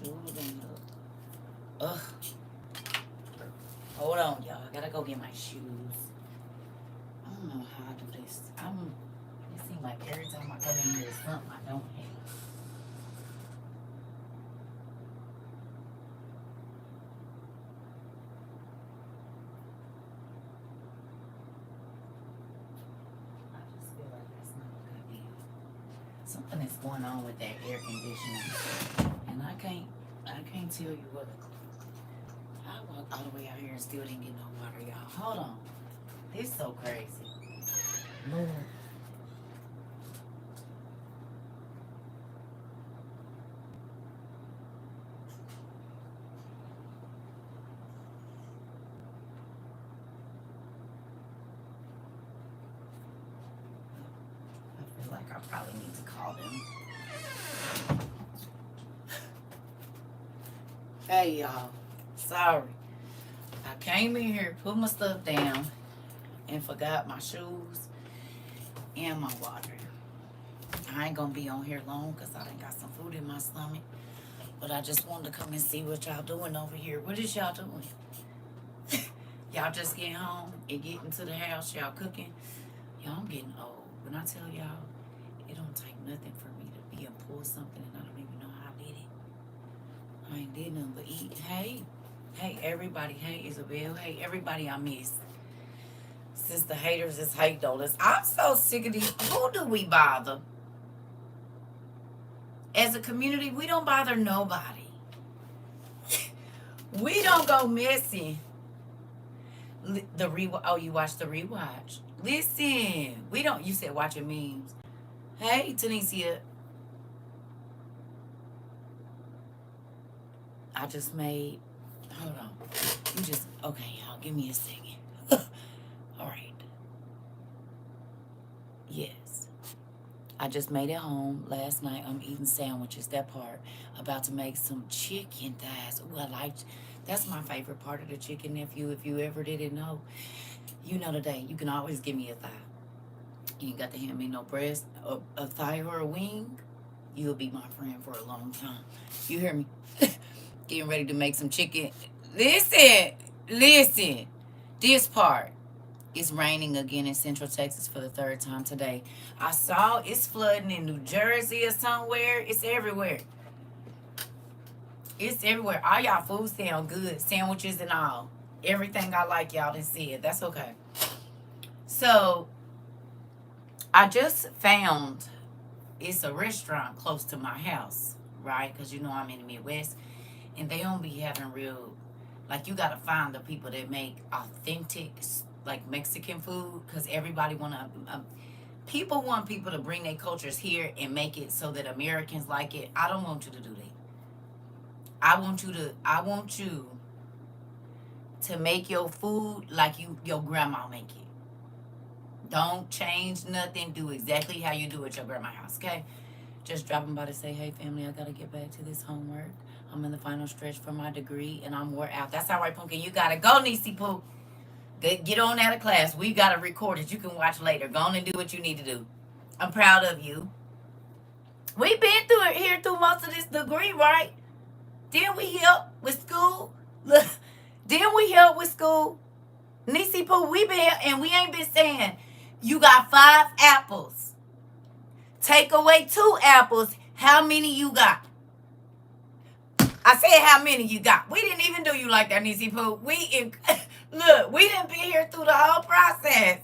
shoes and ugh. Hold on, y'all. I gotta go get my shoes. I don't know how I do this. It seems like every time I come in here, there's something I don't have. I just feel like that's not a good deal. Something is going on with that air conditioning, and I can't tell you what. I walked all the way out here and still didn't get no water, y'all. Hold on, this is so crazy. Lord. I feel like I probably need to call them. Hey, y'all. Sorry. I came in here, put my stuff down, and forgot my shoes and my water. I ain't gonna be on here long because I done got some food in my stomach. But I just wanted to come and see what y'all doing over here. What is y'all doing? Y'all just getting home and getting to the house. Y'all cooking. Y'all, I'm getting old. When I tell y'all, it don't take nothing for me to be and pull something and I don't even know how I did it. I ain't did nothing but eat. Hey, everybody. Hey, Isabel. Hey, everybody I miss. Since the haters is hate though. I'm so sick of these. Who do we bother? As a community, we don't bother nobody. We don't go missing. Oh, you watched the rewatch. Listen, we don't. You said watching memes. Hey, Tanisha. I just made. Hold on. Okay, y'all. Give me a second. All right. Yes. I just made it home last night. I'm eating sandwiches. That part. About to make some chicken thighs. Ooh, that's my favorite part of the chicken, nephew. If you ever didn't know, you know today. You can always give me a thigh. You ain't got to hand me no breast, a thigh or a wing. You'll be my friend for a long time. You hear me? Getting ready to make some chicken. Listen. This part. It's raining again in Central Texas for the third time today. I saw it's flooding in New Jersey or somewhere. It's everywhere. It's everywhere. All y'all food sound good. Sandwiches and all. Everything I like, y'all didn't see it. That's okay. So, I just found it's a restaurant close to my house, right? Because you know I'm in the Midwest. And they don't be having real, like you got to find the people that make authentic, like Mexican food. Because everybody people want people to bring their cultures here and make it so that Americans like it. I don't want you to do that. I want you to make your food like your grandma make it. Don't change nothing. Do exactly how you do at your grandma's house, okay? Just dropping by to say, hey, family, I got to get back to this homework. I'm in the final stretch for my degree, and I'm wore out. That's all right, Pumpkin. You got to go, Niecy Poo. Get on out of class. We got to record it. You can watch later. Go on and do what you need to do. I'm proud of you. We've been through it here through most of this degree, right? Didn't we help with school? Look, didn't we help with school? Niecy Poo, we been here, and we ain't been saying, you got 5 apples. Take away 2 apples. How many you got? I said how many you got. We didn't even do you like that, Niecy Poo. Look, we didn't be here through the whole process.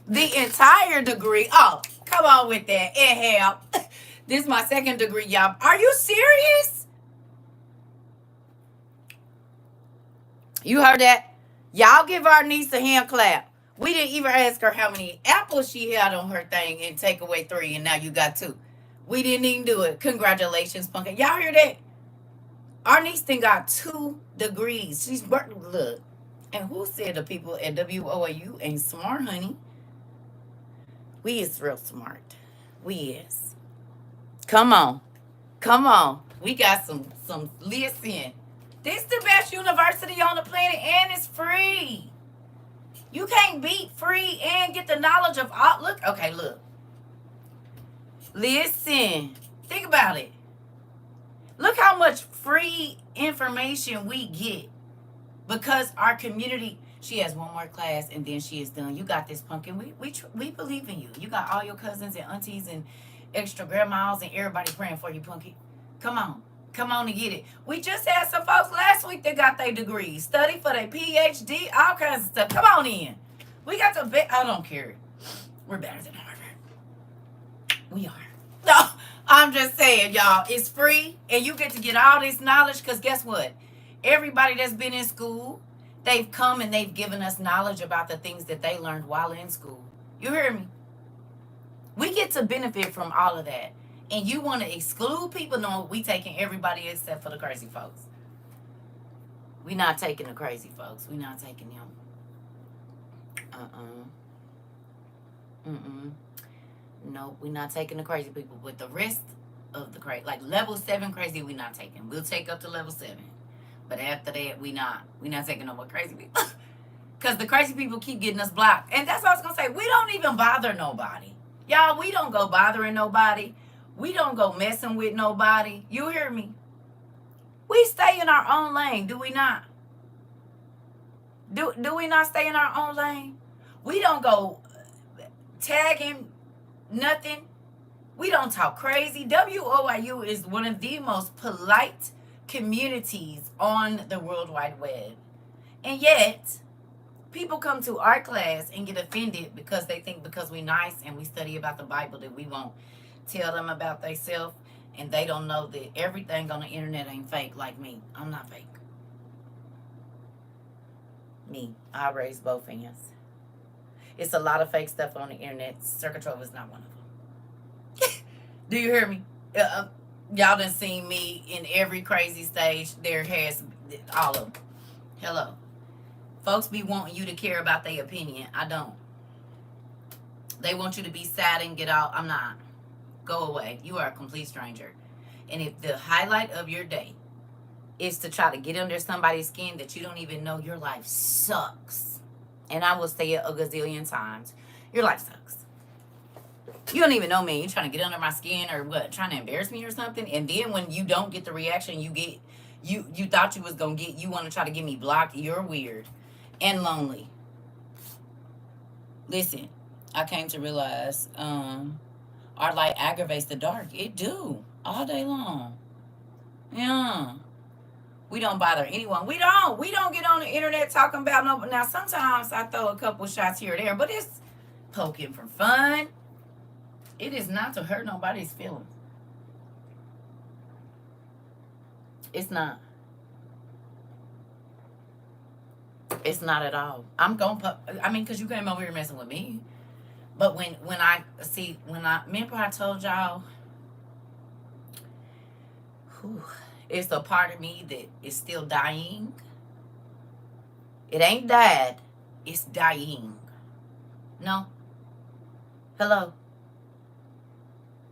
The entire degree. Oh, come on with that. It helped. This is my 2nd degree, y'all. Are you serious? You heard that? Y'all give our niece a hand clap. We didn't even ask her how many apples she had on her thing and take away 3, and now you got 2. We didn't even do it. Congratulations, Pumpkin. Y'all hear that? Our niece thing got 2 degrees. She's look. And who said the people at WOAU ain't smart, honey? We is real smart. We is. Come on. We got some listen. This the best university on the planet, and it's free. You can't beat free and get the knowledge of all. Look. Listen. Think about it. Look how much free information we get because our community. She has one more class and then she is done. You got this, pumpkin. We believe in you. You got all your cousins and aunties and extra grandmas and everybody praying for you, pumpkin. Come on. Come on and get it. We just had some folks last week that got their degrees, study for their PhD, all kinds of stuff. Come on in. We got to bet. I don't care. We're better than Harvard. We are. No, I'm just saying, y'all. It's free, and you get to get all this knowledge. Because guess what? Everybody that's been in school, they've come and they've given us knowledge about the things that they learned while in school. You hear me? We get to benefit from all of that. And you want to exclude people? No, we taking everybody except for the crazy folks. We not taking the crazy folks. We not taking them. No, we not taking the crazy people. With the rest of the crazy, like level 7 crazy, we not taking. We'll take up to level 7. But after that, we not taking no more crazy people. Because the crazy people keep getting us blocked. And that's what I was going to say. We don't even bother nobody. Y'all, we don't go bothering nobody. We don't go messing with nobody. You hear me? We stay in our own lane, do we not? Do we not stay in our own lane? We don't go tagging nothing. We don't talk crazy. WOIU is one of the most polite communities on the World Wide Web. And yet, people come to our class and get offended because they think because we nice and we study about the Bible that we won't tell them about themselves, and they don't know that everything on the internet ain't fake like me. I'm not fake. Me. I raise both hands. It's a lot of fake stuff on the internet. CERCA TROVA is not one of them. Do you hear me? Y'all done seen me in every crazy stage. There has all of them. Hello. Folks be wanting you to care about their opinion. I don't. They want you to be sad and get out. I'm not. Go away. You are a complete stranger. And if the highlight of your day is to try to get under somebody's skin that you don't even know, your life sucks. And I will say it a gazillion times. Your life sucks. You don't even know me. You're trying to get under my skin or what? Trying to embarrass me or something? And then when you don't get the reaction you get, you thought you was going to get, you want to try to get me blocked. You're weird and lonely. Listen, I came to realize, our light aggravates the dark. It do. All day long. Yeah. We don't bother anyone. We don't get on the internet talking about no. Now, sometimes I throw a couple shots here or there, but it's poking for fun. It is not to hurt nobody's feelings. It's not. It's not at all. I'm going to, because you came over here messing with me. But when I remember I told y'all, it's a part of me that is still dying. It ain't died, it's dying. No? Hello?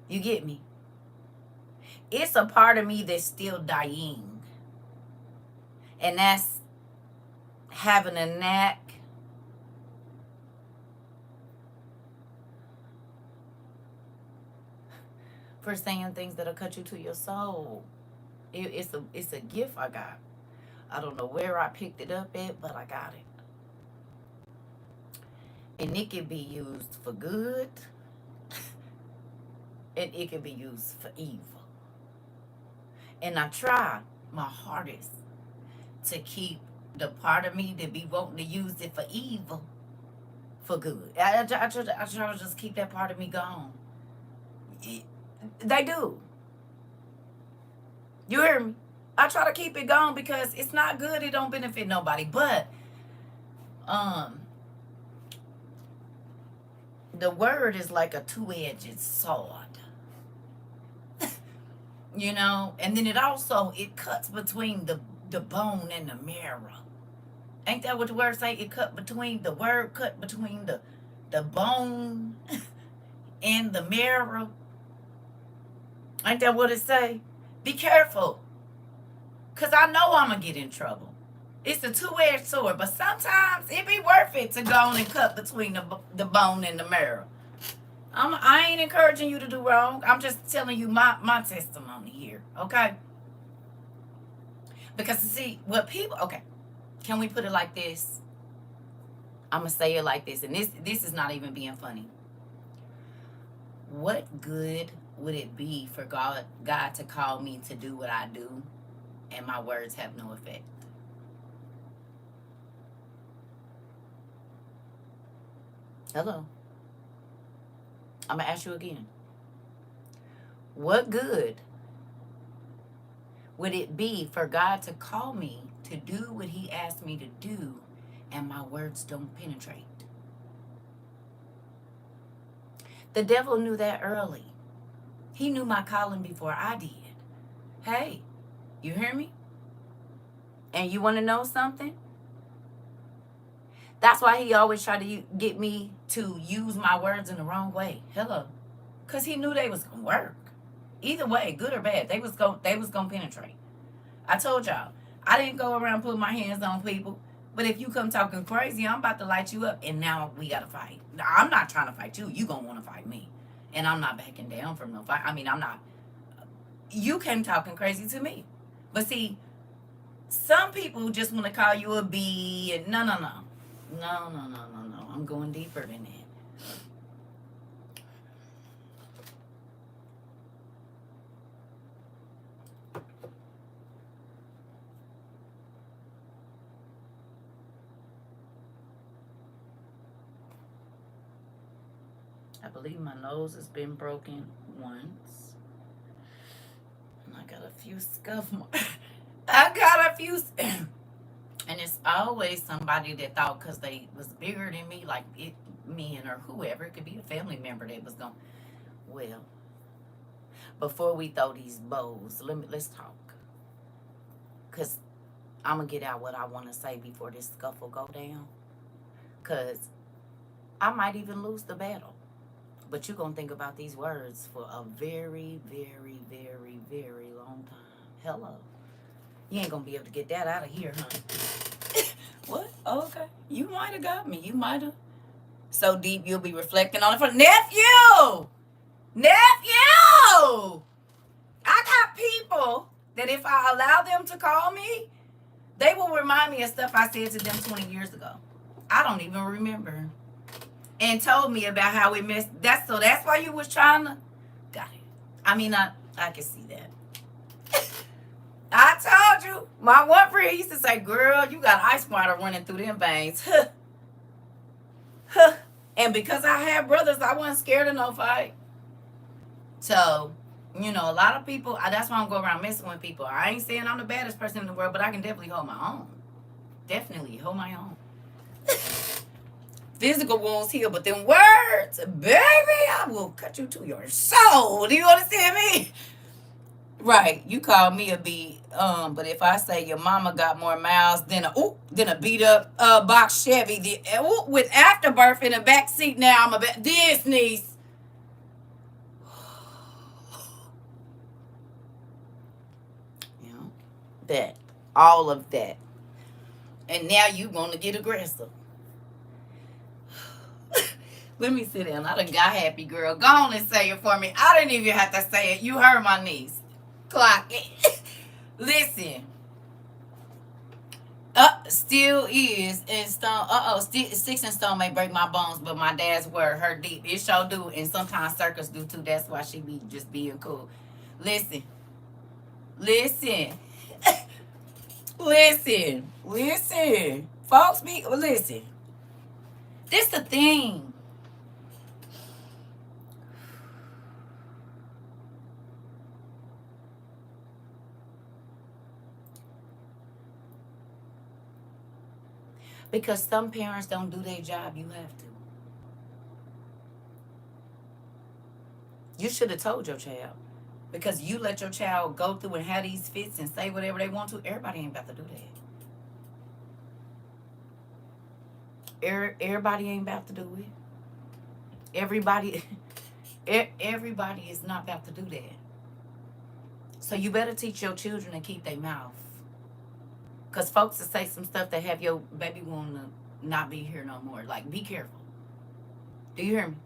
You get me? It's a part of me that's still dying. And that's having a knack for saying things that'll cut you to your soul. It's a gift I got. I don't know where I picked it up at, but I got it. And it can be used for good, and it can be used for evil. And I try my hardest to keep the part of me that be wanting to use it for evil for good. I try to just keep that part of me gone. They do. You hear me? I try to keep it gone because it's not good. It don't benefit nobody. But the word is like a two-edged sword. You know? And then it cuts between the bone and the marrow. Ain't that what the word say? It cut between the bone and the marrow. Ain't that what it say? Be careful. Because I know I'm going to get in trouble. It's a two-edged sword. But sometimes it be worth it to go on and cut between the bone and the marrow. I ain't encouraging you to do wrong. I'm just telling you my testimony here. Okay? Because see, what people, okay, can we put it like this? I'm gonna say it like this, and this is not even being funny. What good would it be for God to call me to do what I do, and my words have no effect? Hello. I'm gonna ask you again. What good would it be for God to call me to do what He asked me to do, and my words don't penetrate? The devil knew that early. He knew my calling before I did. Hey, you hear me? And you want to know something? That's why he always tried to get me to use my words in the wrong way. Hello. Because he knew they was going to work. Either way, good or bad, they was going to penetrate. I told y'all, I didn't go around putting my hands on people. But if you come talking crazy, I'm about to light you up. And now we got to fight. I'm not trying to fight you. You going to want to fight me. And I'm not backing down from no fight. I mean, I'm not. You came talking crazy to me. But see, some people just want to call you a bee. And no. No. I'm going deeper than that. I believe my nose has been broken once. And I got a few scuff marks. I got a few. And it's always somebody that thought because they was bigger than me, like me and or whoever. It could be a family member that was going, well, before we throw these bows, let's talk. Because I'm going to get out what I want to say before this scuffle go down. Because I might even lose the battle. But you're going to think about these words for a very, very, very, very long time. Hello. You ain't going to be able to get that out of here, huh? What? Okay. You might have got me. You might have. So deep you'll be reflecting on it for nephew! Nephew! I got people that if I allow them to call me, they will remind me of stuff I said to them 20 years ago. I don't even remember. And told me about how we missed. That's why you was trying to. Got it. I mean, I can see that. I told you. My one friend used to say, girl, you got ice water running through them veins. And because I had brothers, I wasn't scared of no fight. So, a lot of people, that's why I'm going around messing with people. I ain't saying I'm the baddest person in the world, but I can definitely hold my own. Definitely hold my own. Physical wounds heal, but them words, baby, I will cut you to your soul. Do you understand me? Right, you call me a bee, but if I say your mama got more miles than a beat up box Chevy, with afterbirth in the back seat, now I'm this niece. That, all of that, and now you want to get aggressive. Let me sit down. I done got happy, girl. Go on and say it for me. I didn't even have to say it. You heard my niece. Clock it. Listen. Still is in stone. Sticks and stone may break my bones, but my dad's word hurt deep. It sure do, and sometimes circles do too. That's why she be just being cool. Listen. Listen. Folks be listen. This the thing. Because some parents don't do their job, you have to. You should have told your child. Because you let your child go through and have these fits and say whatever they want to. Everybody ain't about to do that. Everybody ain't about to do it. Everybody is not about to do that. So you better teach your children to keep their mouth. Because folks will say some stuff that have your baby want to not be here no more. Like, be careful. Do you hear me?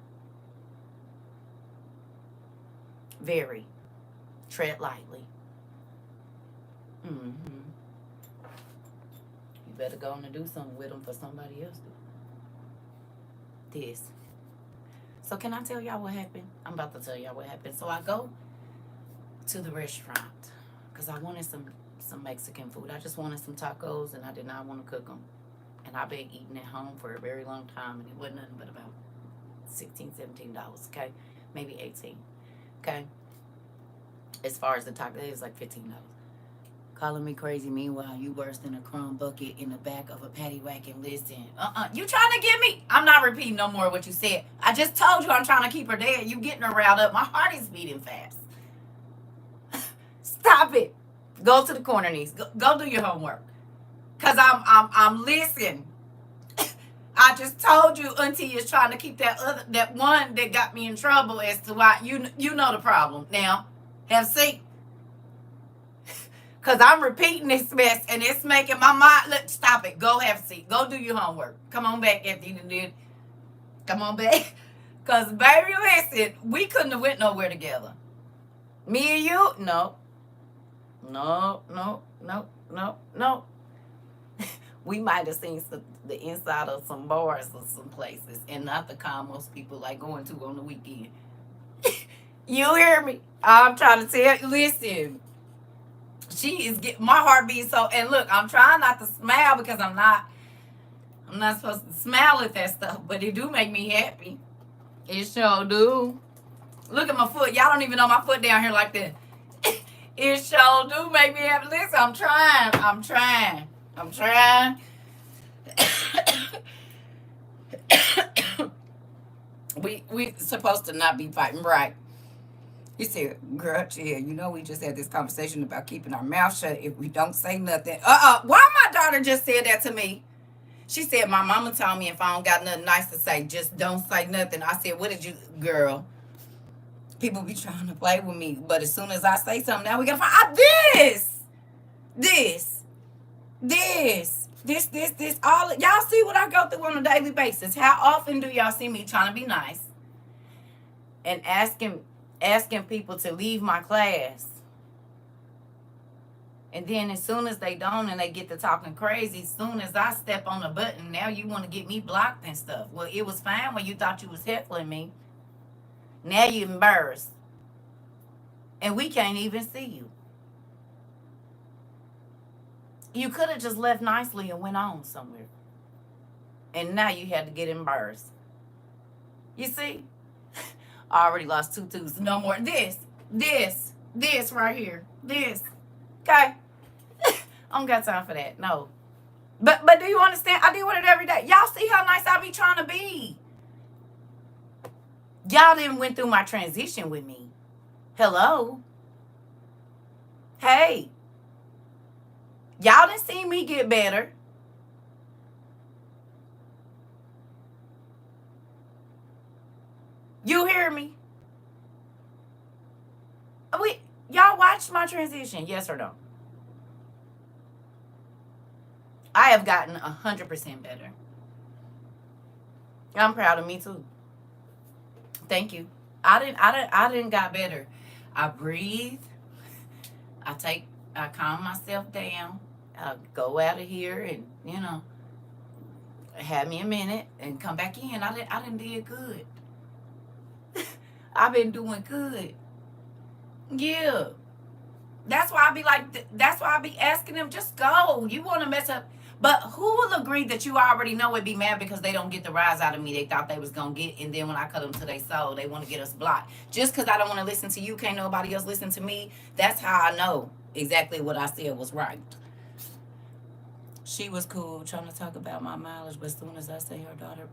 Very. Tread lightly. Mm-hmm. better go on and do something with them for somebody else to. This. So can I tell y'all what happened? I'm about to tell y'all what happened. So I go to the restaurant because I wanted some Mexican food. I just wanted some tacos, and I did not want to cook them. And I've been eating at home for a very long time, and it wasn't nothing but about $16, $17, okay? Maybe 18, okay? As far as the taco, it was like $15. Calling me crazy. Meanwhile, you worse than a crumb bucket in the back of a paddy wagon. Listen, you trying to get me? I'm not repeating no more what you said. I just told you I'm trying to keep her dead. You getting her riled up. My heart is beating fast. Stop it. Go to the corner, niece. Go do your homework. Cause I'm listening. I just told you Auntie is trying to keep that one that got me in trouble as to why you know the problem. Now, have a seat. Because I'm repeating this mess and it's making my mind. Look, stop it. Go have a seat. Go do your homework. Come on back after you did. Come on back. Because, baby, listen, we couldn't have went nowhere together. Me and you? No. No. We might have seen the inside of some bars or some places and not the kind most people like going to on the weekend. You hear me? I'm trying to tell you. Listen. She is getting my heart beating so, and look, I'm trying not to smile because I'm not supposed to smile at that stuff, but it do make me happy. It sure do. Look at my foot. Y'all don't even know my foot down here like that. It sure do make me happy. Listen, I'm trying. we supposed to not be fighting, right? He said, girl, chill. You know, we just had this conversation about keeping our mouth shut if we don't say nothing. Why my daughter just said that to me? She said, my mama told me if I don't got nothing nice to say, just don't say nothing. I said, what did you, girl? People be trying to play with me. But as soon as I say something, now we got to find this. All y'all see what I go through on a daily basis. How often do y'all see me trying to be nice and asking people to leave my class? And then as soon as they don't and they get to talking crazy, as soon as I step on the button, now you want to get me blocked and stuff. Well, it was fine when you thought you was heckling me. Now you're embarrassed. And we can't even see you. You could have just left nicely and went on somewhere. And now you had to get embarrassed. You see? I already lost 2 tooths. No more. This right here. This. Okay? I don't got time for that. No. But do you understand? I deal with it every day. Y'all see how nice I be trying to be. Y'all didn't went through my transition with me. Hello? Hey. Y'all didn't see me get better. You hear me? Y'all watched my transition, yes or no? I have gotten 100% better. I'm proud of me too. Thank you. I didn't got better. I breathe. I calm myself down. I go out of here and, have me a minute and come back in. I didn't did good. I've been doing good. Yeah. That's why I be asking them, just go. You want to mess up. But who will agree that you already know it'd be mad because they don't get the rise out of me they thought they was going to get, and then when I cut them to their soul, they want to get us blocked. Just because I don't want to listen to you, can't nobody else listen to me. That's how I know exactly what I said was right. She was cool trying to talk about my mileage, but as soon as I say her daughter,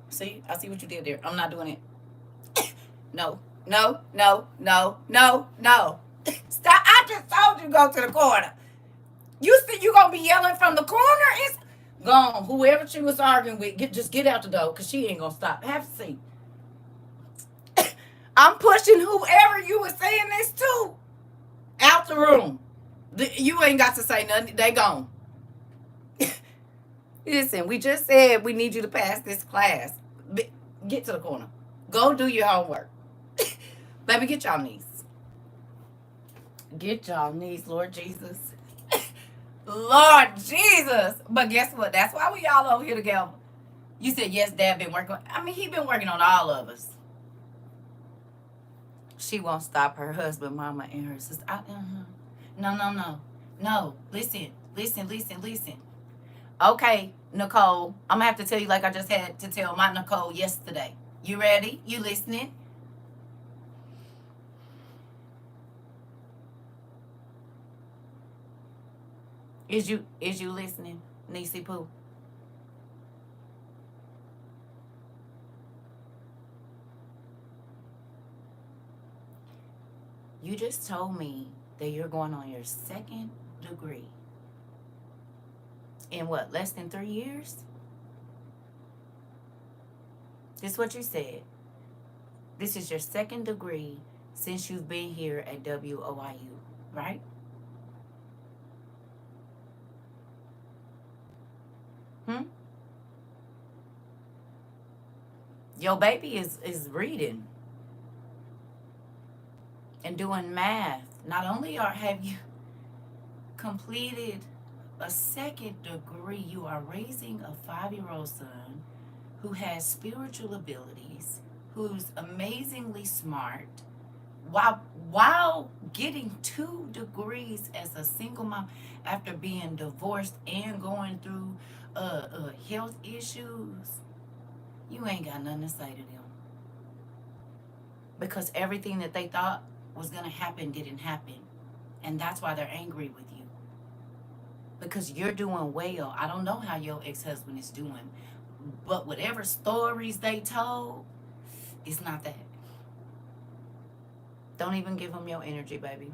See, I see what you did there. I'm not doing it. No. Stop. I just told you to go to the corner. You think you gonna be yelling from the corner? It's gone. Whoever she was arguing with, just get out the door, because she ain't gonna stop. Have a seat. I'm pushing whoever you were saying this to out the room. You ain't got to say nothing. They gone. Listen, we just said we need you to pass this class. Get to the corner. Go do your homework. Baby, get y'all niece. Get y'all knees, Lord Jesus. Lord Jesus. But guess what? That's why we all over here together. You said, yes, Dad been working. I mean, he been working on all of us. She won't stop her husband, mama, and her sister. No, no, no. No. Listen, listen, listen, listen. Okay, Nicole. I'm going to have to tell you like I just had to tell my Nicole yesterday. You ready? You listening? Is you listening, Niecy Pooh? You just told me that you're going on your second degree in what, less than 3 years? This is what you said. This is your second degree since you've been here at WOIU, right? Hmm? Your baby is reading and doing math. Not only have you completed a second degree, you are raising a 5-year-old son who has spiritual abilities, who's amazingly smart, while getting 2 degrees as a single mom after being divorced and going through health issues. You ain't got nothing to say to them because everything that they thought was gonna happen didn't happen, and that's why they're angry with you because you're doing well. I don't know how your ex-husband is doing, but whatever stories they told, it's not that. Don't even give them your energy, baby.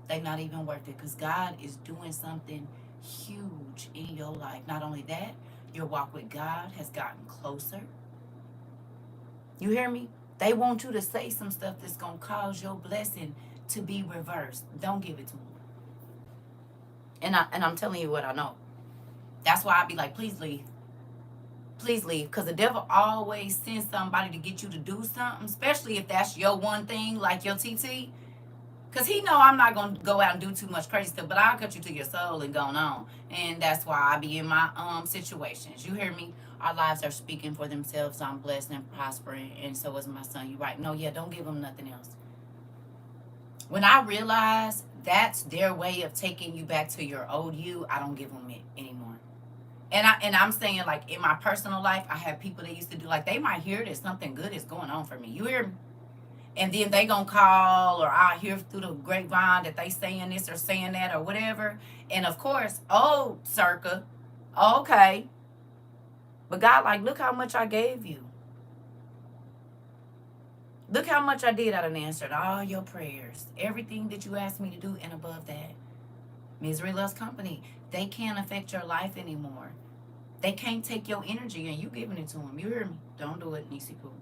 They not even worth it because God is doing something huge in your life. Not only that, your walk with God has gotten closer. You hear me? They want you to say some stuff that's going to cause your blessing to be reversed. Don't give it to them. And I'm telling you what I know. That's why I be like, please leave. Please leave. Because the devil always sends somebody to get you to do something, especially if that's your one thing, like your TT. Because he know I'm not going to go out and do too much crazy stuff, but I'll cut you to your soul and go on. And that's why I be in my situations. You hear me? Our lives are speaking for themselves. I'm blessed and prospering, and so is my son. You right. No, yeah, don't give them nothing else. When I realize that's their way of taking you back to your old you, I don't give them it anymore. And I'm saying, like, in my personal life, I have people that used to do, like, they might hear that something good is going on for me. You hear me? And then they gonna call, or I hear through the grapevine that they saying this or saying that or whatever. And of course, oh, CERCA, okay. But God, like, look how much I gave you. Look how much I did. I done answered all your prayers. Everything that you asked me to do and above that. Misery loves company. They can't affect your life anymore. They can't take your energy and you giving it to them. You hear me? Don't do it, Niecy Pooh.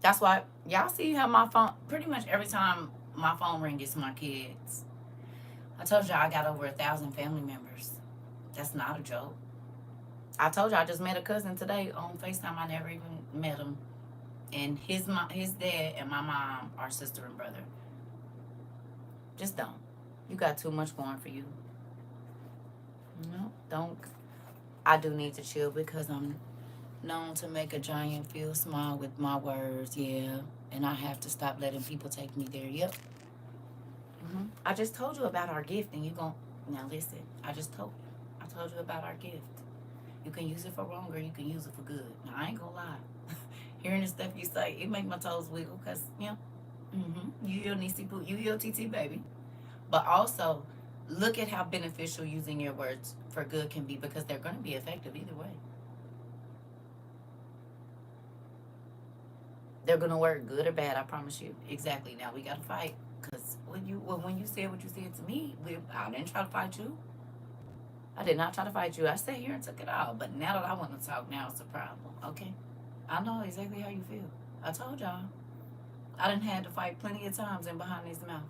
That's why y'all see how my phone, pretty much every time my phone ring, it's my kids. I told y'all I got over 1,000 family members. That's not a joke. I told you I just met a cousin today on FaceTime. I never even met him. And his dad and my mom are sister and brother. Just don't. You got too much going for you. No, don't. I do need to chill because I'm known to make a giant feel small with my words, yeah. And I have to stop letting people take me there. Yep. I just told you about our gift, and you gon' now listen. I told you about our gift. You can use it for wrong or you can use it for good. Now I ain't gonna lie. Hearing the stuff you say, it make my toes wiggle because you your Niecy Pooh, you your TT baby. But also, look at how beneficial using your words for good can be because they're gonna be effective either way. They're gonna work good or bad. I promise you. Exactly. Now we gotta fight because when you said what you said to me, I didn't try to fight you. I did not try to fight you. I sat here and took it all. But now that I want to talk, now it's a problem. Okay? I know exactly how you feel. I told y'all. I done had to fight plenty of times in behind his mouth.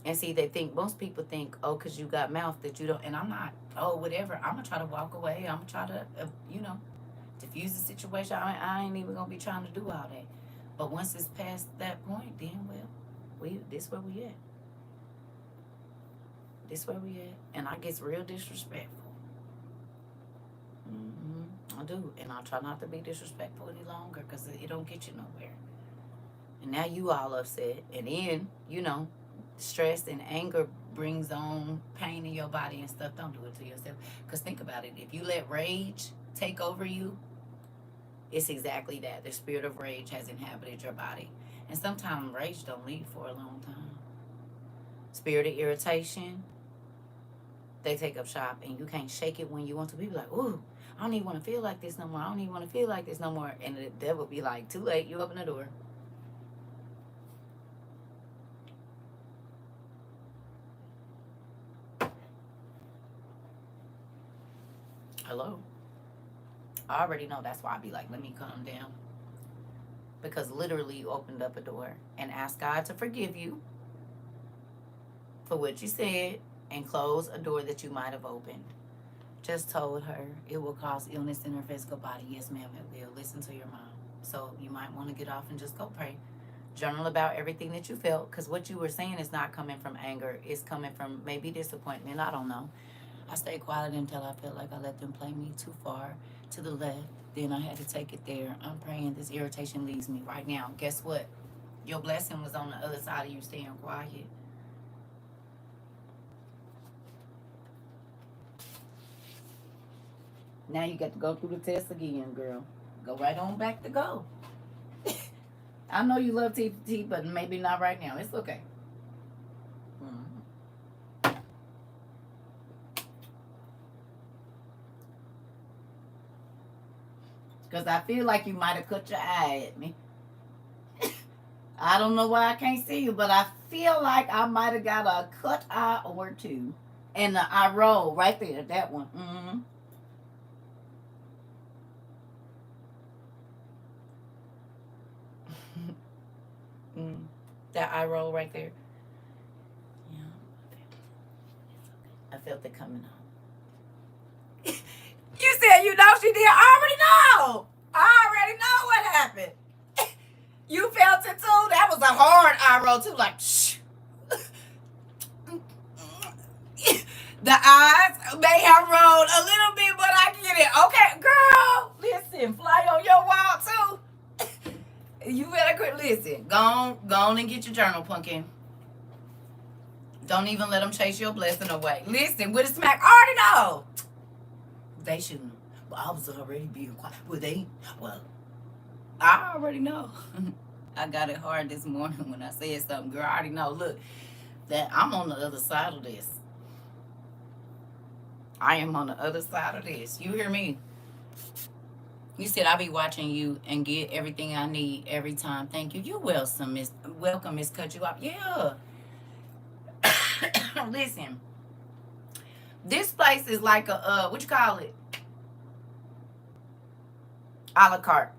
And see, most people think, oh, because you got mouth that you don't, and I'm not, oh, whatever. I'm going to try to walk away. I'm going to try to, diffuse the situation. I ain't even going to be trying to do all that. But once it's past that point, then, well, this where we at. This where we at. And I gets real disrespectful. I do. And I try not to be disrespectful any longer because it don't get you nowhere. And now you all upset. And then, stress and anger brings on pain in your body and stuff. Don't do it to yourself. Because think about it. If you let rage take over you, it's exactly that. The spirit of rage has inhabited your body. And sometimes rage don't leave for a long time. Spirit of irritation, they take up shop. And you can't shake it when you want to. Be like, ooh, I don't even want to feel like this no more. I don't even want to feel like this no more. And the devil be like, too late. You open the door. Hello? I already know. That's why I be like, let me calm down. Because literally you opened up a door and asked God to forgive you for what you said and close a door that you might have opened. Just told her it will cause illness in her physical body. Yes, ma'am, it will. Listen to your mom. So you might want to get off and just go pray. Journal about everything that you felt. Because what you were saying is not coming from anger. It's coming from maybe disappointment. I don't know. I stayed quiet until I felt like I let them play me too far to the left. Then I had to take it there. I'm praying this irritation leaves me right now. Guess what? Your blessing was on the other side of you staying quiet. Now you got to go through the test again, girl. Go right on back to go. I know you love tea, but maybe not right now. It's okay. Because I feel like you might have cut your eye at me. I don't know why I can't see you, but I feel like I might have got a cut eye or two. And the eye roll right there, that one. That eye roll right there. Yeah. I felt it coming on. You said you know she did. I already know. I already know what happened. You felt it too? That was a hard eye roll too. Like, shh. The eyes may have rolled a little bit, but I get it. Okay, girl. Listen, fly on your wall too. You better quit. Listen. Go on and get your journal, pumpkin. Don't even let them chase your blessing away. Listen, with a smack. I already know. They shouldn't. Well, I was already being quiet. Well, I already know. I got it hard this morning when I said something. Girl, I already know. Look, that I'm on the other side of this. I am on the other side of this. You hear me? You said I'll be watching you and get everything I need every time. Thank you. You're welcome, Miss Cut You Off. Yeah. Listen. This place is like a what you call it? A la carte.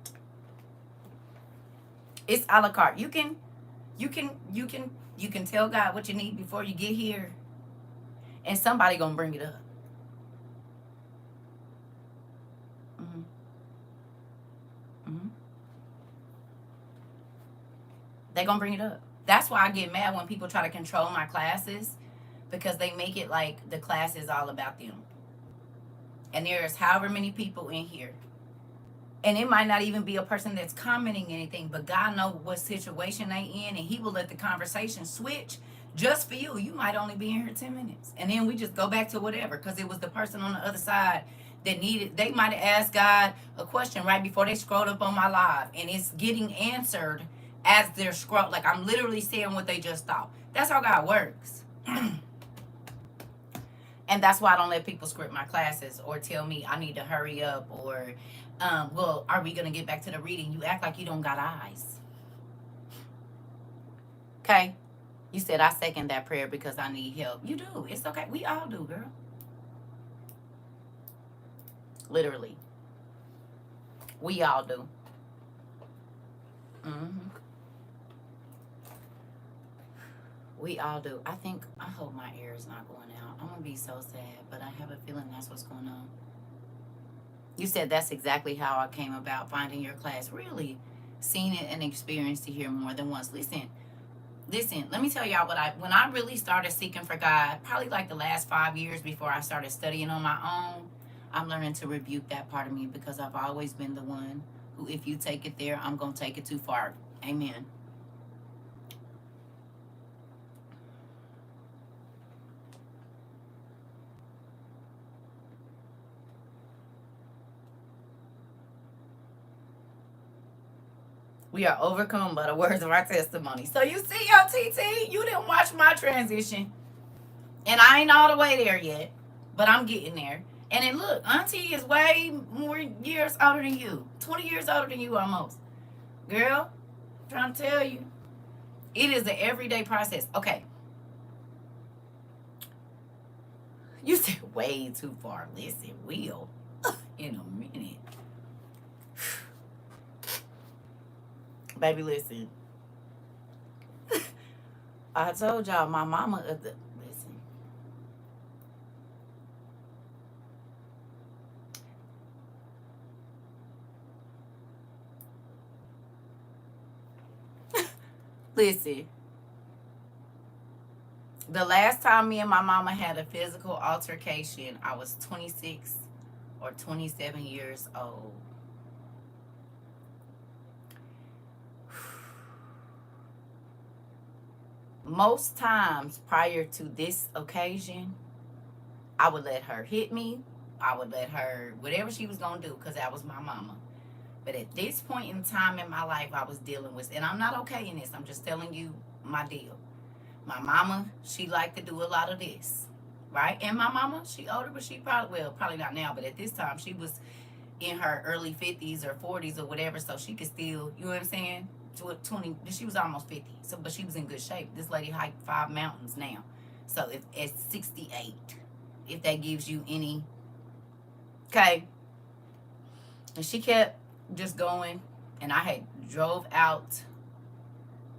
It's a la carte. You can tell God what you need before you get here, and somebody gonna bring it up. They gonna bring it up. That's why I get mad when people try to control my classes, because they make it like the class is all about them. And there's however many people in here. And it might not even be a person that's commenting anything, but God knows what situation they in, and he will let the conversation switch just for you. You might only be in here 10 minutes. And then we just go back to whatever, because it was the person on the other side that needed, they might have asked God a question right before they scrolled up on my live, and it's getting answered as they're scroll. Like, I'm literally saying what they just thought. That's how God works. And that's why I don't let people script my classes or tell me I need to hurry up, or well, are we going to get back to the reading? You act like you don't got eyes. Okay? You said I second that prayer because I need help. You do. It's okay. We all do, girl. Literally. We all do. We all do. I hope my ear is not going out. I'm going to be so sad, but I have a feeling that's what's going on. You said that's exactly how I came about finding your class. Really? seen it and experienced it here more than once. Listen, let me tell y'all when I really started seeking for God, probably like the last 5 years before I started studying on my own, I'm learning to rebuke that part of me because I've always been the one who, if you take it there, I'm going to take it too far. Amen. We are overcome by the words of our testimony. So you see, yo, TT, you didn't watch my transition. And I ain't all the way there yet, but I'm getting there. And then look, Auntie is way more years older than you. 20 years older than you almost. Girl, I'm trying to tell you. It is an everyday process. Okay. You said way too far. Listen, we'll in a minute. Baby, listen. I told y'all my mama. Listen. Listen. The last time me and my mama had a physical altercation, I was 26 or 27 years old. Most times prior to this occasion, I would let her hit me. I would let her, whatever she was going to do, because that was my mama. But at this point in time in my life, I was dealing with, and I'm not okay in this. I'm just telling you my deal. My mama, she liked to do a lot of this, right? And my mama, she older, but she probably not now, but at this time, she was in her early 50s or 40s or whatever, so she could still, you know what I'm saying? 20, she was almost 50, so but she was in good shape. This lady hiked 5 mountains now. So if at 68, if that gives you any, okay. And she kept just going, and I had drove out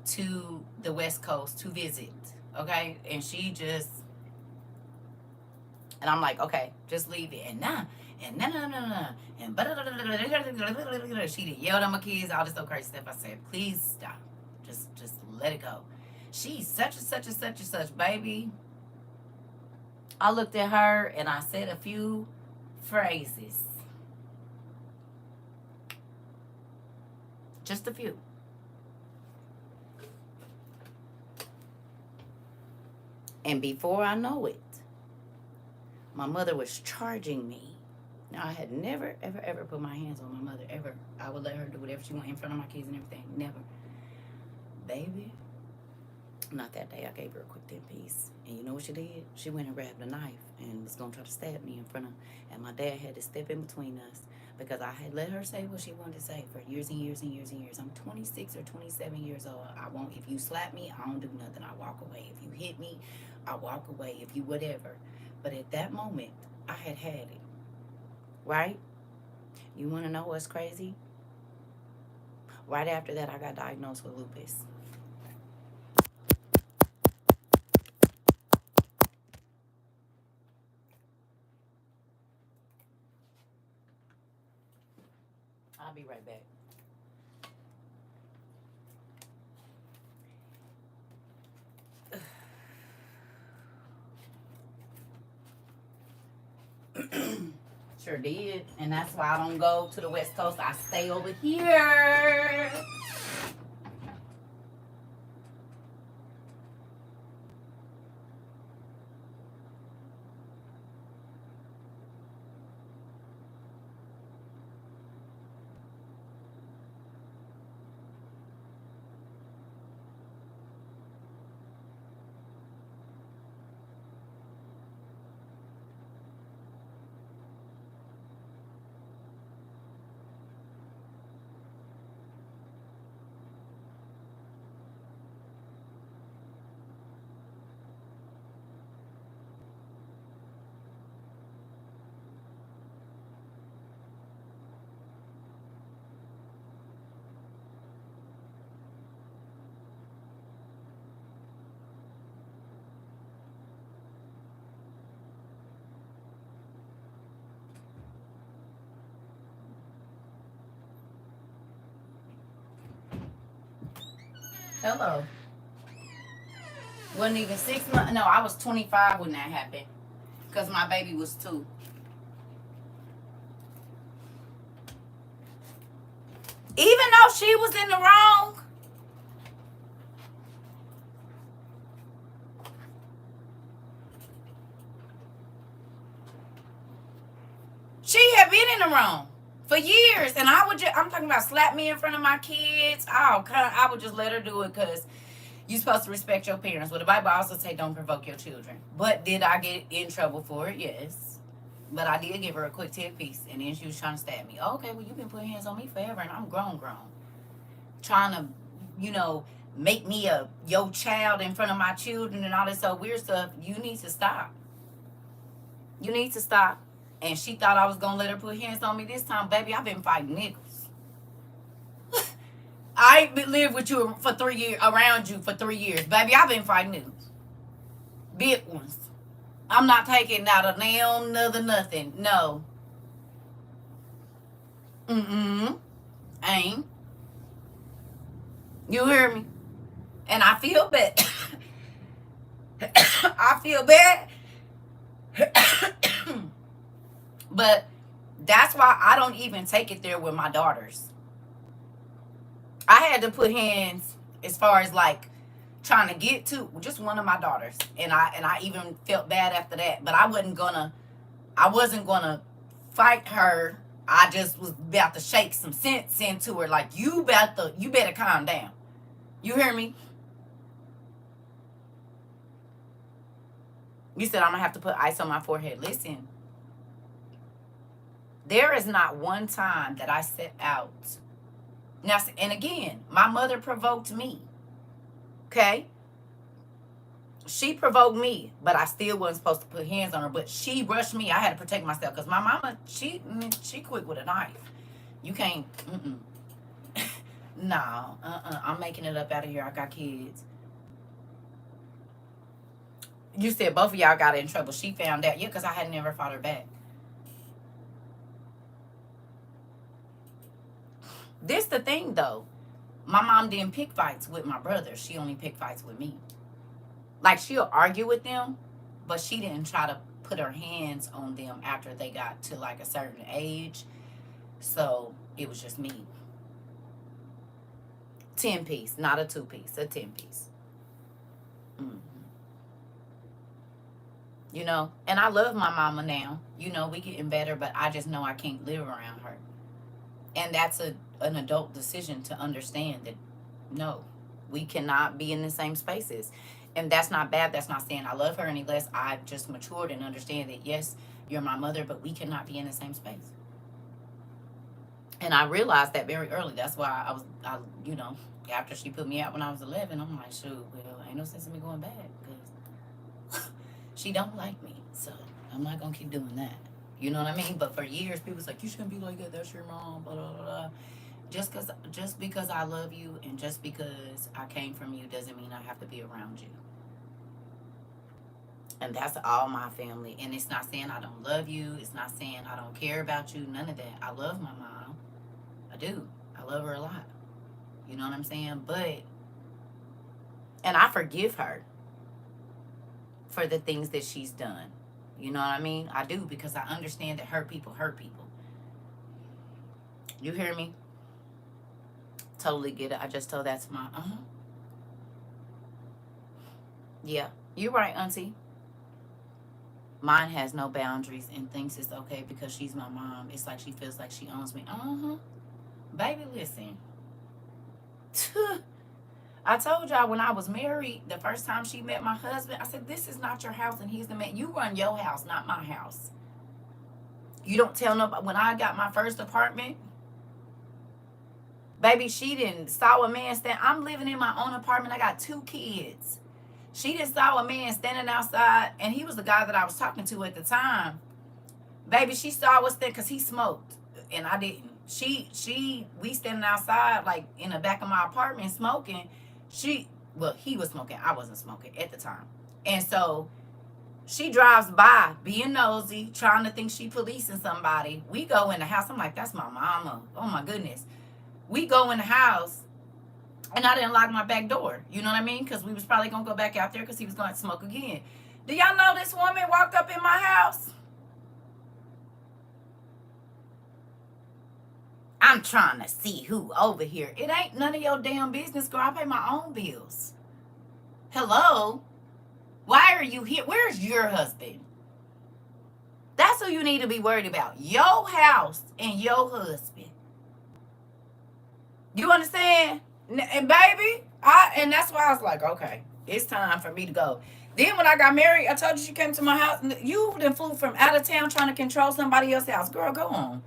to the West Coast to visit, okay? And she just, and I'm like, okay, just leave it. And nah, and nah, and she did yelled at my kids, all this so crazy stuff. I said, please stop, just let it go. She's such and such and such and such, baby. I looked at her and I said a few phrases, just a few. And before I know it, my mother was charging me. Now, I had never, ever, ever put my hands on my mother, ever. I would let her do whatever she wanted in front of my kids and everything. Never. Baby, not that day. I gave her a quick 10 piece. And you know what she did? She went and grabbed a knife and was going to try to stab me in front of, and my dad had to step in between us because I had let her say what she wanted to say for years and years and years and years. I'm 26 or 27 years old. I won't, if you slap me, I don't do nothing. I walk away. If you hit me, I walk away. If you whatever. But at that moment, I had it. Right? You want to know what's crazy? Right after that, I got diagnosed with lupus. I'll be right back. Sure did. And that's why I don't go to the West Coast. I stay over here. Hello. Wasn't even 6 months. No, I was 25 when that happened. Because my baby was 2. Even though she was in the wrong, she had been in the wrong for years. And I'm talking about slap me in front of my kids. I would just let her do it because you're supposed to respect your parents. Well, the Bible also say don't provoke your children. But did I get in trouble for it? Yes. But I did give her a quick 10 piece. And then she was trying to stab me. Okay, well, you've been putting hands on me forever. And I'm grown. Trying to, make me your child in front of my children and all this other weird stuff. You need to stop. You need to stop. And she thought I was going to let her put hands on me this time. Baby, I've been fighting niggas. I ain't lived with you for 3 years, around you for 3 years. Baby, I've been fighting niggas. Big ones. I'm not taking out a nail, nothing. No. Ain't. You hear me? And I feel bad. I feel bad. But that's why I don't even take it there with my daughters. I had to put hands as far as like trying to get to just one of my daughters. And I even felt bad after that. But I wasn't gonna fight her. I just was about to shake some sense into her. Like, you better calm down. You hear me? You said I'm gonna have to put ice on my forehead. Listen, there is not one time that I set out. Now, and again, my mother provoked me. Okay? She provoked me, but I still wasn't supposed to put hands on her. But she rushed me. I had to protect myself because my mama, she quick with a knife. You can't. No. I'm making it up out of here. I got kids. You said both of y'all got in trouble. She found out. Yeah, because I had never fought her back. This the thing, though. My mom didn't pick fights with my brother. She only picked fights with me. Like, she'll argue with them, but she didn't try to put her hands on them after they got to, like, a certain age. So, it was just me. 10 piece, not a 2 piece, a 10 piece. And I love my mama now. We getting better, but I just know I can't live around her. And that's an adult decision to understand that, no, we cannot be in the same spaces. And that's not bad. That's not saying I love her any less. I've just matured and understand that, yes, you're my mother, but we cannot be in the same space. And I realized that very early. That's why after she put me out when I was 11, I'm like, shoot, well, ain't no sense in me going back because she don't like me. So I'm not going to keep doing that. You know what I mean? But for years, people was like, you shouldn't be like that. That's your mom, blah, blah, blah. Just because I love you and just because I came from you doesn't mean I have to be around you. And that's all my family. And it's not saying I don't love you. It's not saying I don't care about you. None of that. I love my mom. I do. I love her a lot. You know what I'm saying? And I forgive her for the things that she's done. You know what I mean? I do, because I understand that hurt people hurt people. You hear me? Totally get it. I just told that to my Yeah, you're right, auntie. Mine has no boundaries and thinks it's okay because she's my mom. It's like she feels like she owns me. Baby, listen. I told y'all when I was married, the first time she met my husband, I said, this is not your house and he's the man. You run your house, not my house. You don't tell nobody. When I got my first apartment, baby, she didn't saw a man stand. I'm living in my own apartment. I got 2 kids. She just saw a man standing outside, and he was the guy that I was talking to at the time. Baby, she saw us there because he smoked, and I didn't. We standing outside, like, in the back of my apartment smoking. He was smoking. I wasn't smoking at the time. And so she drives by, being nosy, trying to think she policing somebody. We go in the house. I'm like, that's my mama. Oh, my goodness. We go in the house. And I didn't lock my back door. You know what I mean? Because we was probably going to go back out there because he was going to smoke again. Do y'all know this woman walked up in my house? I'm trying to see who over here. It ain't none of your damn business, girl. I pay my own bills. Hello? Why are you here? Where's your husband? That's who you need to be worried about. Your house and your husband. You understand? And baby, and that's why I was like, okay, it's time for me to go. Then when I got married, I told you she came to my house. You then flew from out of town trying to control somebody else's house. Girl, go on.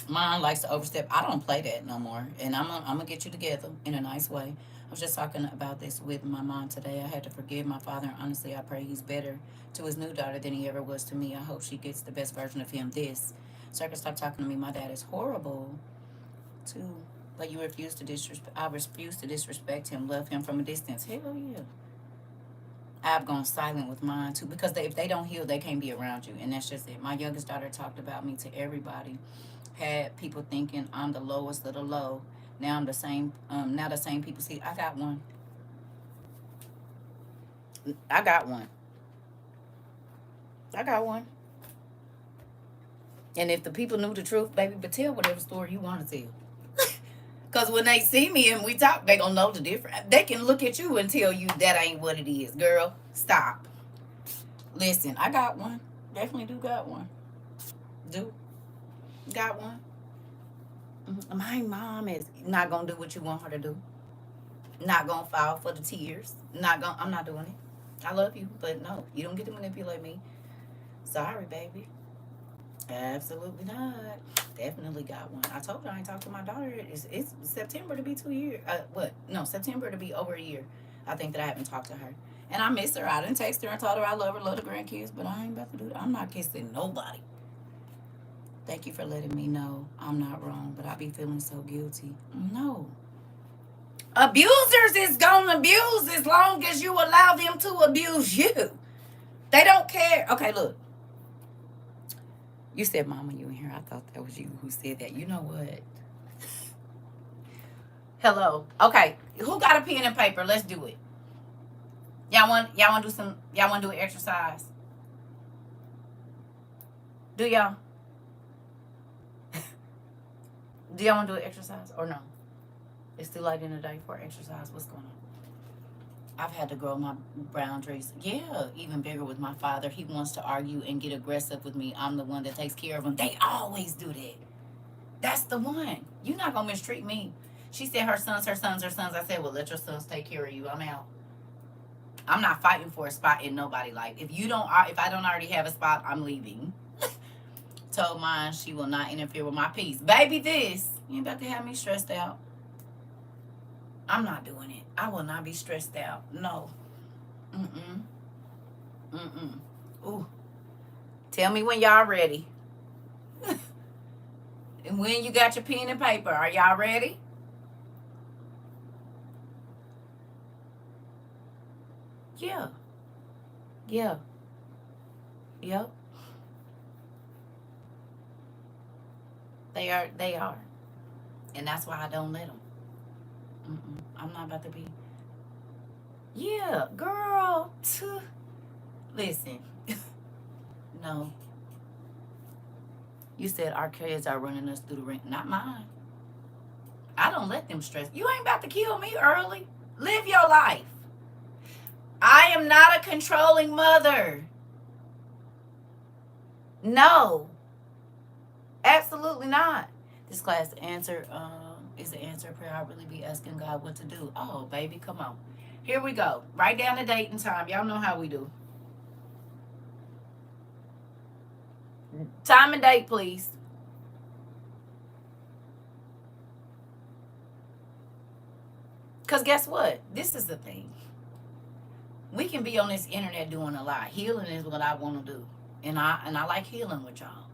Mine likes to overstep. I don't play that no more. And I'm gonna get you together in a nice way. I was just talking about this with my mom today. I had to forgive my father, and honestly, I pray he's better to his new daughter than he ever was to me. I hope she gets the best version of him. This. CERCA, stop talking to me. My dad is horrible, too. But you refuse to disrespect. I refuse to disrespect him. Love him from a distance. Hell yeah. I've gone silent with mine, too. Because if they don't heal, they can't be around you. And that's just it. My youngest daughter talked about me to everybody. Had people thinking I'm the lowest of the low. Now I'm the same. Now the same people see. I got one. I got one. I got one. And if the people knew the truth, baby, but tell whatever story you want to tell. Because when they see me and we talk, they gonna know the difference. They can look at you and tell you that ain't what it is. Girl, stop. Listen, I got one. Definitely do got one. Do. Got one. My mom is not gonna do what you want her to do. Not gonna fall for the tears. I'm not doing it. I love you, but no, you don't get to manipulate me. Sorry, baby. Absolutely not. Definitely got one. I told her I ain't talked to my daughter. It's September to be 2 years. What? No, September to be over a year. I think that I haven't talked to her. And I miss her. I didn't text her and told her I love her, love the grandkids, but I ain't about to do that. I'm not kissing nobody. Thank you for letting me know I'm not wrong, but I be feeling so guilty. No. Abusers is gonna abuse as long as you allow them to abuse you. They don't care. Okay, look. You said, Mama, you in here. I thought that was you who said that. You know what? Hello. Okay. Who got a pen and paper? Let's do it. Y'all want to do an exercise? Do y'all? Do y'all want to do an exercise or no? It's too late in the day for exercise. What's going on? I've had to grow my boundaries. Yeah, even bigger with my father. He wants to argue and get aggressive with me. I'm the one that takes care of him. They always do that. That's the one. You're not going to mistreat me. She said her sons. I said, well, let your sons take care of you. I'm out. I'm not fighting for a spot in nobody's life. If I don't already have a spot, I'm leaving. Told mine she will not interfere with my peace. Baby, this. You ain't about to have me stressed out. I'm not doing it. I will not be stressed out. No. Ooh. Tell me when y'all ready. And when you got your pen and paper, are y'all ready? Yeah. Yeah. Yep. They are. And that's why I don't let them. I'm not about to be. Yeah, girl. Listen. No. You said our kids are running us through the ring. Not mine. I don't let them stress. You ain't about to kill me early. Live your life. I am not a controlling mother. No. Absolutely not. This class answer is the answer prayer. I really be asking God what to do. Oh, baby, come on. Here we go. Write down the date and time. Y'all know how we do. Time and date, please. Because guess what? This is the thing. We can be on this internet doing a lot. Healing is what I want to do. And I like healing with y'all.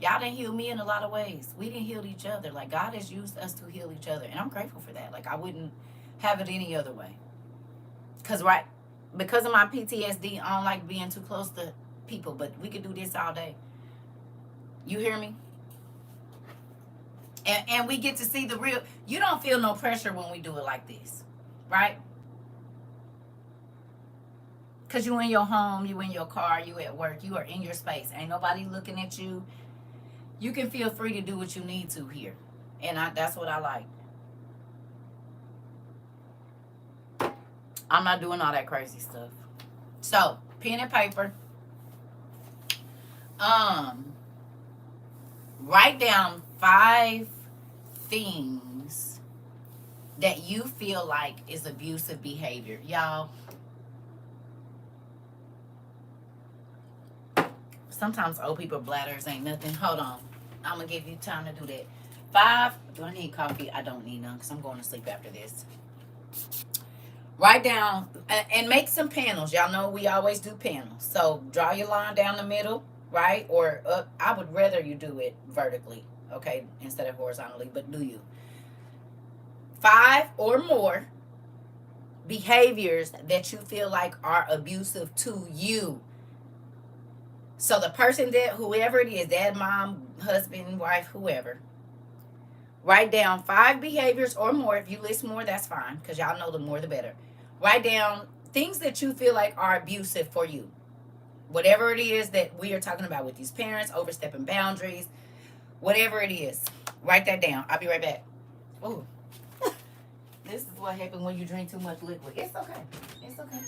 Y'all didn't heal me in a lot of ways. We didn't heal each other. Like, God has used us to heal each other. And I'm grateful for that. Like, I wouldn't have it any other way. Because of my PTSD, I don't like being too close to people. But we could do this all day. You hear me? And we get to see the real. You don't feel no pressure when we do it like this, right? Because you in your home, you in your car, you at work, you are in your space. Ain't nobody looking at you. You can feel free to do what you need to here. And that's what I like. I'm not doing all that crazy stuff. So, pen and paper. Write down 5 things that you feel like is abusive behavior. Y'all, sometimes old people bladders ain't nothing. Hold on. I'm going to give you time to do that. 5. Do I need coffee? I don't need none because I'm going to sleep after this. Write down and make some panels. Y'all know we always do panels. So draw your line down the middle, right? Or up. I would rather you do it vertically, okay, instead of horizontally, but do you. 5 or more behaviors that you feel like are abusive to you. So the person that, whoever it is, dad, mom, husband, wife, whoever, write down 5 behaviors or more. If you list more, that's fine, because y'all know the more the better. Write down things that you feel like are abusive for you. Whatever it is that we are talking about with these parents, overstepping boundaries, whatever it is, write that down. I'll be right back. Ooh. This is what happens when you drink too much liquid. It's okay. It's okay.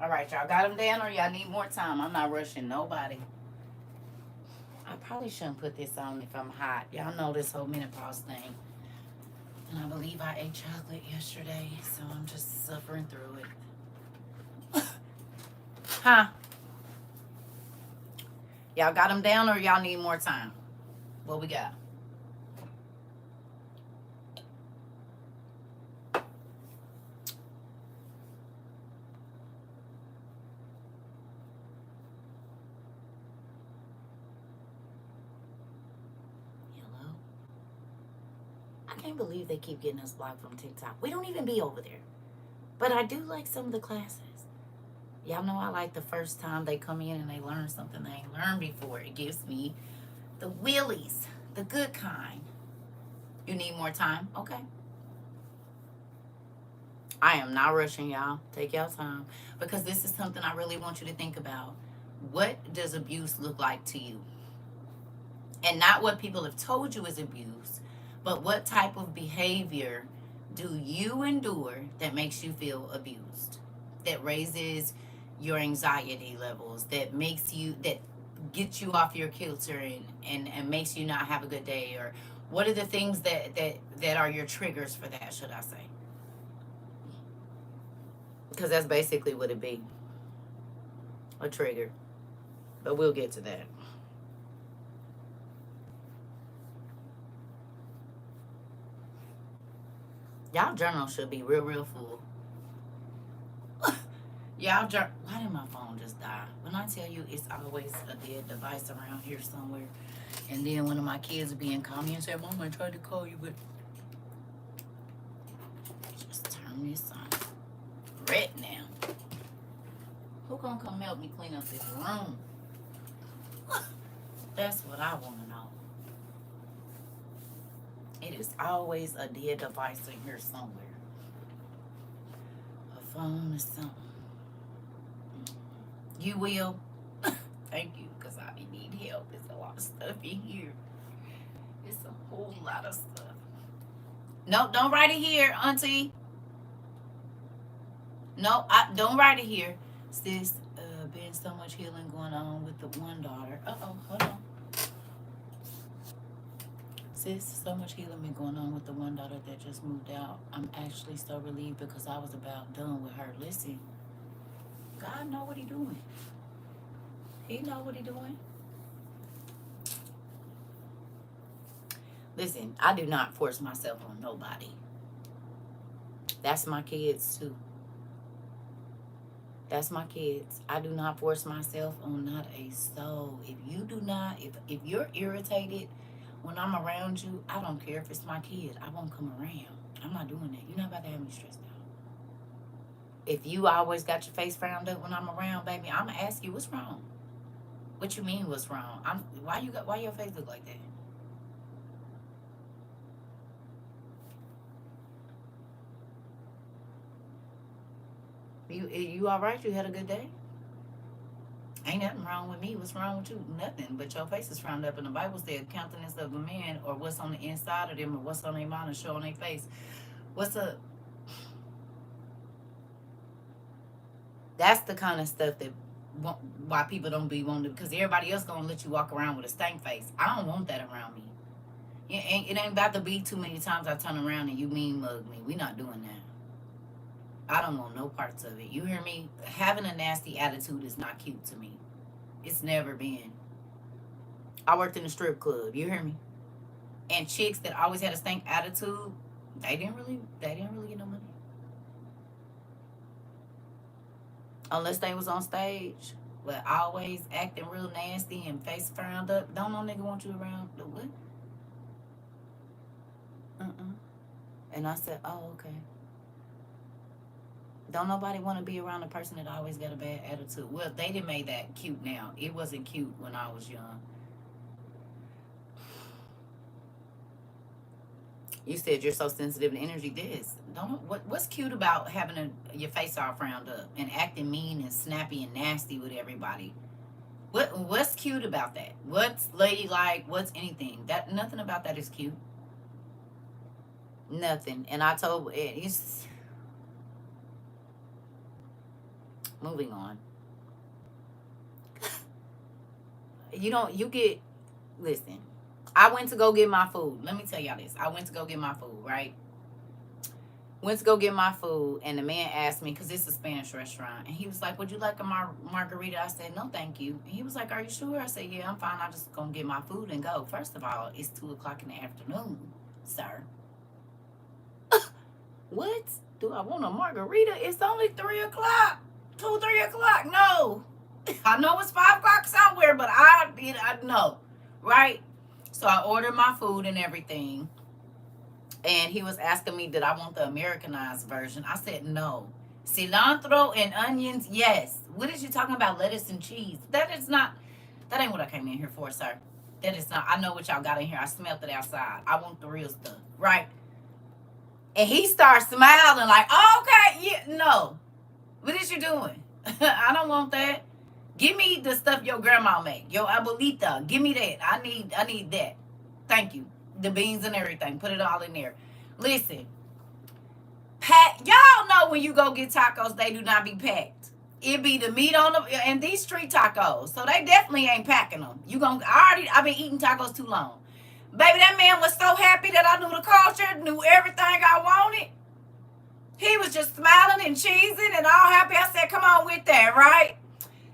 All right, y'all got them down or y'all need more time? I'm not rushing nobody. I probably shouldn't put this on if I'm hot. Y'all know this whole menopause thing. And I believe I ate chocolate yesterday, so I'm just suffering through it. Huh? Y'all got them down or y'all need more time? What we got? I can't believe they keep getting us blocked from TikTok. We don't even be over there. But I do like some of the classes. Y'all know I like the first time they come in and they learn something they ain't learned before. It gives me the willies, the good kind. You need more time? Okay. I am not rushing y'all. Take y'all time. Because this is something I really want you to think about. What does abuse look like to you? And not what people have told you is abuse, but what type of behavior do you endure that makes you feel abused? That raises your anxiety levels, that makes you, that gets you off your kilter and makes you not have a good day? Or what are the things that are your triggers for that, should I say? Because that's basically what it be. A trigger. But we'll get to that. Y'all journal should be real, real full. Y'all, why did my phone just die? When I tell you it's always a dead device around here somewhere. And then one of my kids will be in call me and say, Mom, I tried to call you, but just turn this on. Right now. Who gonna come help me clean up this room? That's what I want to know. It is always a dead device in here somewhere. A phone or something. You will. Thank you, because I need help. There's a lot of stuff in here. It's a whole lot of stuff. No, don't write it here, Auntie. No, don't write it here. Sis, been so much healing going on with the one daughter. Uh-oh, hold on. Sis, so much healing been going on with the one daughter that just moved out. I'm actually so relieved because I was about done with her. Listen, God know what he doing. He know what he doing. Listen, I do not force myself on nobody. That's my kids too. That's my kids. I do not force myself on not a soul. If you do not, if you're irritated when I'm around you, I don't care if it's my kid. I won't come around. I'm not doing that. You're not about to have me stressed out. If you always got your face frowned up when I'm around, baby, I'm gonna ask you what's wrong. What you mean what's wrong? Why your face look like that? You all right? You had a good day? Ain't nothing wrong with me. What's wrong with you? Nothing. But your face is frowned up. And the Bible said, countenance of a man, or what's on the inside of them, or what's on their mind, and show on their face. What's up? That's the kind of stuff that why people don't be wanting to, because everybody else gonna let you walk around with a stank face. I don't want that around me. It ain't about to be too many times I turn around and you mean mug me. We not doing that. I don't want no parts of it. You hear me? Having a nasty attitude is not cute to me. It's never been. I worked in a strip club. You hear me? And chicks that always had a stank attitude, they didn't really get no money. Unless they was on stage. But always acting real nasty and face frowned up. Don't no nigga want you around. The what? And I said, oh, okay. Don't nobody want to be around a person that always got a bad attitude. Well, they didn't make that cute now. It wasn't cute when I was young. You said you're so sensitive to energy. What's cute about having your face all frowned up and acting mean and snappy and nasty with everybody? What's cute about that? What's ladylike? What's anything? That nothing about that is cute. Nothing. And I told it's moving on. Listen. I went to go get my food. Let me tell y'all this. I went to go get my food, right? Went to go get my food, and the man asked me, because it's a Spanish restaurant, and he was like, would you like a margarita? I said, no, thank you. And he was like, are you sure? I said, yeah, I'm fine. I'm just going to get my food and go. First of all, it's 2 o'clock in the afternoon, sir. What? Do I want a margarita? It's only 3 o'clock. 2, 3 o'clock. No. I know it's 5 o'clock somewhere, but I know, right? So I ordered my food and everything. And he was asking me, did I want the Americanized version? I said, no. Cilantro and onions, yes. What is you talking about? Lettuce and cheese. That ain't what I came in here for, sir. That is not. I know what y'all got in here. I smelled it outside. I want the real stuff, right? And he starts smiling like, oh, okay, yeah, no. What is you doing? I don't want that. Give me the stuff your grandma make. Your abuelita. Give me that. I need that. Thank you. The beans and everything. Put it all in there. Listen. Y'all know when you go get tacos, they do not be packed. It be the meat on them, and these street tacos. So they definitely ain't packing them. I've been eating tacos too long. Baby, that man was so happy that I knew the culture, knew everything I wanted. He was just smiling and cheesing and all happy. I said, come on with that, right?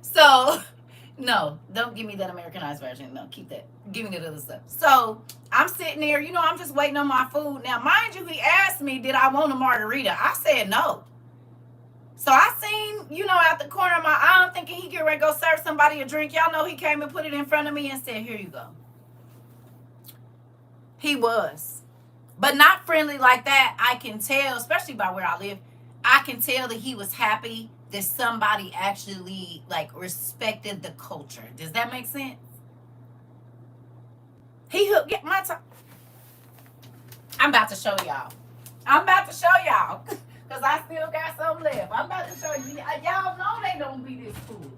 So, no, don't give me that Americanized version. No, keep that. Give me the other stuff. So, I'm sitting there, I'm just waiting on my food. Now, mind you, he asked me, did I want a margarita? I said no. So I seen, out the corner of my eye, I'm thinking he get ready to go serve somebody a drink. Y'all know he came and put it in front of me and said, here you go. He was. But not friendly like that. I can tell, especially by where I live, I can tell that he was happy that somebody actually, like, respected the culture. Does that make sense? He hooked, get my time. I'm about to show y'all. Because I still got some left. I'm about to show you. Y'all know they don't be this cool.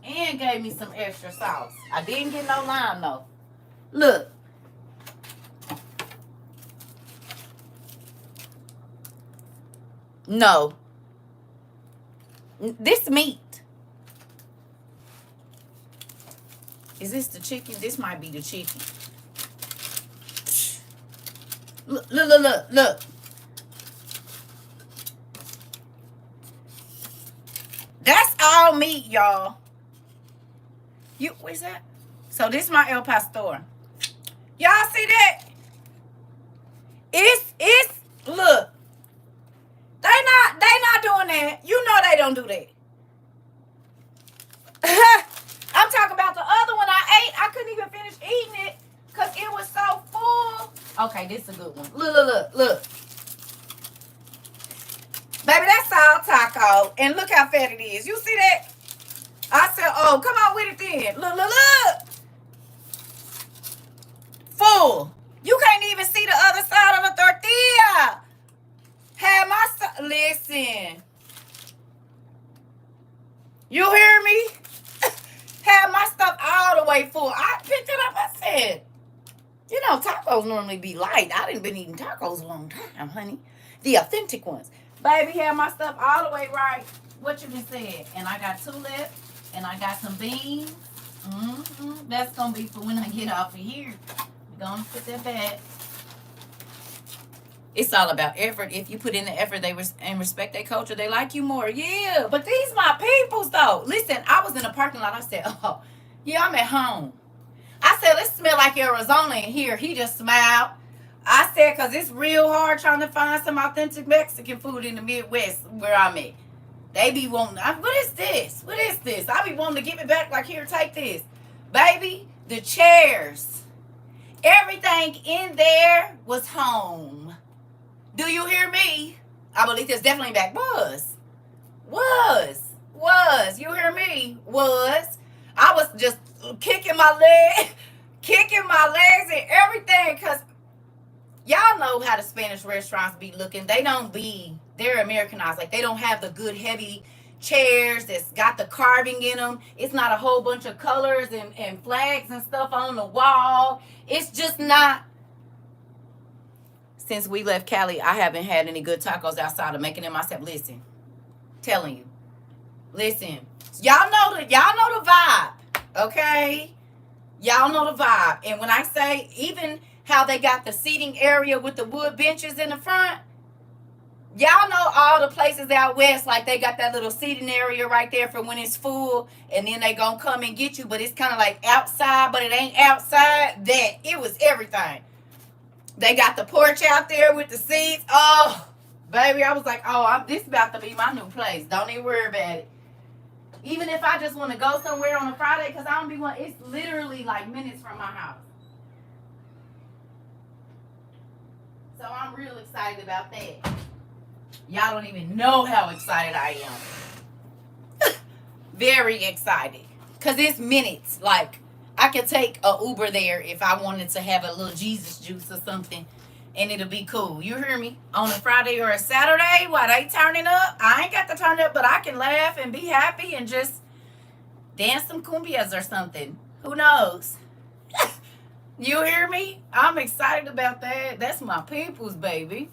And gave me some extra sauce. I didn't get no lime though. Look. No. This meat. Is this the chicken? This might be the chicken. Look. That's all meat, y'all. Where's that? So this is my El Pastor. Y'all see that? It's look. They not doing that. You know they don't do that. I'm talking about the other one I ate. I couldn't even finish eating it because it was so full. Okay, this is a good one. Look. Baby, that's all taco. And look how fat it is. You see that? I said, oh, come on with it then. Look. Full. You can't even see the other side of the tortilla. Have my listen. You hear me? Have my stuff all the way full. I picked it up. I said, tacos normally be light. I didn't been eating tacos a long time, honey. The authentic ones. Baby, have my stuff all the way right. What you just said. And I got 2 left. And I got some beans. That's going to be for when I get off of here. We're going to put that back. It's all about effort. If you put in the effort, and respect their culture, they like you more. Yeah, but these my peoples, though. Listen, I was in a parking lot. I said, oh, yeah, I'm at home. I said, let's smell like Arizona in here. He just smiled. I said, because it's real hard trying to find some authentic Mexican food in the Midwest where I'm at. They be wanting, what is this? I be wanting to give it back like, here, take this. Baby, the chairs, everything in there was home. Do you hear me? I believe it's definitely back. Was. You hear me? Was. I was just kicking my legs and everything because y'all know how the Spanish restaurants be looking. They're Americanized. Like, they don't have the good heavy chairs that's got the carving in them. It's not a whole bunch of colors and flags and stuff on the wall. It's just not. Since we left Cali, I haven't had any good tacos outside of making them myself. Listen, telling you. Listen, y'all know the vibe, okay? Y'all know the vibe. And when I say even how they got the seating area with the wood benches in the front, y'all know all the places out west, like they got that little seating area right there for when it's full, and then they gonna come and get you, but it's kind of like outside, but it ain't outside. It was everything. They got the porch out there with the seats. Oh, baby, I was like, this is about to be my new place. Don't even worry about it. Even if I just want to go somewhere on a Friday, because I don't be one. It's literally like minutes from my house. So I'm real excited about that. Y'all don't even know how excited I am. Very excited. Because it's minutes. Like, I could take a Uber there if I wanted to have a little Jesus juice or something, and it'll be cool. You hear me? On a Friday or a Saturday while they turning up, I ain't got to turn up, but I can laugh and be happy and just dance some cumbias or something. Who knows? You hear me? I'm excited about that. That's my people's, baby.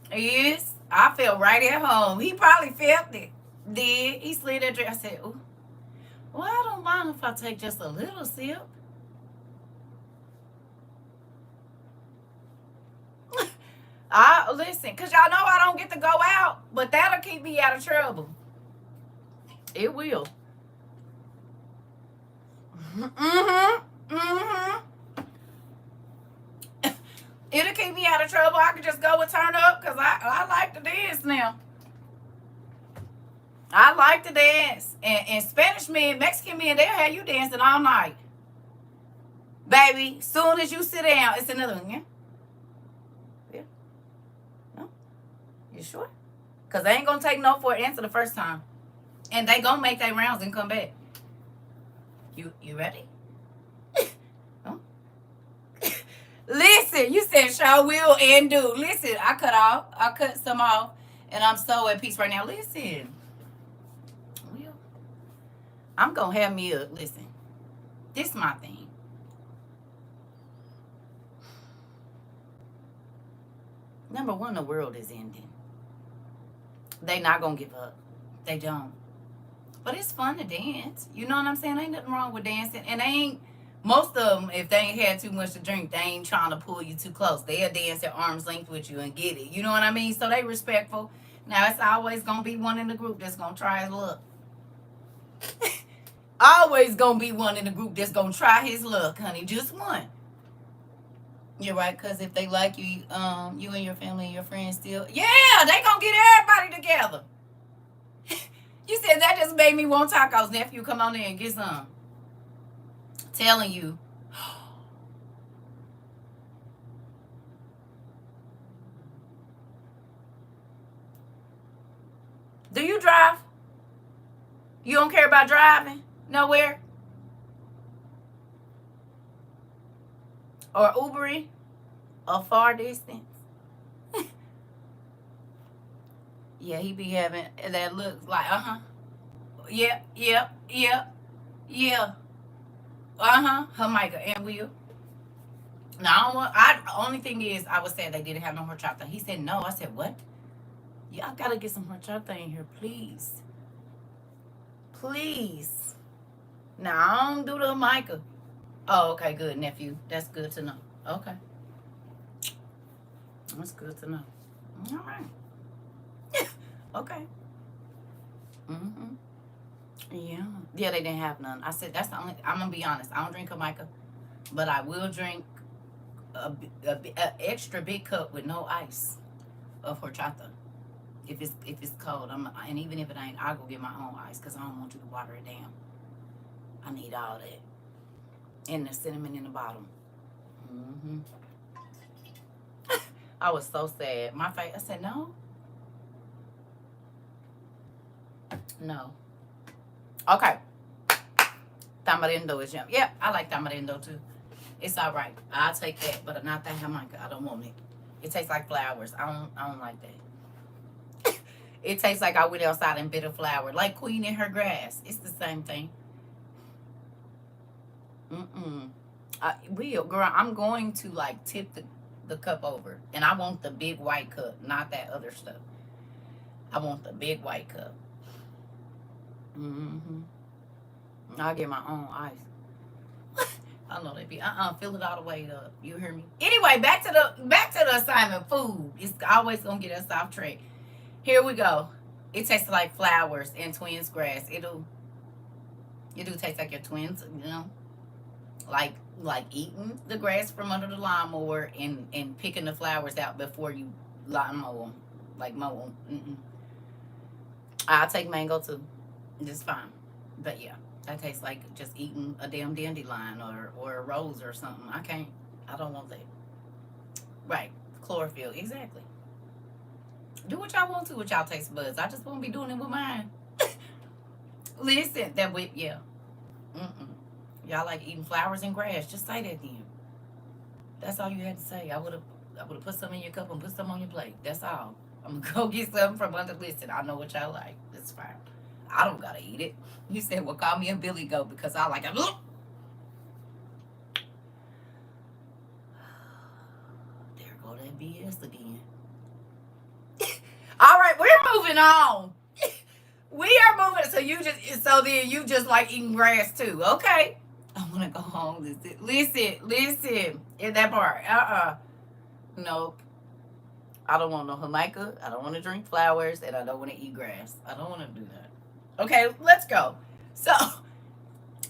Yes, I felt right at home. He probably felt it. Did he slid that drink? I said, ooh. Well, I don't mind if I take just a little sip. Listen, because y'all know I don't get to go out, but that'll keep me out of trouble. It will. Mm-hmm. Mm-hmm. It'll keep me out of trouble. I can just go and turn up because I like to dance now. I like to dance. And Spanish men, Mexican men, they'll have you dancing all night. Baby, soon as you sit down, it's another one, yeah? Yeah. No? You sure? Because they ain't going to take no for an answer the first time. And they going to make their rounds and come back. You ready? Oh. Listen, you said sure will and do. Listen, I cut some off. And I'm so at peace right now. Listen. Will, I'm going to have me a, listen. This is my thing. Number one, the world is ending. They not going to give up. They don't. But it's fun to dance. You know what I'm saying? Ain't nothing wrong with dancing. And they ain't, most of them, if they ain't had too much to drink, they ain't trying to pull you too close. They'll dance at arm's length with you and get it. You know what I mean? So they respectful. Now, it's always going to be one in the group that's going to try his luck. Always going to be one in the group that's going to try his luck, honey. Just one. You're right, because if they like you, you and your family and your friends still, yeah, they going to get everybody together. You said that just made me want tacos. Nephew, come on in and get some. Telling you. Do you drive? You don't care about driving? Nowhere? Or Ubering? A far distance? Yeah, he be having that look like, yeah, yeah, yeah, yeah. Jamaica and Will. Now, only thing is, I was saying they didn't have no horchata. He said no. I said, what? Y'all gotta get some horchata in here, please. Please. Now, I don't do the Jamaica. Oh, okay, good, nephew. That's good to know. Okay. That's good to know. All right. Okay. Mm-hmm. Yeah, they didn't have none. I said, that's the only, I'm going to be honest. I don't drink Jamaica, but I will drink a extra big cup with no ice of horchata. If it's cold, and even if it ain't, I'll go get my own ice because I don't want you to water it down. I need all that. And the cinnamon in the bottom. Mm-hmm. I was so sad. My face, I said, no. No. Okay. Tamarindo is yum. Yep, I like tamarindo too. It's all right. I'll take that, but not that Jamaica. I don't want it. It tastes like flowers. I don't like that. It tastes like I went outside and bit a flower, like Queen in her grass. It's the same thing. Girl, I'm going to like tip the cup over, and I want the big white cup, not that other stuff. I want the big white cup. I'll get my own ice. I know they be fill it all the way up. You hear me? Anyway, back to the assignment. Food. It's always gonna get us off track. Here we go. It tastes like flowers and twins grass. It do taste like your twins, you know? Like eating the grass from under the lawnmower and picking the flowers out before you lawnmower them. Like mow them. I'll take mango too. Just fine. But yeah, that tastes like just eating a damn dandelion or a rose or something. I don't want that. Right. Chlorophyll. Exactly. Do what y'all want to with y'all taste buds. I just won't be doing it with mine. Listen, yeah. Y'all like eating flowers and grass. Just say that then. That's all you had to say. I would have put some in your cup and put some on your plate. That's all. I'm gonna go get something from under. Listen, I know what y'all like. It's fine. I don't gotta eat it. You said, well, call me a Billy Goat because I like it. There go that BS again. All right, we're moving on. We are moving. So then you just like eating grass too. Okay. I want to go home. Listen. In that part. Nope. I don't want no Jamaica. I don't want to drink flowers. And I don't want to eat grass. I don't want to do that. Okay, let's go. So,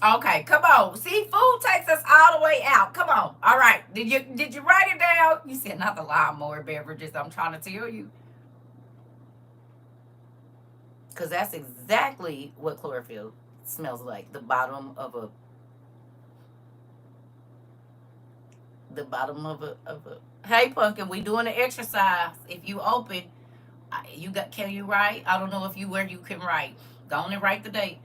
Okay, come on. See, food takes us all the way out. Come on. All right. Did you write it down? You said not the lawnmower beverages. I'm trying to tell you, because that's exactly what chlorophyll smells like. The bottom of a. Hey, pumpkin, we doing the exercise. If you open, can you write? I don't know if you where you can write. Go on and write the date.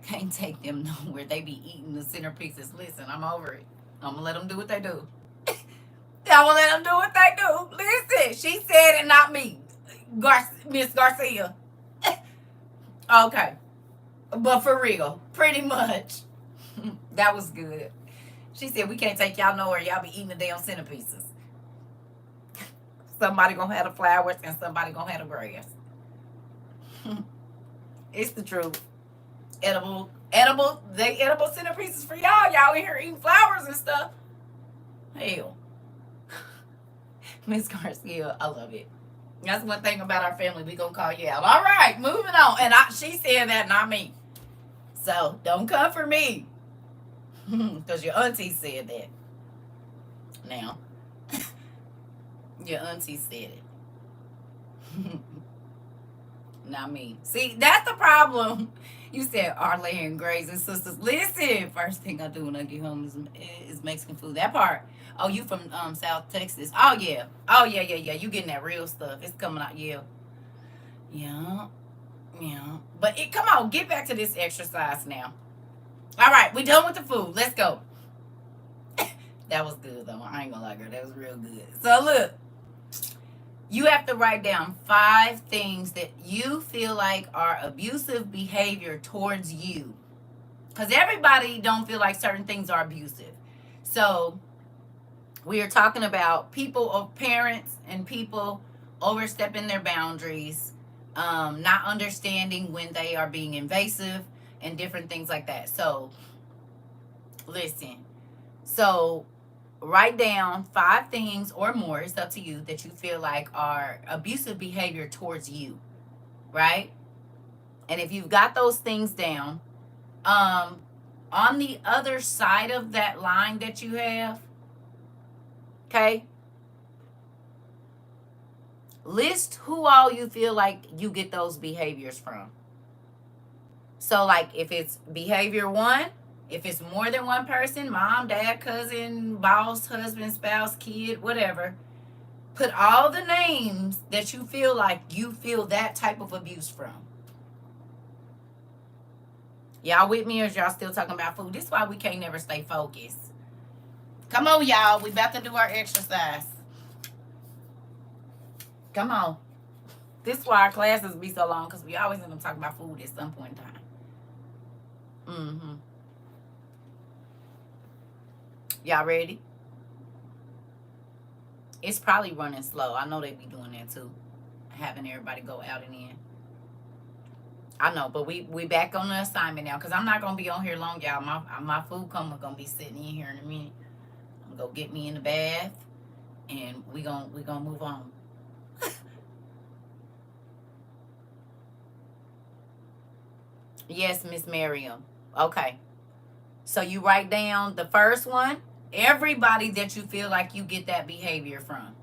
Can't take them nowhere. They be eating the centerpieces. Listen, I'm over it. I'm gonna let them do what they do. I'm gonna let them do what they do. Listen, she said it, not me, Miss Garcia. Okay, but for real, pretty much. That was good. She said we can't take y'all nowhere. Y'all be eating the damn centerpieces. Somebody gonna have the flowers and somebody gonna have the grass. It's the truth. Edible centerpieces for y'all. Y'all in here eating flowers and stuff. Hell, Miss Garcia, I love it. That's one thing about our family. We gonna call you out. All right, moving on. And she said that, not me. So don't come for me, because your auntie said that. Now, your auntie said it. Not me. See, that's the problem. You said Arlene, Grays, and sisters. Listen, first thing I do when I get home is Mexican food. That part. Oh, you from South Texas? Oh yeah. Oh yeah, yeah, yeah. You getting that real stuff? It's coming out. Yeah, yeah, yeah. But come on, get back to this exercise now. All right, we done with the food. Let's go. That was good though. I ain't gonna lie, girl. That was real good. So look. You have to write down 5 things that you feel like are abusive behavior towards you. Because everybody don't feel like certain things are abusive. So we are talking about people of parents and people overstepping their boundaries, not understanding when they are being invasive and different things like that. So listen. So write down 5 things or more, it's up to you, that you feel like are abusive behavior towards you, right? And if you've got those things down, on the other side of that line that you have, okay, list who all you feel like you get those behaviors from. So like if it's behavior 1, if it's more than one person, mom, dad, cousin, boss, husband, spouse, kid, whatever, put all the names that you feel like you feel that type of abuse from. Y'all with me, or is y'all still talking about food? This is why we can't never stay focused. Come on, y'all. We about to do our exercise. Come on. This is why our classes be so long, because we always end up talking about food at some point in time. Mm-hmm. Y'all ready? It's probably running slow. I know they be doing that too. Having everybody go out and in. I know, but we back on the assignment now, because I'm not going to be on here long, y'all. My food coma going to be sitting in here in a minute. I'm going to go get me in the bath, and we gonna move on. Yes, Miss Miriam. Okay. So you write down the first one, everybody that you feel like you get that behavior from.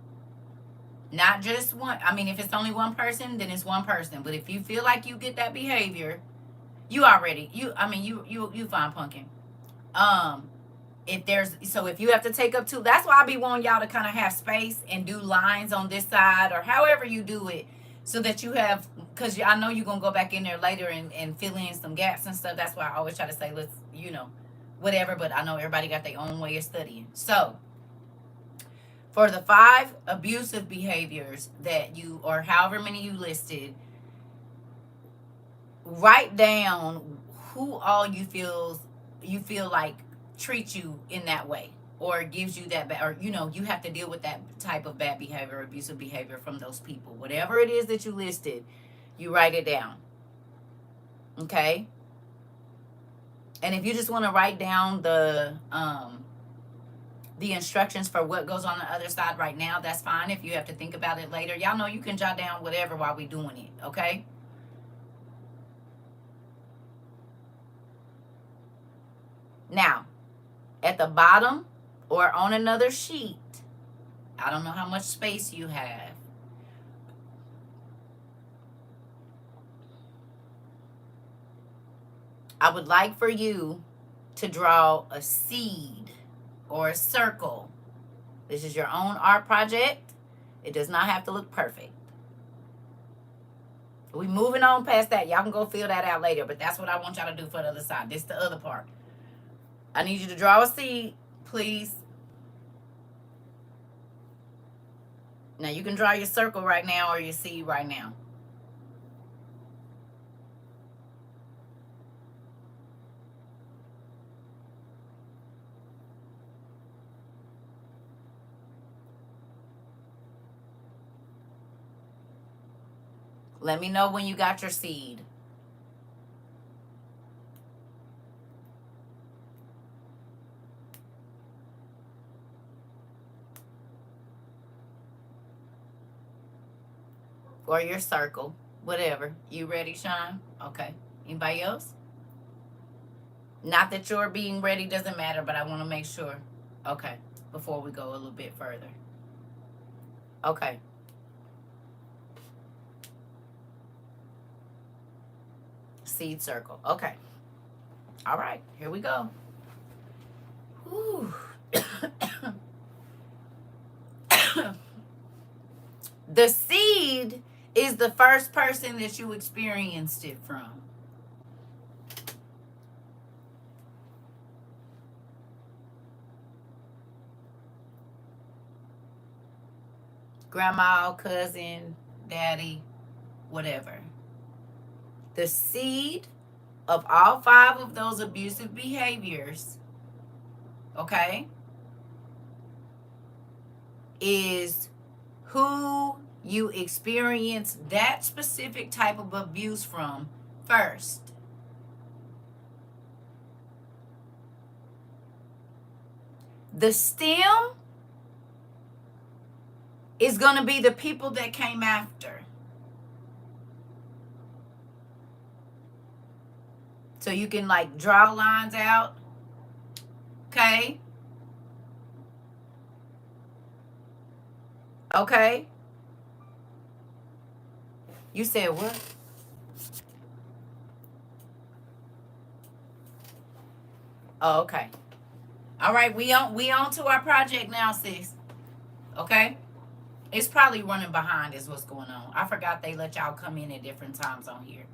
Not just one. I mean, if it's only one person, then it's one person. But if you feel like you get that behavior, you find pumpkin. If you have to take up 2, that's why I be wanting y'all to kind of have space and do lines on this side, or however you do it, so that you have, because I know you're going to go back in there later and fill in some gaps and stuff. That's why I always try to say, let's, whatever, but I know everybody got their own way of studying. So for the 5 abusive behaviors that you, or however many you listed, write down who all you feel like treats you in that way, or gives you that bad, or you have to deal with that type of bad behavior, abusive behavior from those people. Whatever it is that you listed, you write it down. Okay? And if you just want to write down the instructions for what goes on the other side right now, that's fine. If you have to think about it later, y'all know you can jot down whatever while we doing it, okay? Now, at the bottom or on another sheet, I don't know how much space you have. I would like for you to draw a seed or a circle. This is your own art project. It does not have to look perfect. We moving on past that. Y'all can go fill that out later, but that's what I want y'all to do for the other side. This is the other part. I need you to draw a seed, please. Now you can draw your circle right now or your seed right now. Let me know when you got your seed. Or your circle, whatever. You ready, Sean? Okay. Anybody else? Not that your being ready doesn't matter, but I want to make sure. Okay. Before we go a little bit further. Okay. Seed circle. Okay. All right. Here we go. Whew. The seed is the first person that you experienced it from. Grandma, cousin, daddy, whatever. The seed of all 5 of those abusive behaviors, okay, is who you experience that specific type of abuse from first. The stem is going to be the people that came after. So you can like draw lines out. Okay. Okay. You said what? Oh, okay. All right, we on to our project now, sis. Okay? It's probably running behind is what's going on. I forgot they let y'all come in at different times on here.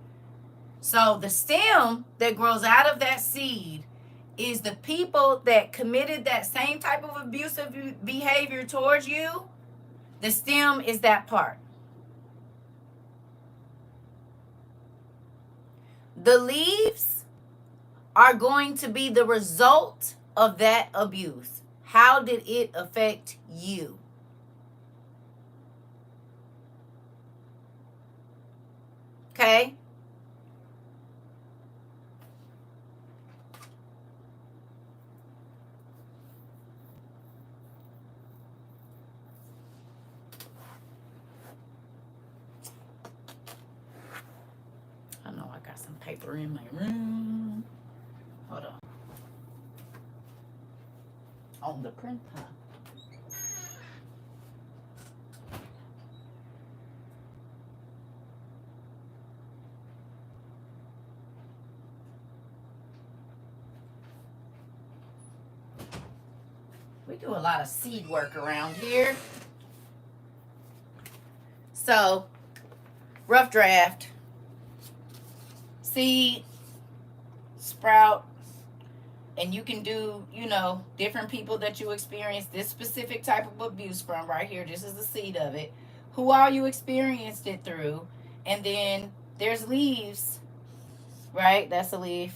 So the stem that grows out of that seed is the people that committed that same type of abusive behavior towards you. The stem is that part. The leaves are going to be the result of that abuse. How did it affect you? Okay? I know I got some paper in my room. Hold on. On the printer. We do a lot of seed work around here. So, rough draft. Seed, sprout, and you can do, different people that you experience this specific type of abuse from right here. This is the seed of it. Who all you experienced it through. And then there's leaves, right? That's a leaf.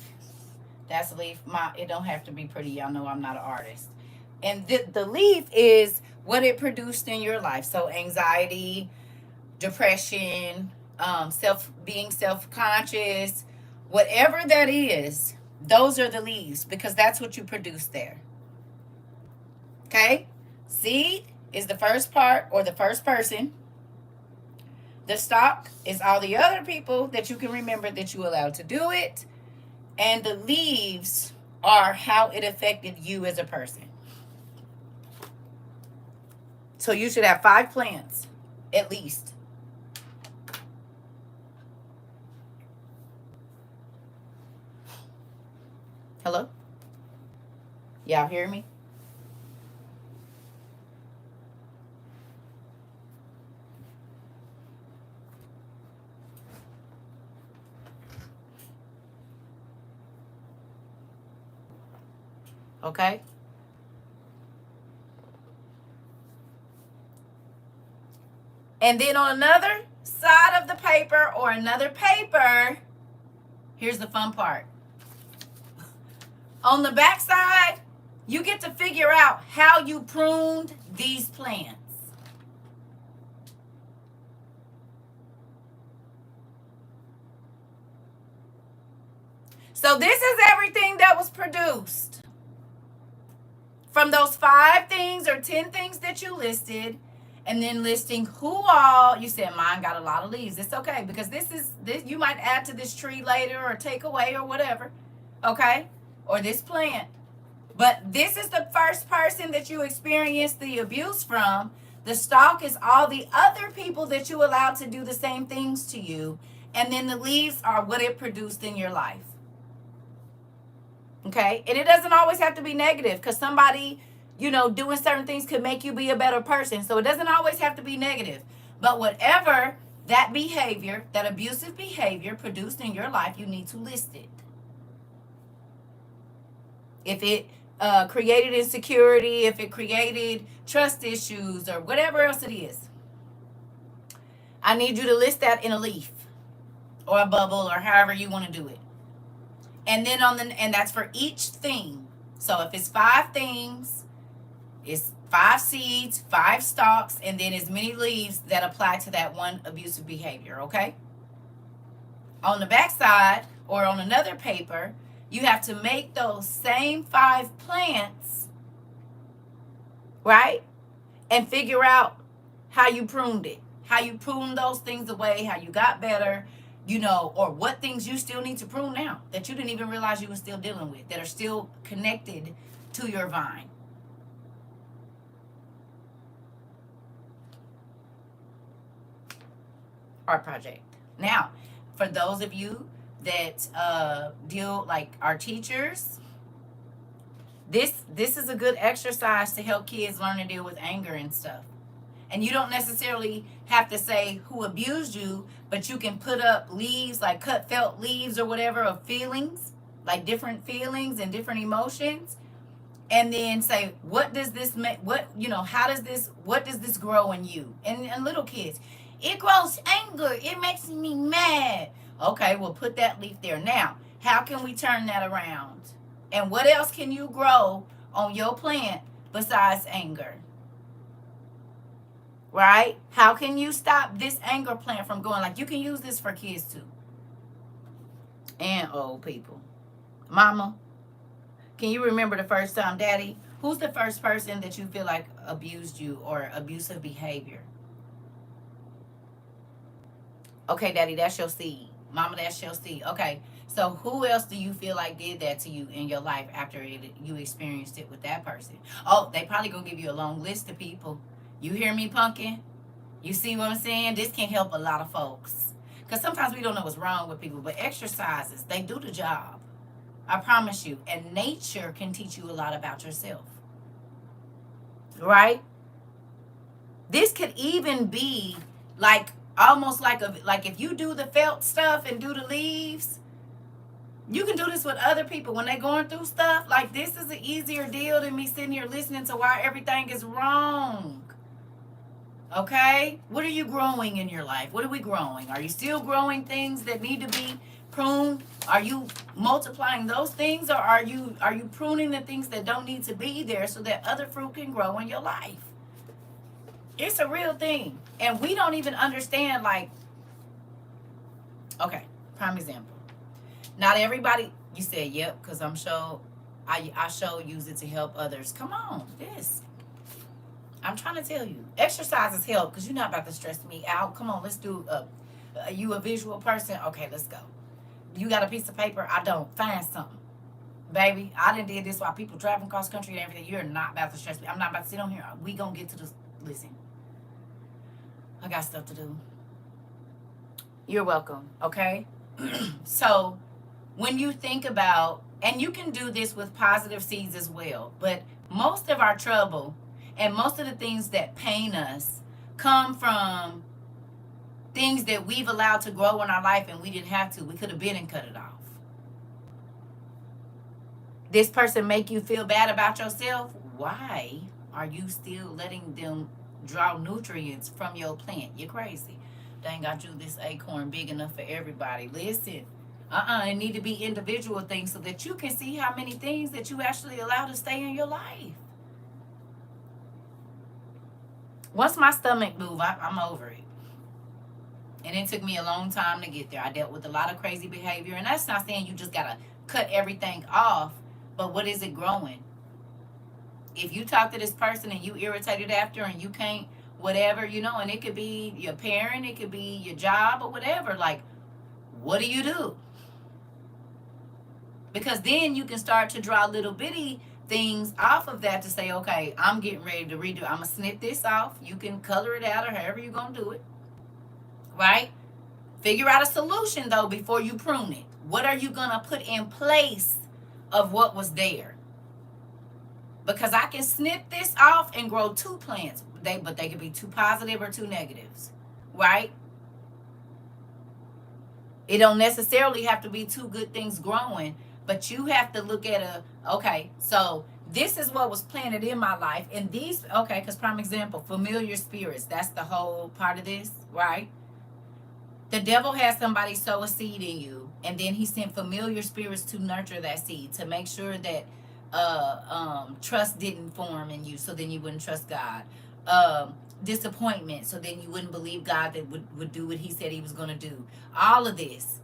That's a leaf. It don't have to be pretty. Y'all know I'm not an artist. And the leaf is what it produced in your life. So anxiety, depression, being self-conscious, whatever that is, those are the leaves because that's what you produce there. Okay? Seed is the first part or the first person. The stalk is all the other people that you can remember that you allowed to do it. And the leaves or how it affected you as a person. So you should have 5 plants, at least. Hello? Y'all hear me? Okay? And then on another side of the paper or another paper, here's the fun part. On the back side, you get to figure out how you pruned these plants. So this is everything that was produced from those 5 things or 10 things that you listed, and then listing who all. You said mine got a lot of leaves. It's okay, because this you might add to this tree later or take away or whatever, okay, or this plant. But this is the first person that you experienced the abuse from. The stalk is all the other people that you allowed to do the same things to you, and then the leaves are what it produced in your life. Okay? And it doesn't always have to be negative, because somebody, doing certain things could make you be a better person. So it doesn't always have to be negative. But whatever that behavior, that abusive behavior produced in your life, you need to list it. If it created insecurity, if it created trust issues, or whatever else it is, I need you to list that in a leaf or a bubble or however you want to do it. And then and that's for each thing. So if it's 5 things, it's 5 seeds, 5 stalks, and then as many leaves that apply to that one abusive behavior, okay? On the back side or on another paper, you have to make those same 5 plants, right? And figure out how you pruned it, how you pruned those things away, how you got better, or what things you still need to prune now that you didn't even realize you were still dealing with, that are still connected to your vine. Art project. Now, for those of you that deal, like our teachers, this is a good exercise to help kids learn to deal with anger and stuff. And you don't necessarily have to say who abused you, but you can put up leaves, like cut felt leaves or whatever, of feelings, like different feelings and different emotions, and then say, what does this make? What does this grow in you? And little kids, it grows anger. It makes me mad. Okay, we'll put that leaf there. Now, how can we turn that around? And what else can you grow on your plant besides anger? Right? How can you stop this anger plant from going? Like, you can use this for kids too. And old people. Mama, can you remember the first time? Daddy, who's the first person that you feel like abused you or abusive behavior? Okay, Daddy, that's your seed. Mama, that's your seed. Okay, so who else do you feel like did that to you in your life after you experienced it with that person? Oh, they probably gonna give you a long list of people. You hear me, Pumpkin? You see what I'm saying? This can help a lot of folks. Because sometimes we don't know what's wrong with people, but exercises, they do the job. I promise you. And nature can teach you a lot about yourself. Right? This could even be like almost like if you do the felt stuff and do the leaves, you can do this with other people when they're going through stuff. Like, this is an easier deal than me sitting here listening to why everything is wrong. Okay? What are you growing in your life? What are we growing? Are you still growing things that need to be pruned? Are you multiplying those things, or are you pruning the things that don't need to be there so that other fruit can grow in your life? It's a real thing. And we don't even understand, like, okay, prime example. Not everybody, you said, yep, because I sure use it to help others. Come on, this. I'm trying to tell you. Exercises help, because you're not about to stress me out. Come on, let's do you a visual person? Okay, let's go. You got a piece of paper? I don't. Find something. Baby, I done did this while people traveling cross country and everything. You're not about to stress me. I'm not about to sit on here. We gonna get to this. Listen, I got stuff to do. You're welcome. Okay. So when you think about, and you can do this with positive seeds as well, but most of our trouble and most of the things that pain us come from things that we've allowed to grow in our life and we didn't have to. We could have been and cut it off. This person make you feel bad about yourself. Why are you still letting them draw nutrients from your plant? You're crazy. Dang, I drew this acorn big enough for everybody. Listen, it need to be individual things so that you can see how many things that you actually allow to stay in your life. Once my stomach moved, I'm over it. And it took me a long time to get there. I dealt with a lot of crazy behavior. And that's not saying you just got to cut everything off. But what is it growing? If you talk to this person and you irritated after and you can't, whatever, and it could be your parent, it could be your job or whatever. Like, what do you do? Because then you can start to draw little bitty things off of that to say, okay, I'm getting ready to redo. I'm going to snip this off. You can color it out or however you're going to do it. Right? Figure out a solution, though, before you prune it. What are you going to put in place of what was there? Because I can snip this off and grow two plants. But they could be two positive or two negatives. Right? It don't necessarily have to be two good things growing. But you have to look at okay, so this is what was planted in my life. And these, okay, because prime example, familiar spirits. That's the whole part of this, right? The devil has somebody sow a seed in you, and then he sent familiar spirits to nurture that seed, to make sure that trust didn't form in you, so then you wouldn't trust God. Disappointment, so then you wouldn't believe God that would do what he said he was going to do. All of this.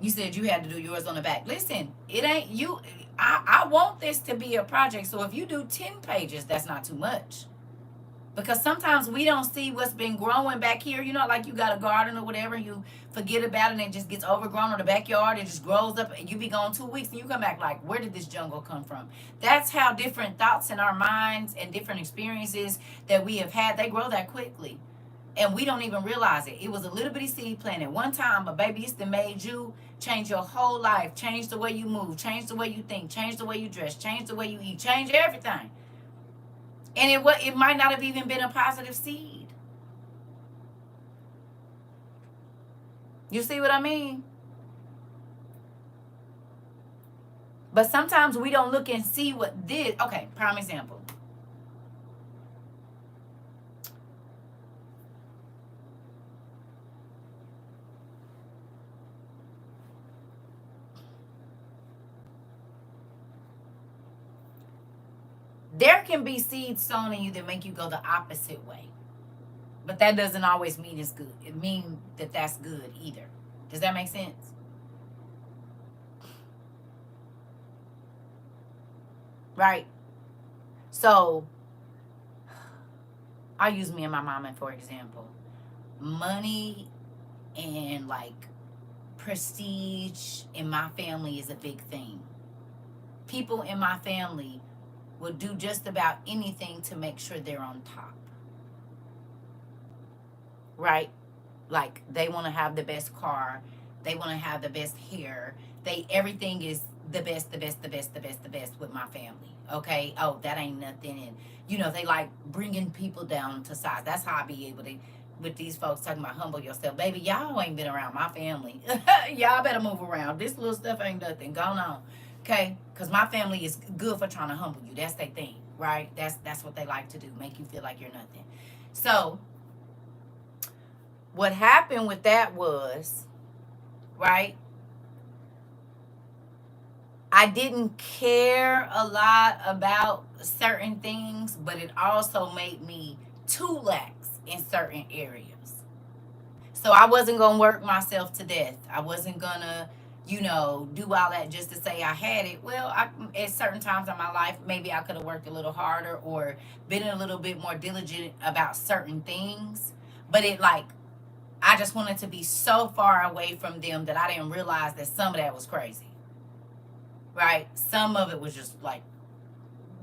You said you had to do yours on the back. Listen, it ain't you. I want this to be a project. So if you do 10 pages, that's not too much. Because sometimes we don't see what's been growing back here. Like you got a garden or whatever, and you forget about it and it just gets overgrown in the backyard. It just grows up and you be gone 2 weeks and you come back like, where did this jungle come from? That's how different thoughts in our minds and different experiences that we have had, they grow that quickly. And we don't even realize it. It was a little bitty seed planted one time, but baby, it's that made you change your whole life, change the way you move, change the way you think, change the way you dress, change the way you eat, change everything. And it might not have even been a positive seed. You see what I mean? But sometimes we don't look and see what did. Okay, prime example. There can be seeds sown in you that make you go the opposite way. But that doesn't always mean it's good. It means that that's good either. Does that make sense? Right? So, I'll use me and my mama for example. Money and like prestige in my family is a big thing. People in my family will do just about anything to make sure they're on top. Right? Like they want to have the best car, they want to have the best hair. Everything is the best with my family. Okay? Oh, that ain't nothing. And they like bringing people down to size. That's how I be able to, with these folks talking about humble yourself. Baby, y'all ain't been around my family. Y'all better move around. This little stuff ain't nothing. Go on. Okay? Because my family is good for trying to humble you. That's their thing, right? That's what they like to do, make you feel like you're nothing. So, what happened with that was, right? I didn't care a lot about certain things, but it also made me too lax in certain areas. So I wasn't going to work myself to death. I wasn't going to, do all that just to say I had it. Well, at certain times in my life, maybe I could have worked a little harder or been a little bit more diligent about certain things. But I just wanted to be so far away from them that I didn't realize that some of that was crazy. right? Some of it was just like,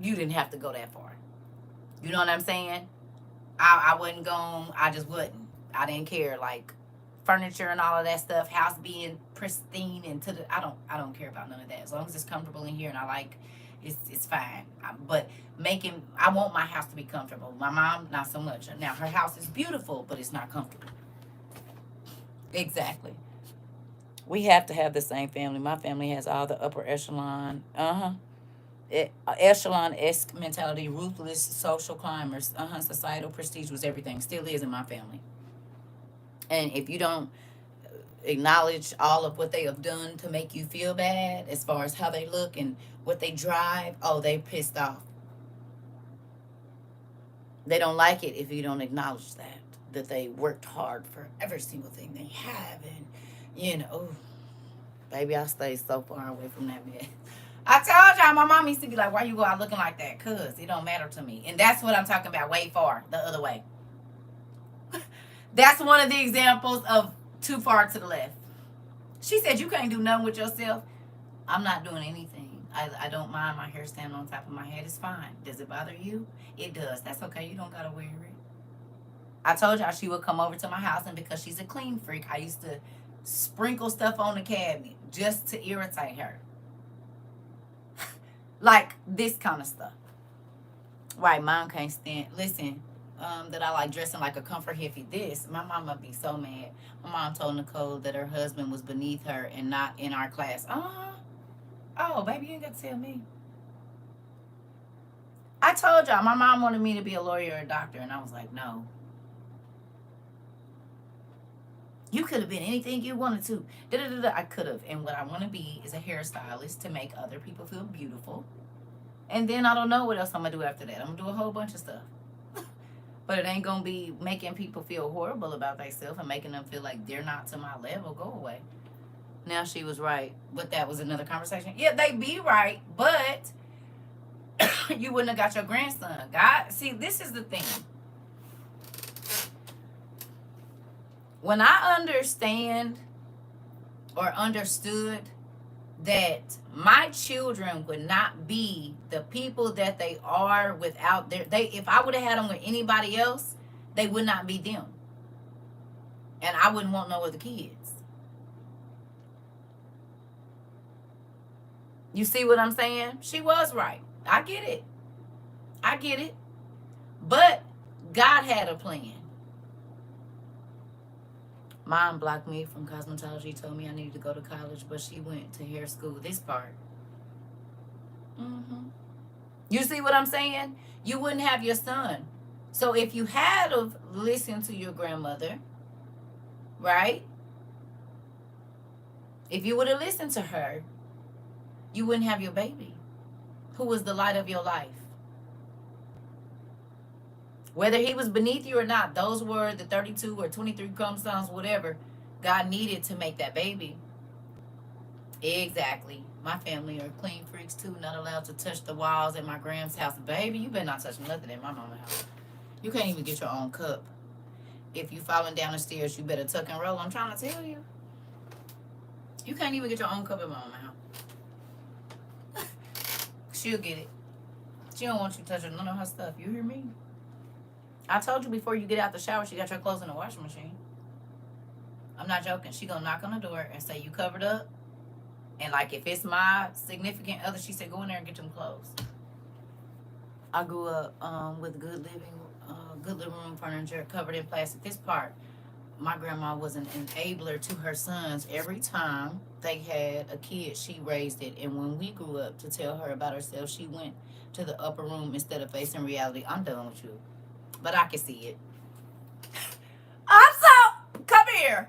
you didn't have to go that far. You know what I'm saying? I wasn't going, I just wouldn't. I didn't care. Like, furniture and all of that stuff, house being pristine and to the, I don't care about none of that. As long as it's comfortable in here and I like, it's fine. But I want my house to be comfortable. My mom, not so much. Now her house is beautiful, but it's not comfortable. Exactly. We have to have the same family. My family has all the upper echelon, echelon esque mentality, ruthless social climbers. Societal prestige was everything. Still is in my family. And if you don't acknowledge all of what they have done to make you feel bad, as far as how they look and what they drive, oh, they pissed off. They don't like it if you don't acknowledge that they worked hard for every single thing they have. And baby, I stay so far away from that man. I told y'all, my mom used to be like, why you go out looking like that? Cause it don't matter to me. And that's what I'm talking about, way far the other way. That's one of the examples of too far to the left. She said, you can't do nothing with yourself. I'm not doing anything. I don't mind my hair standing on top of my head. It's fine. Does it bother you? It does. That's okay. You don't got to wear it. I told y'all she would come over to my house, and because she's a clean freak, I used to sprinkle stuff on the cabinet just to irritate her. Like this kind of stuff. Right, mom can't stand. Listen, that I like dressing like a comfort hippie. My mama be so mad. My mom told Nicole that her husband was beneath her and not in our class. Oh, baby, you ain't got to tell me. I told y'all, my mom wanted me to be a lawyer or a doctor, and I was like, no. You could have been anything you wanted to. I could have. And what I want to be is a hairstylist to make other people feel beautiful. And then I don't know what else I'm going to do after that. I'm going to do a whole bunch of stuff. But it ain't going to be making people feel horrible about themselves and making them feel like they're not to my level. Go away. Now she was right. But that was another conversation. Yeah, they be right. But you wouldn't have got your grandson. God, see, this is the thing. When I understand or understood that my children would not be the people that they are without if I would have had them with anybody else, they would not be them. And I wouldn't want no other kids. You see what I'm saying? She was right. I get it. But God had a plan. Mom blocked me from cosmetology, told me I needed to go to college, but she went to hair school. This part. You see what I'm saying? You wouldn't have your son. So if you had of listened to your grandmother, right? If you would have listened to her, you wouldn't have your baby, who was the light of your life. Whether he was beneath you or not, those were the 32 or 23 chromosomes, whatever, God needed to make that baby. Exactly. My family are clean freaks too, not allowed to touch the walls at my grand's house. Baby, you better not touch nothing at my mama's house. You can't even get your own cup. If you falling down the stairs, you better tuck and roll. I'm trying to tell you. You can't even get your own cup at my mama's house. She'll get it. She don't want you touching none of her stuff. You hear me? I told you before you get out the shower, she got your clothes in the washing machine. I'm not joking. She gonna knock on the door and say, you covered up? And like, if it's my significant other, she said, go in there and get them clothes. I grew up with good living room furniture covered in plastic. This part, my grandma was an enabler to her sons. Every time they had a kid, she raised it. And when we grew up, to tell her about herself, she went to the upper room instead of facing reality. I'm done with you. But I can see it. Come here.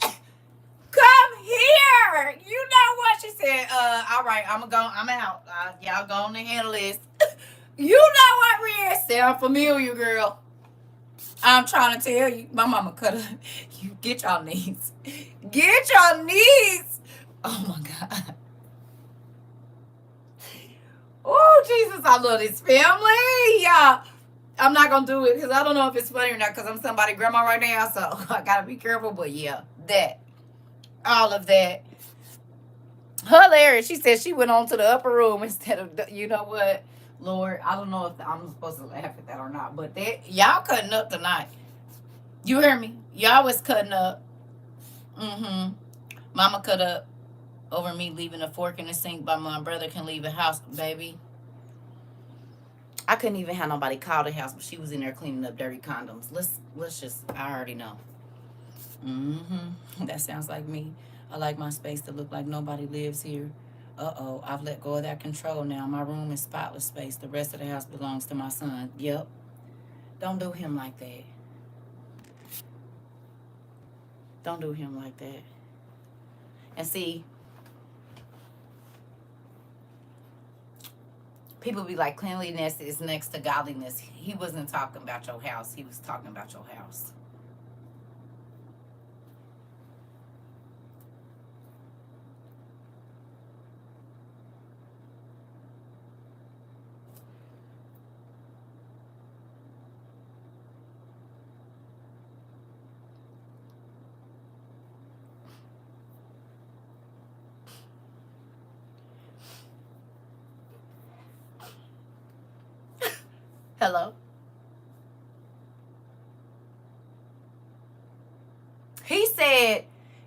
Come here. You know what she said? All right, I'm out. Y'all go on and handle this. You know what, Rhea? Sound familiar, girl. I'm trying to tell you. My mama cut her. You get your knees. Get your knees. Oh my God. Oh, Jesus, I love this family. Yeah. I'm not going to do it because I don't know if it's funny or not because I'm somebody's grandma right now. So I got to be careful. But yeah, all of that. Hilarious. She said she went on to the upper room instead of, you know what, Lord, I don't know if I'm supposed to laugh at that or not, but y'all cutting up tonight. You hear me? Y'all was cutting up. Mm-hmm. Mama cut up over me leaving a fork in the sink, but my brother can leave the house, baby. I couldn't even have nobody call the house, but she was in there cleaning up dirty condoms. Let's just. I already know. Mm-hmm. That sounds like me. I like my space to look like nobody lives here. Uh-oh, I've let go of that control now. My room is spotless space. The rest of the house belongs to my son. Yep. Don't do him like that. Don't do him like that. And see, people be like, cleanliness is next to godliness. He wasn't talking about your house. He was talking about your house. Hello? He said,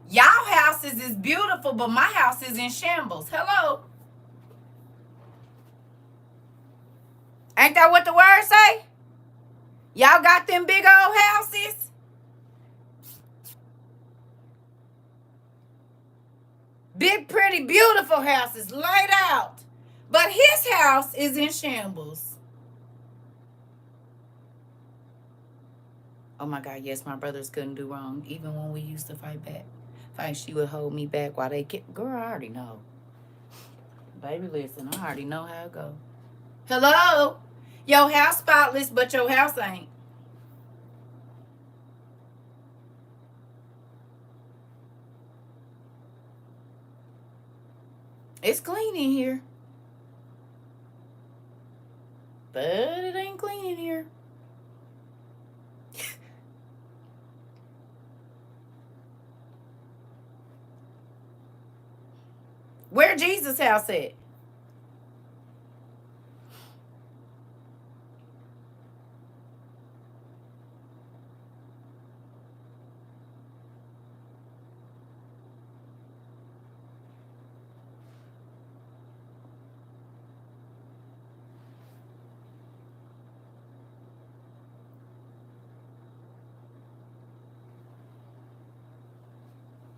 y'all houses is beautiful, but my house is in shambles. Hello? Ain't that what the word say? Y'all got them big old houses? Big, pretty, beautiful houses laid out. But his house is in shambles. Oh my God, yes, my brothers couldn't do wrong. Even when we used to fight, she would hold me back while they kept. Girl, I already know. Baby, listen, I already know how it go. Hello? Your house spotless, but your house ain't. It's clean in here. But it ain't clean in here. Where Jesus' house at?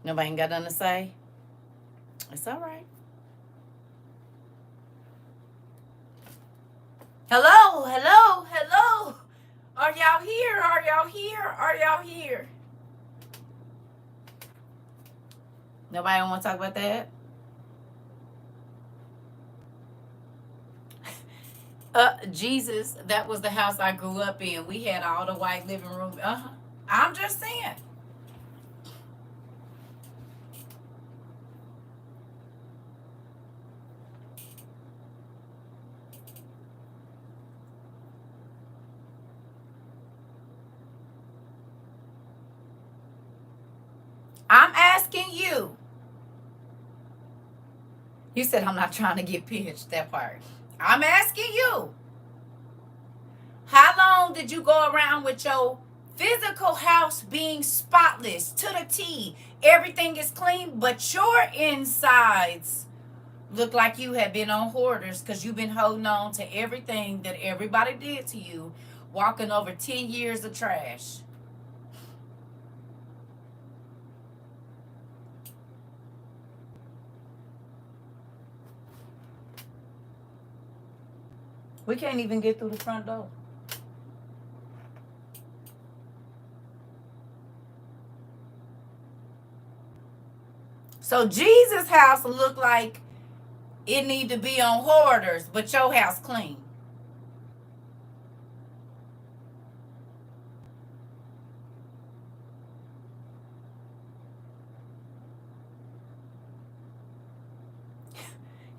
Nobody ain't got nothing to say? It's all right. Hello, hello, hello. Are y'all here? Are y'all here? Are y'all here? Nobody want to talk about that? Jesus, that was the house I grew up in. We had all the white living room. I'm just saying. I'm asking you. You said I'm not trying to get pitched, that part. I'm asking you. How long did you go around with your physical house being spotless to the T? Everything is clean, but your insides look like you have been on hoarders because you've been holding on to everything that everybody did to you, walking over 10 years of trash. We can't even get through the front door. So Jesus' house look like it need to be on hoarders, but your house clean.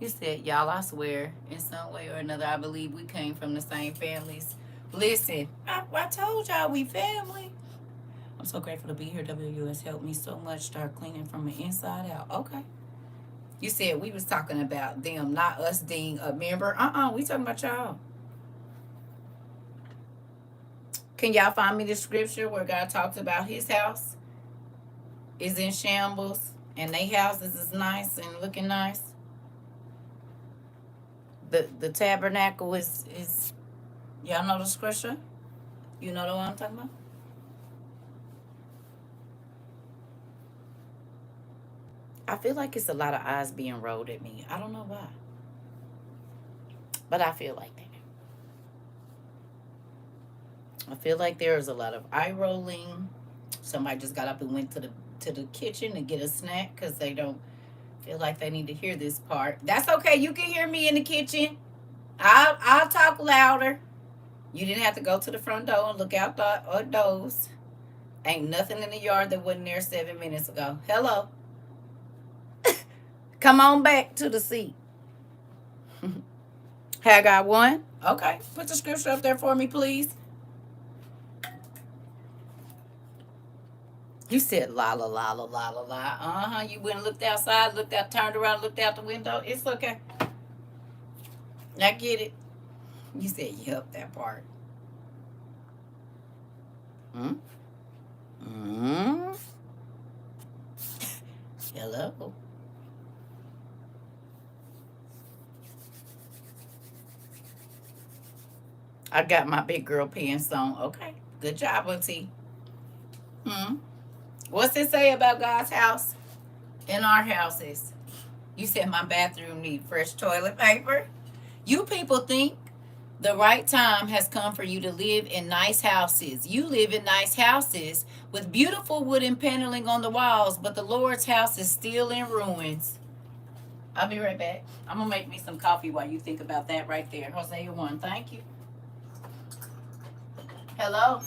You said, y'all, I swear, in some way or another, I believe we came from the same families. Listen, I told y'all we family. I'm so grateful to be here. WS helped me so much start cleaning from the inside out. Okay. You said we was talking about them, not us being a member. We talking about y'all. Can y'all find me the scripture where God talks about his house is in shambles and they houses is nice and looking nice? The tabernacle is y'all know the scripture? You know the one I'm talking about? I feel like it's a lot of eyes being rolled at me. I don't know why. But I feel like that. I feel like there is a lot of eye rolling. Somebody just got up and went to the kitchen to get a snack because they don't feel like they need to hear this part. That's okay. You can hear me in the kitchen. I'll talk louder. You didn't have to go to the front door and look out the doors. Ain't nothing in the yard that wasn't there 7 minutes ago. Hello. Come on back to the seat. Haggai 1. Okay. Put the scripture up there for me, please. You said la la la la la la la. You went and looked outside, looked out, turned around, looked out the window. It's okay. I get it. You said, yep, that part. Hello. I got my big girl pants on. Okay. Good job, Auntie. What's it say about God's house and our houses? You said my bathroom need fresh toilet paper. You people think the right time has come for you to live in nice houses. You live in nice houses with beautiful wooden paneling on the walls, but the Lord's house is still in ruins. I'll be right back. I'm going to make me some coffee while you think about that right there. Hosea 1, thank you. Hello?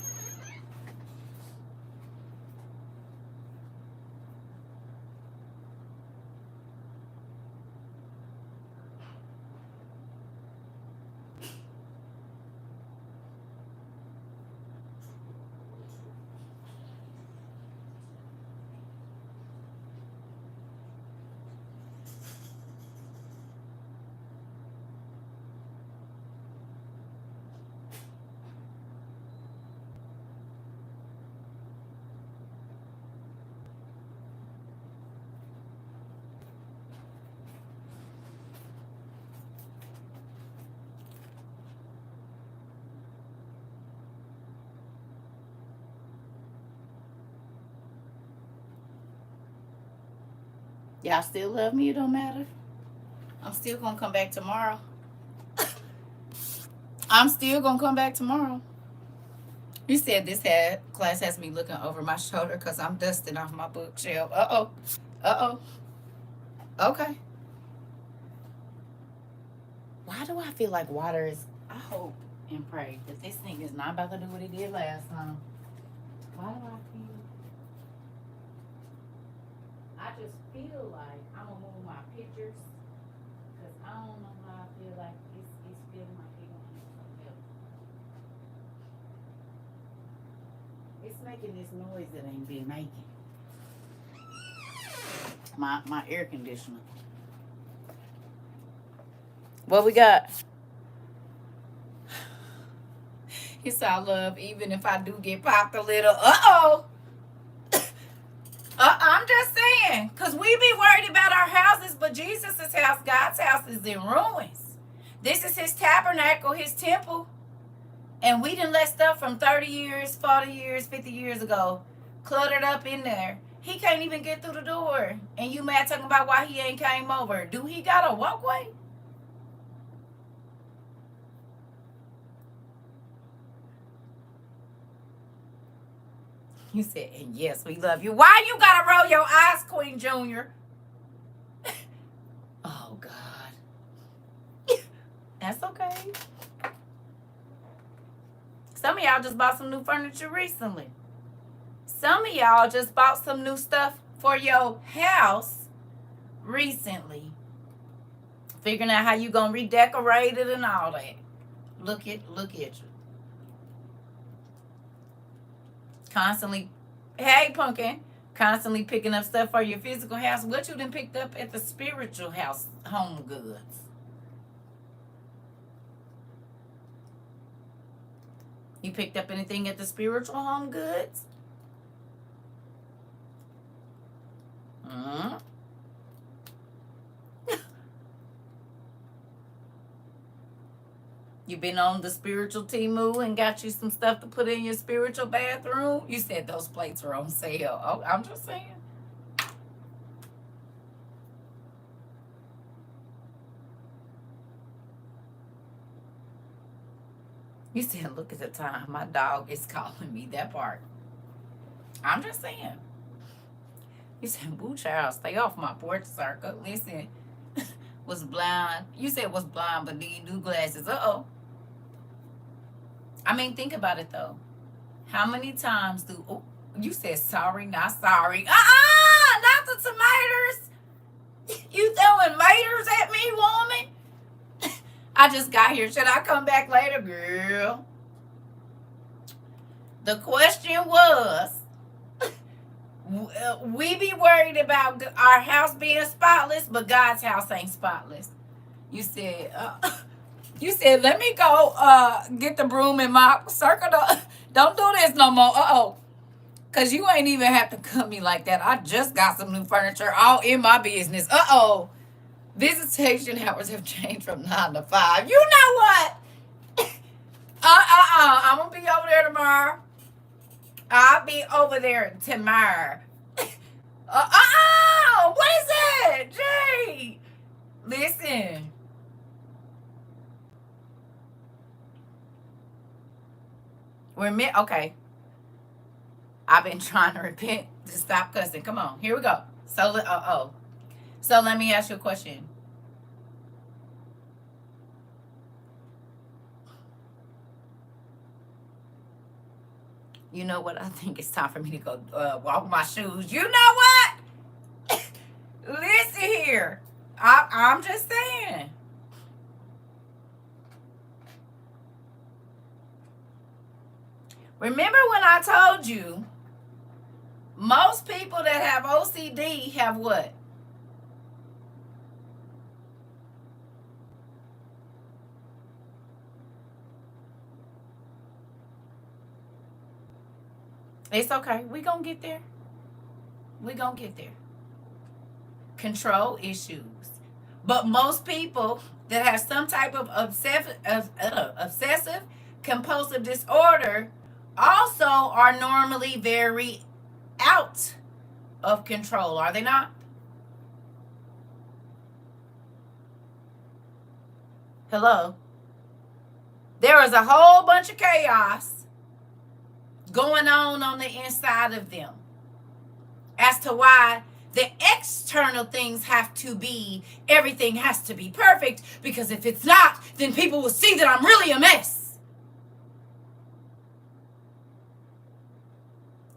Y'all still love me? It don't matter. I'm still going to come back tomorrow. I'm still going to come back tomorrow. You said this class has me looking over my shoulder because I'm dusting off my bookshelf. Uh-oh. Okay. Why do I feel like water is... I hope and pray that this thing is not about to do what it did last time. Why do I feel... I just feel like I'm going to move my pictures because I don't know why I feel like it's feeling like it going to do something else. It's making this noise that ain't been making. My air conditioner. What we got? It's all love, even if I do get popped a little. I'm just saying, because we be worried about our houses, but Jesus' house, God's house, is in ruins. This is his tabernacle, his temple. And we done let stuff from 30 years, 40 years, 50 years ago cluttered up in there. He can't even get through the door. And you mad talking about why he ain't came over. Do he got a walkway? You said, and yes, we love you. Why you gotta roll your eyes, Queen Junior? Oh, God. That's okay. Some of y'all just bought some new furniture recently. Some of y'all just bought some new stuff for your house recently. Figuring out how you gonna redecorate it and all that. Look at you. Constantly, hey, Pumpkin, Constantly picking up stuff for your physical house. What you done picked up at the spiritual house, home goods? You picked up anything at the spiritual home goods? Hmm. You been on the spiritual Temu and got you some stuff to put in your spiritual bathroom? You said those plates are on sale. Oh, I'm just saying. You said, look at the time. My dog is calling me. That part. I'm just saying. You said, boo child, stay off my porch, Circa. Listen, was blind. You said was blind, but need new glasses. Uh-oh. I mean, think about it, though. How many times do... Oh, you said sorry, not sorry. Not the tomatoes. You throwing maters at me, woman? I just got here. Should I come back later, girl? The question was, we be worried about our house being spotless, but God's house ain't spotless. You said, let me go get the broom and mop. CERCA, don't do this no more. Uh-oh. Because you ain't even have to cut me like that. I just got some new furniture all in my business. Uh-oh. Visitation hours have changed from 9 to 5. You know what? I'm going to be over there tomorrow. I'll be over there tomorrow. What is that? Jay, listen. Okay. I've been trying to repent to stop cussing. Come on, here we go. So let me ask you a question. You know what? I think it's time for me to go walk my shoes. You know what? Listen here. I'm just saying. Remember when I told you most people that have OCD have what? It's okay. We gonna get there. We gonna get there. Control issues. But most people that have some type of obsessive compulsive disorder also are normally very out of control, are they not? Hello? There is a whole bunch of chaos going on the inside of them as to why the external things have to be, everything has to be perfect, because if it's not, then people will see that I'm really a mess.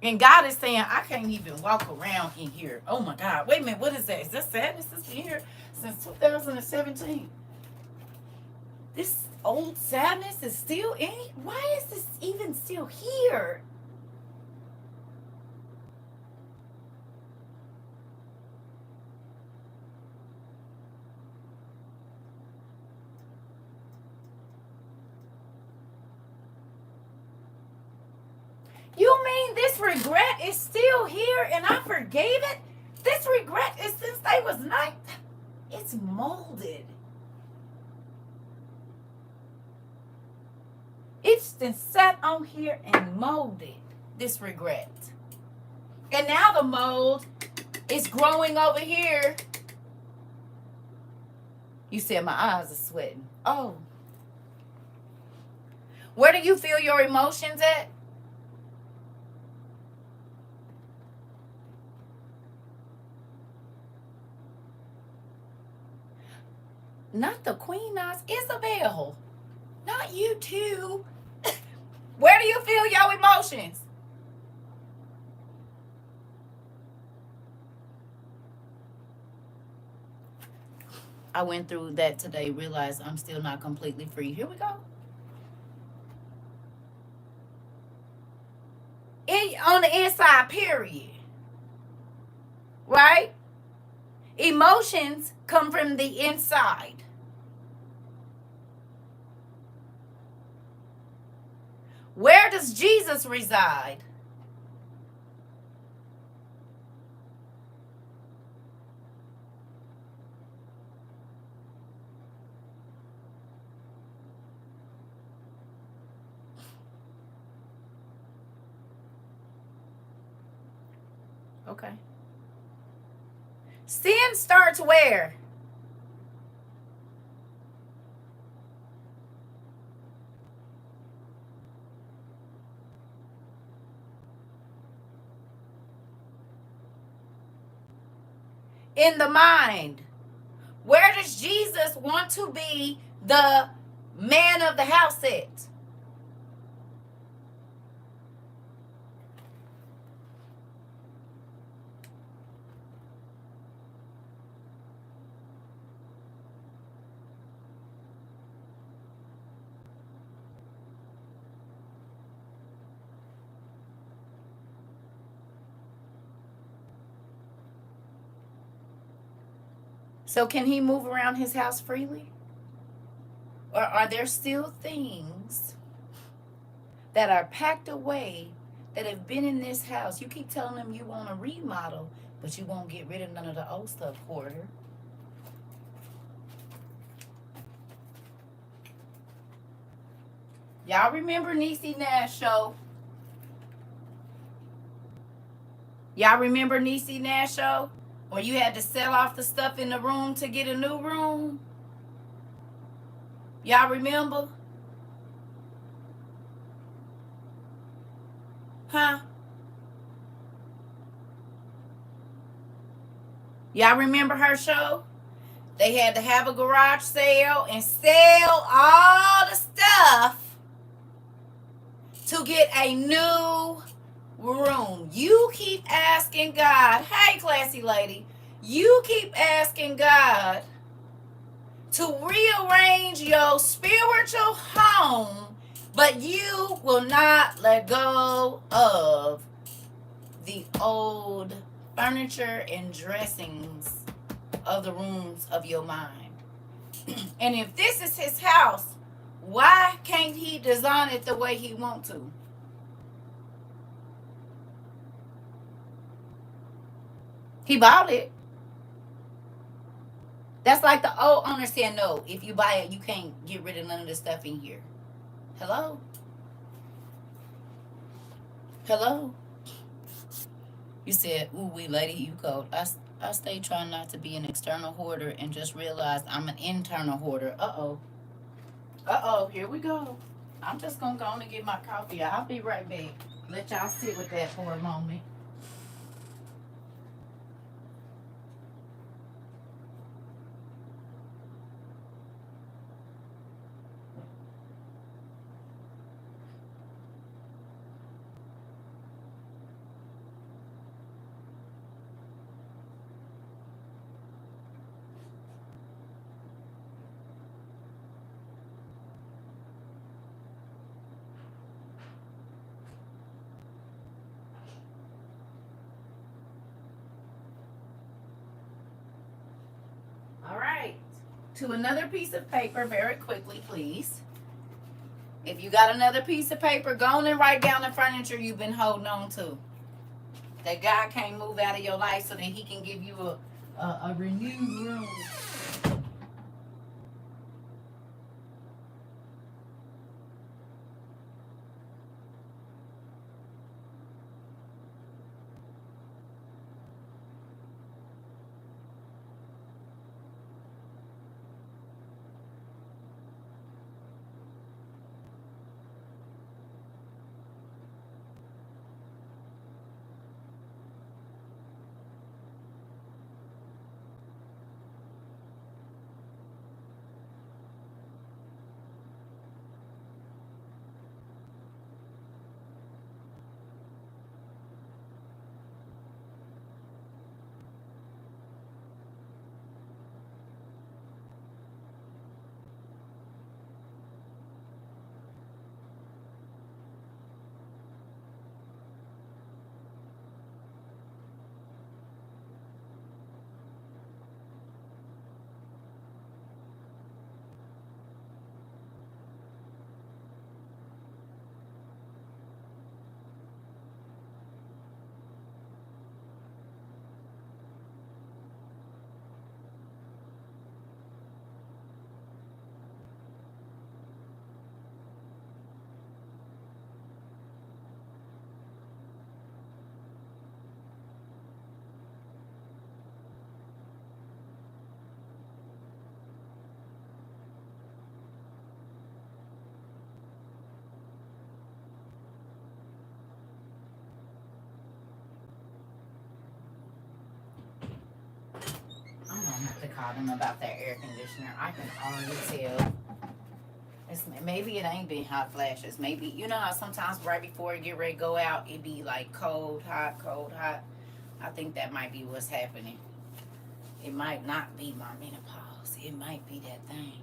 And God is saying, I can't even walk around in here. Oh my God. Wait a minute. What is that? Is that sadness that's been here since 2017? This old sadness is still in? Why is this even still here? You mean this regret is still here and I forgave it? This regret is since they was 9. It's molded. It's been sat on here and molded, this regret. And now the mold is growing over here. You said my eyes are sweating. Oh. Where do you feel your emotions at? Not the Queen Eyes, Isabel. Not you too. Where do you feel your emotions? I went through that today, realized I'm still not completely free. Here we go. On the inside, period. right? Emotions come from the inside. Where does Jesus reside? Okay. Sin starts where? In the mind. Where does Jesus want to be the man of the house at? So can he move around his house freely? Or are there still things that are packed away that have been in this house? You keep telling them you want to remodel, but you won't get rid of none of the old stuff, Porter. Y'all remember Niecy Nash show? Y'all remember Niecy Nash show? Where you had to sell off the stuff in the room to get a new room? Y'all remember? Huh? Y'all remember her show? They had to have a garage sale and sell all the stuff to get a new room. You keep asking God, hey, classy lady, you keep asking God to rearrange your spiritual home, but you will not let go of the old furniture and dressings of the rooms of your mind. And if this is his house, why can't he design it the way he wants to? He bought it. That's like the old owner said, no, if you buy it, you can't get rid of none of the stuff in here. Hello? Hello? You said, ooh, wee lady, you cold. I stay trying not to be an external hoarder and just realize I'm an internal hoarder. Uh-oh. Uh-oh, here we go. I'm just going to go on and get my coffee. I'll be right back. Let y'all sit with that for a moment. All right. To another piece of paper very quickly, please. If you got another piece of paper, go on and write down the furniture you've been holding on to. That God can't move out of your life so that he can give you a renewed room. call them about that air conditioner. I can already tell. Maybe it ain't been hot flashes. Maybe, you know how sometimes right before you get ready to go out, it be like cold, hot, cold, hot. I think that might be what's happening. It might not be my menopause. It might be that thing.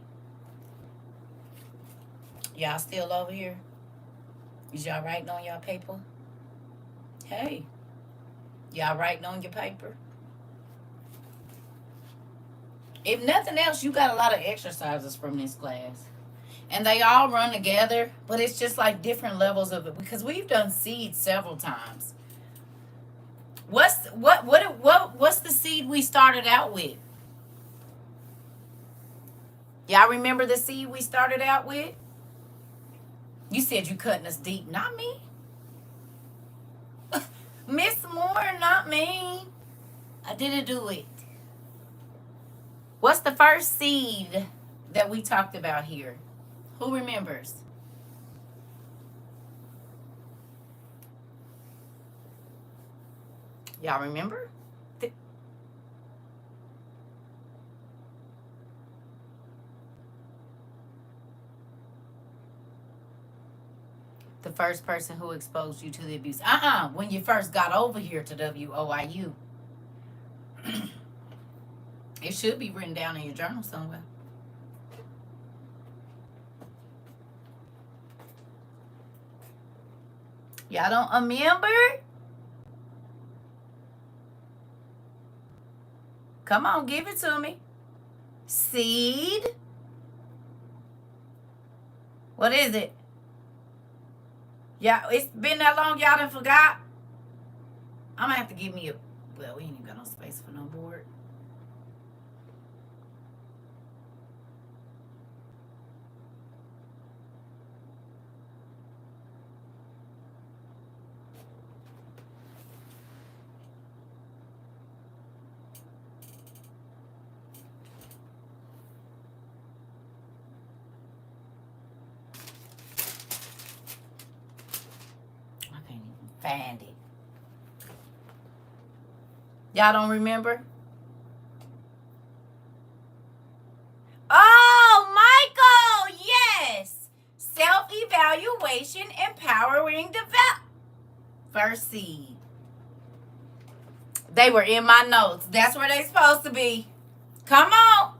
Y'all still over here? Is y'all writing on y'all paper? Hey, y'all writing on your paper? If nothing else, you got a lot of exercises from this class. And they all run together, but it's just like different levels of it because we've done seeds several times. What's the seed we started out with? Y'all remember the seed we started out with? You said you cutting us deep, not me. Miss Moore, not me. I didn't do it. What's the first seed that we talked about here? Who remembers? Y'all remember? The first person who exposed you to the abuse. When you first got over here to WOIU. It should be written down in your journal somewhere. Y'all don't remember? Come on, give it to me. Seed. What is it? Yeah, it's been that long y'all done forgot. I'm gonna have to give me a, well, we ain't even got no space for no board. I can't even find it. Y'all don't remember? Oh, Michael, yes. Self-evaluation, empowering develop. First seed. They were in my notes. That's where they supposed to be. Come on.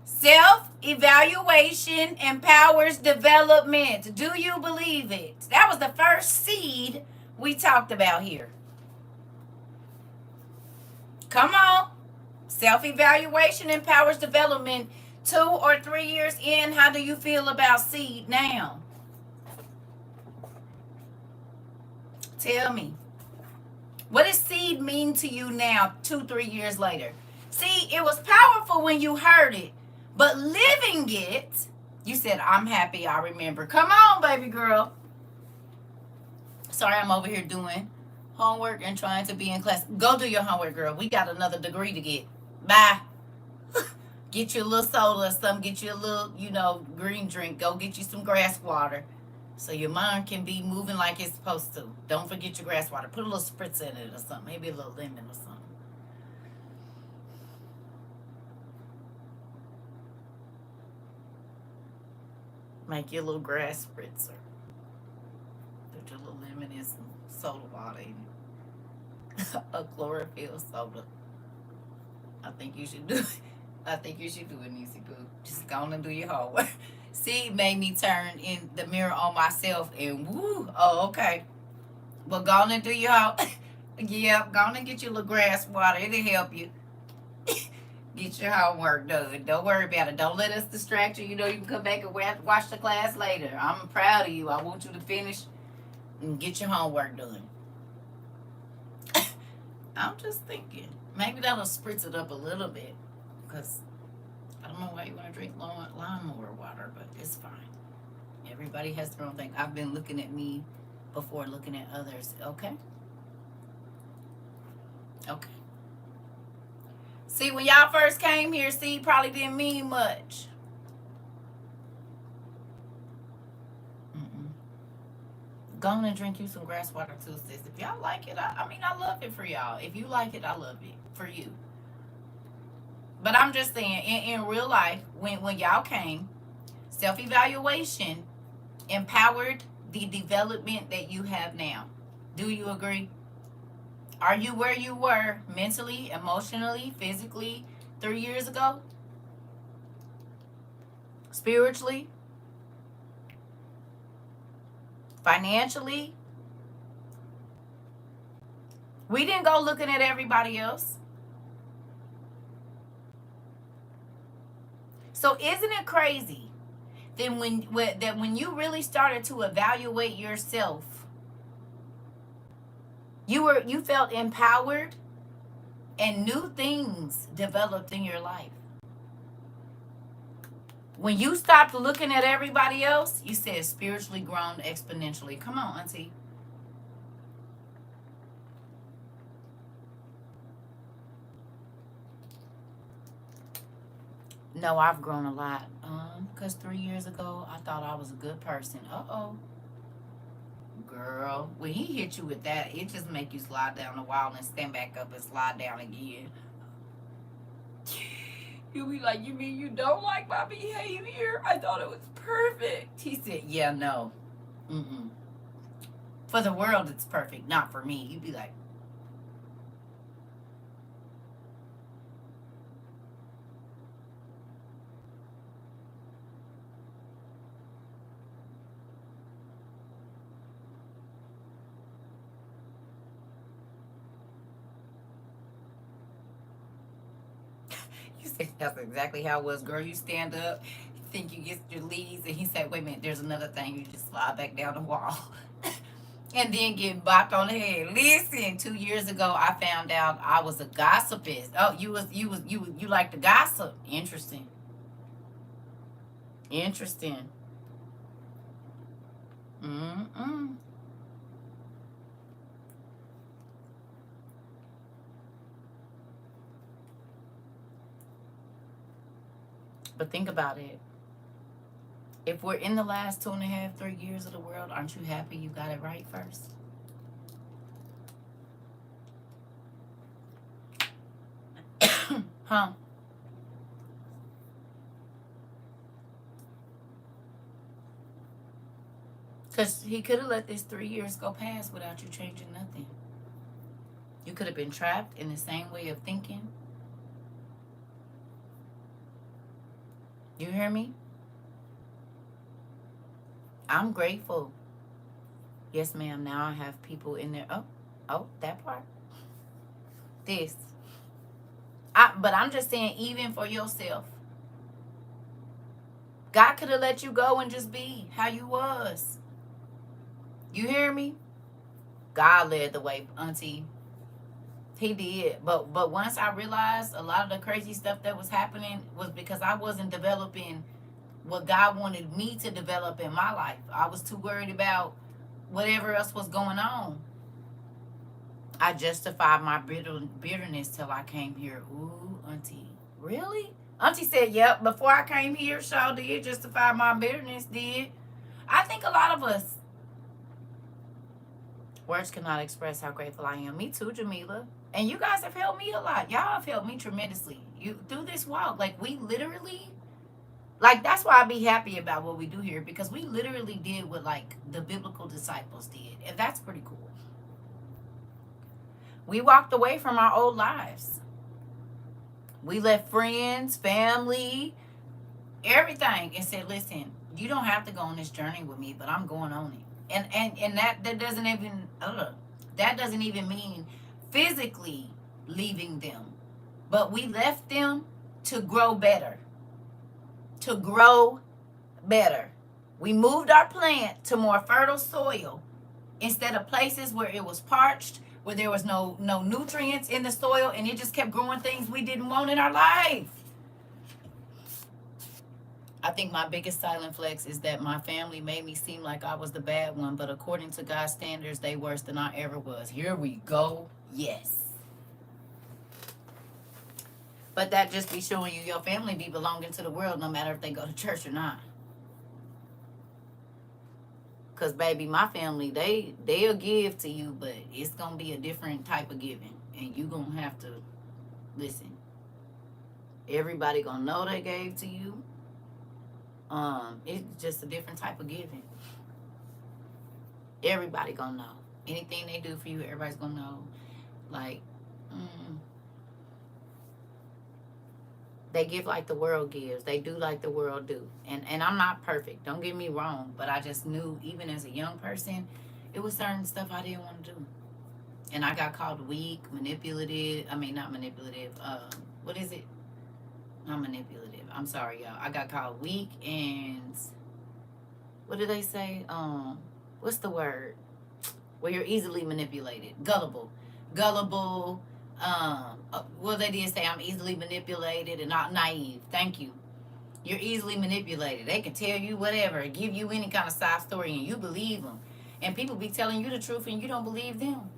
Self-evaluation empowers development. Do you believe it? That was the first seed we talked about here. Come on. Self-evaluation empowers development. 2 or 3 years in, how do you feel about seed now? Tell me. What does seed mean to you now, 2-3 years later? See, it was powerful when you heard it, but living it, you said, I'm happy I remember. Come on, baby girl. Sorry, I'm over here doing homework and trying to be in class. Go do your homework, girl. We got another degree to get. Bye. Get you a little soda or something. Get you a little, green drink. Go get you some grass water so your mind can be moving like it's supposed to. Don't forget your grass water. Put a little spritz in it or something. Maybe a little lemon or something. Make your little grass spritzer. Put your little lemon in some soda water in it. A chlorophyll soda. I think you should do it. I think you should do it, Niecy Boo. Just go on and do your homework. See, it made me turn in the mirror on myself and woo. Oh, okay. Well, go on and do your homework. Yeah, go on and get your little grass water. It'll help you. Get your homework done. Don't worry about it. Don't let us distract you. You can come back and watch the class later. I'm proud of you. I want you to finish and get your homework done. I'm just thinking. Maybe that'll spritz it up a little bit. Because I don't know why you want to drink lawnmower water, but it's fine. Everybody has their own thing. I've been looking at me before looking at others. Okay? Okay. See, when y'all first came here, seed probably didn't mean much. Go on and drink you some grass water too, sis. If y'all like it, I love it for y'all. If you like it, I love it for you. But I'm just saying, in real life, when y'all came, self-evaluation empowered the development that you have now. Do you agree? Are you where you were mentally, emotionally, physically 3 years ago? Spiritually, financially? We didn't go looking at everybody else. So isn't it crazy that when you really started to evaluate yourself, you felt empowered and new things developed in your life. When you stopped looking at everybody else, you said spiritually grown exponentially. Come on, auntie. No, I've grown a lot. Because 3 years ago, I thought I was a good person. Uh-oh. Girl, when he hit you with that, it just make you slide down the wall and stand back up and slide down again. You'll be like, you mean you don't like my behavior? I thought it was perfect. He said, yeah, no. Mm-mm. For the world, it's perfect. Not for me. You'd be like, you said that's exactly how it was. Girl, you stand up, you think you get your leads, and he said, wait a minute, there's another thing. You just slide back down the wall. And then get bopped on the head. Listen, 2 years ago I found out I was a gossipist. Oh, you like to gossip. Interesting. Interesting. Mm-mm. But think about it. If we're in the last 2.5, 3 years of the world, aren't you happy you got it right first? Huh? Because he could have let this 3 years go past without you changing nothing. You could have been trapped in the same way of thinking. You hear me? I'm grateful. Yes, ma'am. Now I have people in there. Oh, that part. This. But I'm just saying, even for yourself, God could have let you go and just be how you was. You hear me? God led the way, auntie. He did. But once I realized a lot of the crazy stuff that was happening was because I wasn't developing what God wanted me to develop in my life. I was too worried about whatever else was going on. I justified my bitterness till I came here. Ooh, auntie. Really? Auntie said, yep, before I came here, Shaw did justify my bitterness, did. I think a lot of us, words cannot express how grateful I am. Me too, Jamila. And you guys have helped me a lot. Y'all have helped me tremendously. You through this walk. Like we literally, like that's why I be happy about what we do here, because we literally did what like the biblical disciples did. And that's pretty cool. We walked away from our old lives. We left friends, family, everything, and said, listen, you don't have to go on this journey with me, but I'm going on it. And that doesn't even that doesn't even mean physically leaving them. But we left them to grow better. To grow better. We moved our plant to more fertile soil instead of places where it was parched, where there was no nutrients in the soil, and it just kept growing things we didn't want in our life. I think my biggest silent flex is that my family made me seem like I was the bad one, but according to God's standards, they worse than I ever was. Here we go. Yes. But that just be showing you your family be belonging to the world no matter if they go to church or not. Because, baby, my family, they'll give to you, but it's going to be a different type of giving. And you going to have to listen. Everybody gonna know they gave to you. It's just a different type of giving. Everybody gonna know. Anything they do for you, everybody's gonna know. Like, mm, they give like the world gives. They do like the world do. And I'm not perfect. Don't get me wrong. But I just knew, even as a young person, it was certain stuff I didn't want to do. And I got called weak, manipulative. I mean, not manipulative. What is it? Not manipulative. I'm sorry, y'all. I got called weak and what do they say? What's the word? Where you're easily manipulated. Gullible. Gullible. Well, they did say I'm easily manipulated and not naive. Thank you. You're easily manipulated. They can tell you whatever, give you any kind of side story, and you believe them. And people be telling you the truth, and you don't believe them.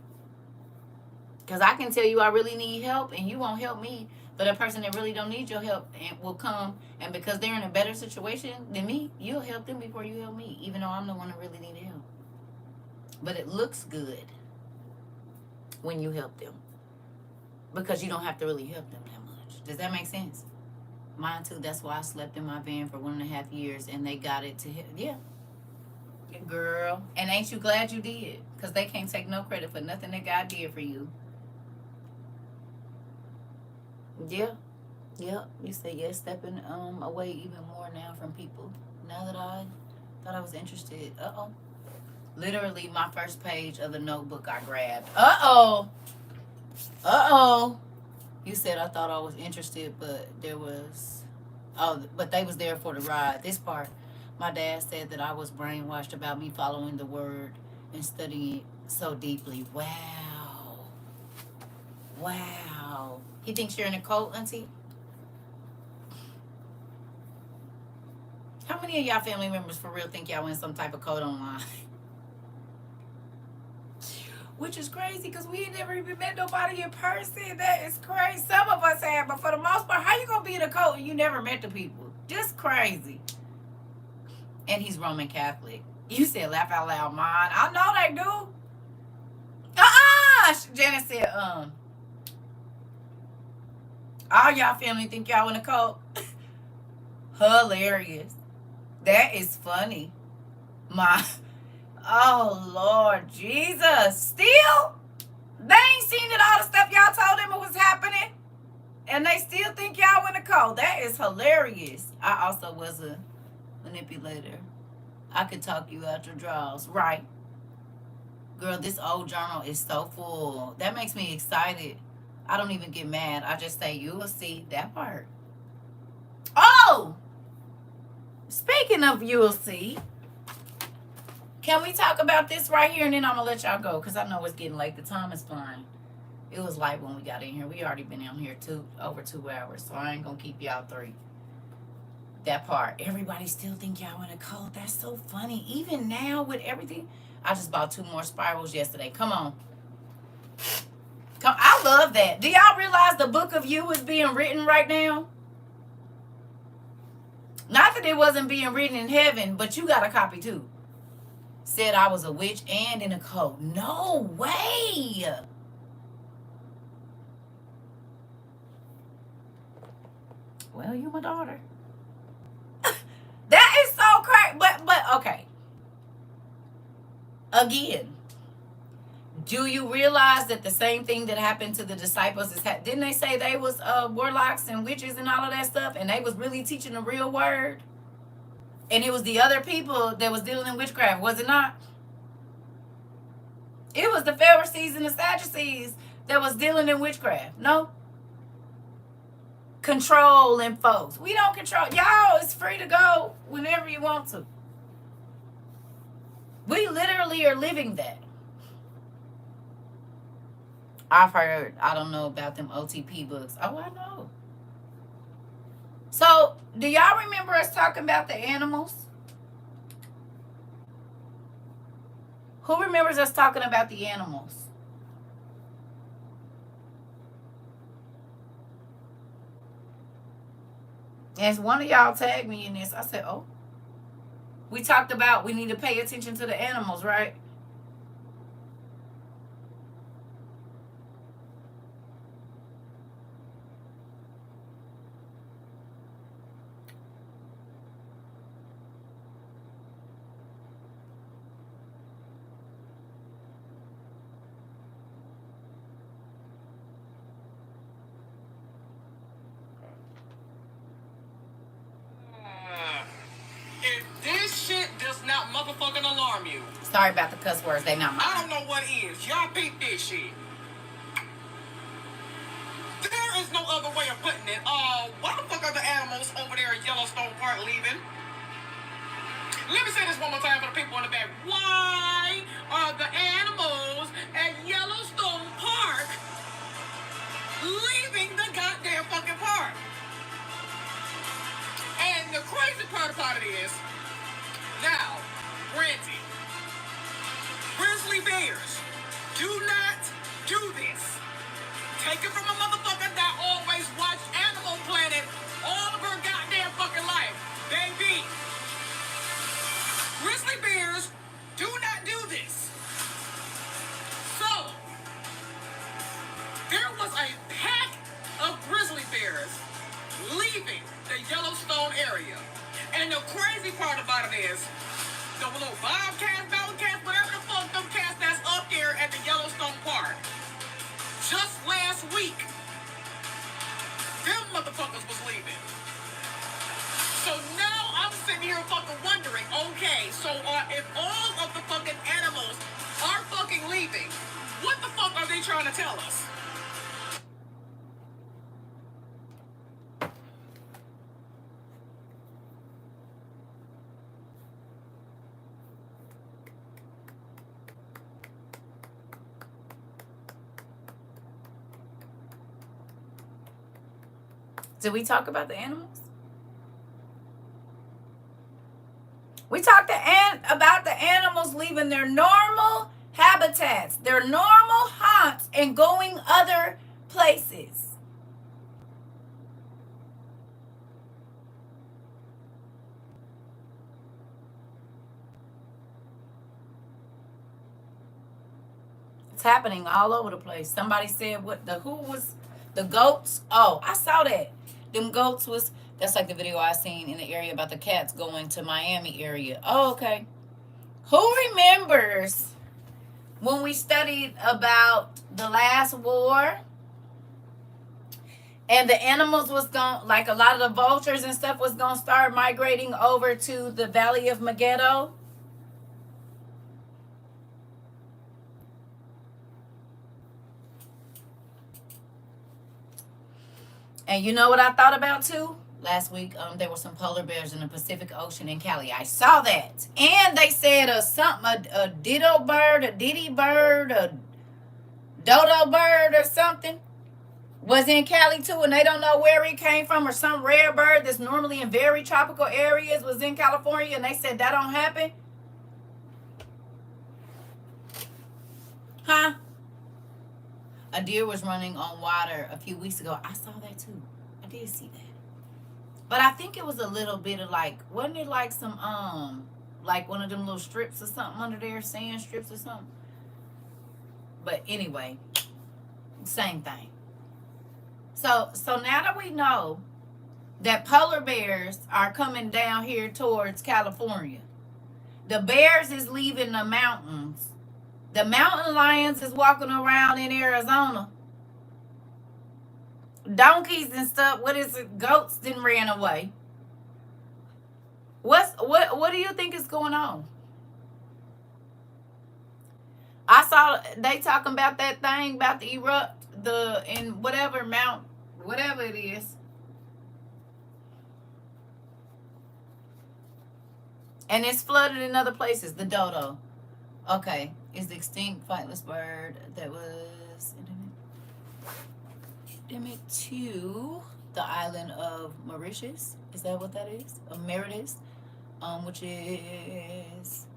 Because I can tell you I really need help, and you won't help me. But a person that really don't need your help and will come, and because they're in a better situation than me, you'll help them before you help me, even though I'm the one that really need help. But it looks good when you help them, because you don't have to really help them that much. Does that make sense? Mine too. That's why I slept in my van for 1.5 years, and they got it to him. Yeah, girl. And ain't you glad you did? Because they can't take no credit for nothing that God did for you. Yeah. Yep. You say yes, stepping away even more now from people. Now that I thought I was interested. Uh-oh. Literally my first page of the notebook I grabbed. Uh-oh. Uh-oh. You said I thought I was interested, but there was but they was there for the ride. This part, my dad said that I was brainwashed about me following the word and studying so deeply. Wow. Wow. He thinks you're in a cult, Auntie? How many of y'all family members for real think y'all in some type of code online? Which is crazy because we ain't never even met nobody in person. That is crazy. Some of us have, but for the most part, how you gonna be in a cult and you never met the people? Just crazy. And he's Roman Catholic. You said laugh out loud, mine. I know they do. Janet said, all y'all family think y'all in a cult. Hilarious. That is funny. Oh Lord Jesus. Still? They ain't seen it, all the stuff y'all told them it was happening. And they still think y'all in a cult. That is hilarious. I also was a manipulator. I could talk you out your drawers. Right. Girl, this old journal is so full. That makes me excited. I don't even get mad. I just say, you will see that part. Oh! Speaking of you will see, can we talk about this right here and then I'm going to let y'all go because I know it's getting late. The time is flying. It was light when we got in here. We already been in here over 2 hours, so I ain't going to keep y'all 3. That part. Everybody still think y'all in a cult. That's so funny. Even now with everything. I just bought 2 more spirals yesterday. Come on. I love that. Do y'all realize the book of you is being written right now? Not that it wasn't being written in heaven, but you got a copy too. Said I was a witch and in a cult. No way. Well, you my daughter. That is so crazy. But okay. Again, do you realize that the same thing that happened to the disciples is didn't they say they was warlocks and witches and all of that stuff, and they was really teaching the real word? And it was the other people that was dealing in witchcraft, was it not? It was the Pharisees and the Sadducees that was dealing in witchcraft. No? Controlling folks. We don't control. Y'all, it's free to go whenever you want to. We literally are living that. I've heard. I don't know about them OTP books. Oh, I know. So, do y'all remember us talking about the animals? Who remembers us talking about the animals? As one of y'all tagged me in this, I said, oh. We talked about we need to pay attention to the animals, right? harm you. Sorry about the cuss words. They not mine. I don't know what is. Y'all peep this shit. There is no other way of putting it. Why the fuck are the animals over there at Yellowstone Park leaving? Let me say this one more time for the people in the back. Why are the animals at Yellowstone Park leaving the goddamn fucking park? And the crazy part about it is, now, granted, grizzly bears do not do this. Take it from a motherfucker that always watched Animal Planet all of her goddamn fucking life. Baby, grizzly bears do not do this. So, there was a pack of grizzly bears leaving the Yellowstone area. And the crazy part about it is, the little bobcats, bobcats, whatever the fuck them cats that's up there at the Yellowstone Park, just last week, them motherfuckers was leaving. So now I'm sitting here fucking wondering, okay, so if all of the fucking animals are fucking leaving, what the fuck are they trying to tell us? Did we talk about the animals? We talked about the animals leaving their normal habitats, their normal haunts, and going other places. It's happening all over the place. Somebody said who was the goats? Oh, I saw that. Them goats was, that's like the video I seen in the area about the cats going to Miami area. Oh, okay. Who remembers when we studied about the last war and the animals was going, like a lot of the vultures and stuff was going to start migrating over to the Valley of Megiddo? And you know what I thought about too? Last week, there were some polar bears in the Pacific Ocean in Cali. I saw that. And they said a ditto bird, a diddy bird, a dodo bird or something was in Cali too, and they don't know where it came from, or some rare bird that's normally in very tropical areas was in California, and they said that don't happen. Huh? A deer was running on water a few weeks ago. I saw that too. I did see that. But I think it was a little bit of like, wasn't it like some, like one of them little strips or something under there, sand strips or something? But anyway, same thing. So now that we know that polar bears are coming down here towards California, the bears is leaving the mountains. The mountain lions is walking around in Arizona. Donkeys and stuff, what is it? Goats didn't ran away. What do you think is going on? I saw they talking about that thing about the erupt in whatever mount, whatever it is. And it's flooded in other places. The dodo. Okay. Is the extinct flightless bird that was endemic to the island of Mauritius. Is that what that is? Emeritus, which is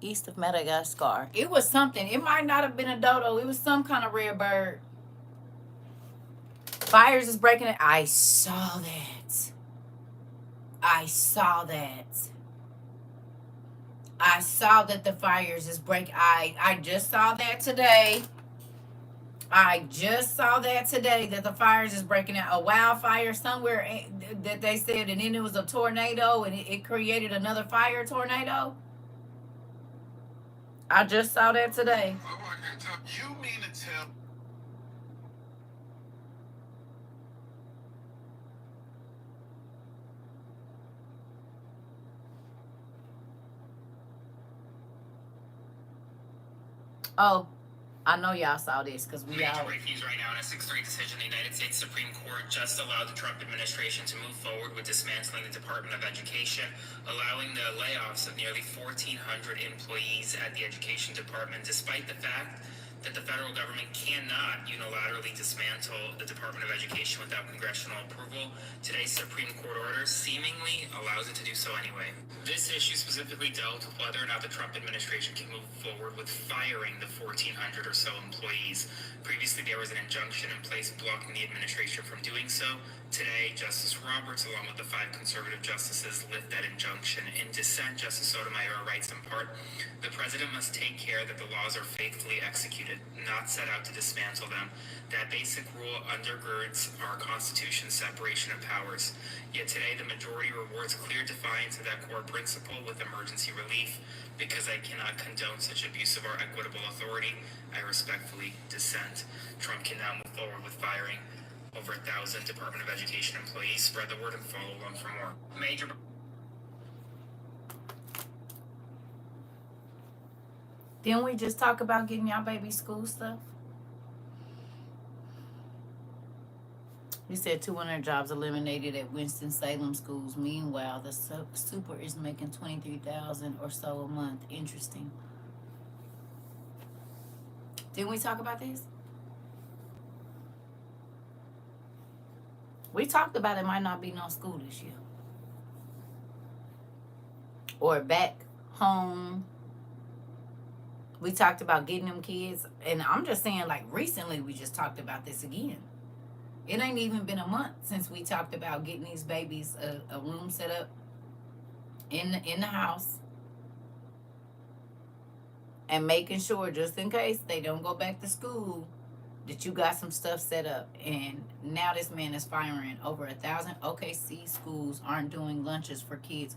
east of Madagascar. It was something. It might not have been a dodo. It was some kind of rare bird. Fires is breaking it. I saw that. I saw that the fires is breaking. I just saw that today. That the fires is breaking out. A wildfire somewhere that they said, and then it was a tornado, and it created another fire tornado. I just saw that today. You mean to tell? Oh, I know y'all saw this because we Major all. breaking news right now in a 6-3 decision. The United States Supreme Court just allowed the Trump administration to move forward with dismantling the Department of Education, allowing the layoffs of nearly 1,400 employees at the Education Department, despite the fact that the federal government cannot unilaterally dismantle the Department of Education without congressional approval. Today's Supreme Court order seemingly allows it to do so anyway. This issue specifically dealt with whether or not the Trump administration can move forward with firing the 1,400 or so employees. Previously, there was an injunction in place blocking the administration from doing so. Today, Justice Roberts, along with the 5 conservative justices, lift that injunction. In dissent, Justice Sotomayor writes in part, "The president must take care that the laws are faithfully executed, not set out to dismantle them. That basic rule undergirds our Constitution's separation of powers. Yet today, the majority rewards clear defiance of that core principle with emergency relief. Because I cannot condone such abuse of our equitable authority, I respectfully dissent." Trump can now move forward with firing over 1,000 Department of Education employees. Spread the word and follow along for more. Major. Didn't we just talk about getting y'all baby school stuff? We said 200 jobs eliminated at Winston-Salem schools. Meanwhile, the super is making $23,000 or so a month. Interesting. Didn't we talk about this? We talked about it might not be no school this year. Or back home. We talked about getting them kids. And I'm just saying, like, recently we just talked about this again. It ain't even been a month since we talked about getting these babies a room set up in the house. And making sure, just in case they don't go back to school, that you got some stuff set up. And now this man is firing over 1,000 OKC schools aren't doing lunches for kids.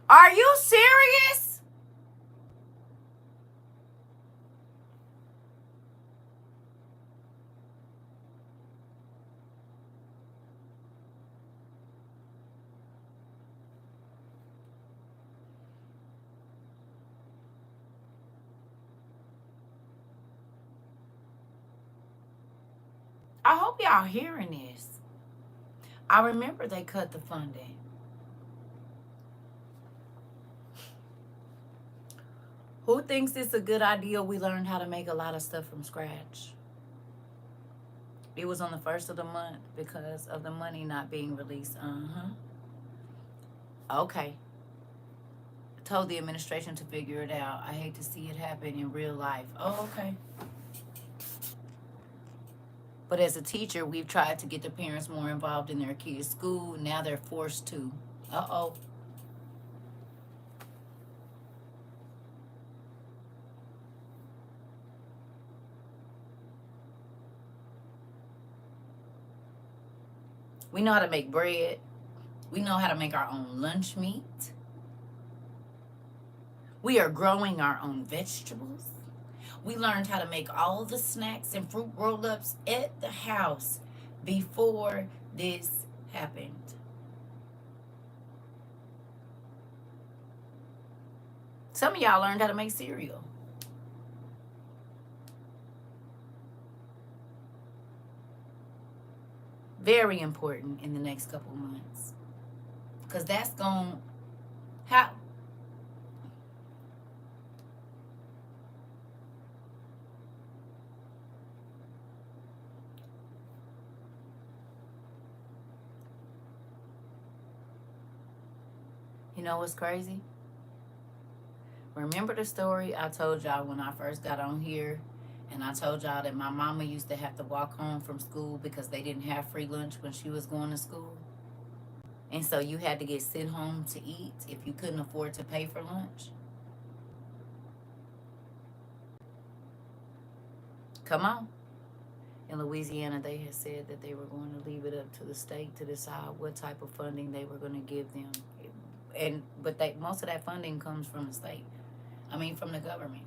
Are you serious? I hope y'all hearing this. I remember they cut the funding. Who thinks it's a good idea we learned how to make a lot of stuff from scratch? It was on the first of the month because of the money not being released. Okay. I told the administration to figure it out. I hate to see it happen in real life. Oh, okay. But as a teacher, we've tried to get the parents more involved in their kids' school. Now they're forced to. Uh-oh. We know how to make bread. We know how to make our own lunch meat. We are growing our own vegetables. We learned how to make all the snacks and fruit roll-ups at the house before this happened. Some of y'all learned how to make cereal. Very important in the next couple months. Because that's going to happen. You know what's crazy? Remember the story I told y'all when I first got on here? And I told y'all that my mama used to have to walk home from school because they didn't have free lunch when she was going to school. And so you had to get sent home to eat if you couldn't afford to pay for lunch. Come on. In Louisiana, they had said that they were going to leave it up to the state to decide what type of funding they were going to give them. But most of that funding comes from the state. I mean, from the government.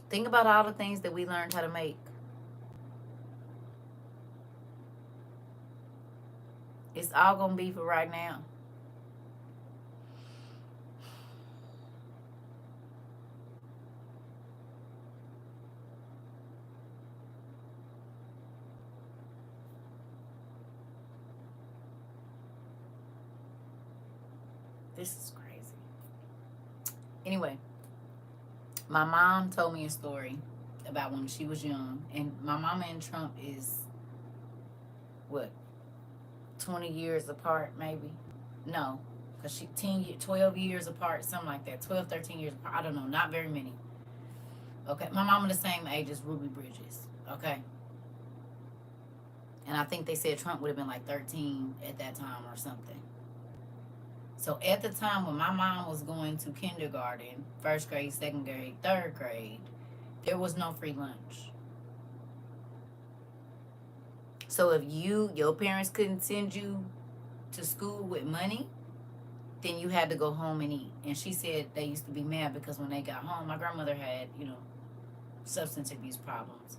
Think about all the things that we learned how to make. It's all gonna be for right now. This is crazy. Anyway, my mom told me a story about when she was young, and my mama and Trump is what, 20 years apart, maybe? No, because she 12 years apart, something like that. 12, 13 years apart. I don't know, not very many. Okay, my mama the same age as Ruby Bridges. Okay, and I think they said Trump would have been like 13 at that time or something. So at the time when my mom was going to kindergarten, first grade, second grade, third grade, there was no free lunch. So if your parents couldn't send you to school with money, then you had to go home and eat. And she said they used to be mad because when they got home, my grandmother had, substance abuse problems.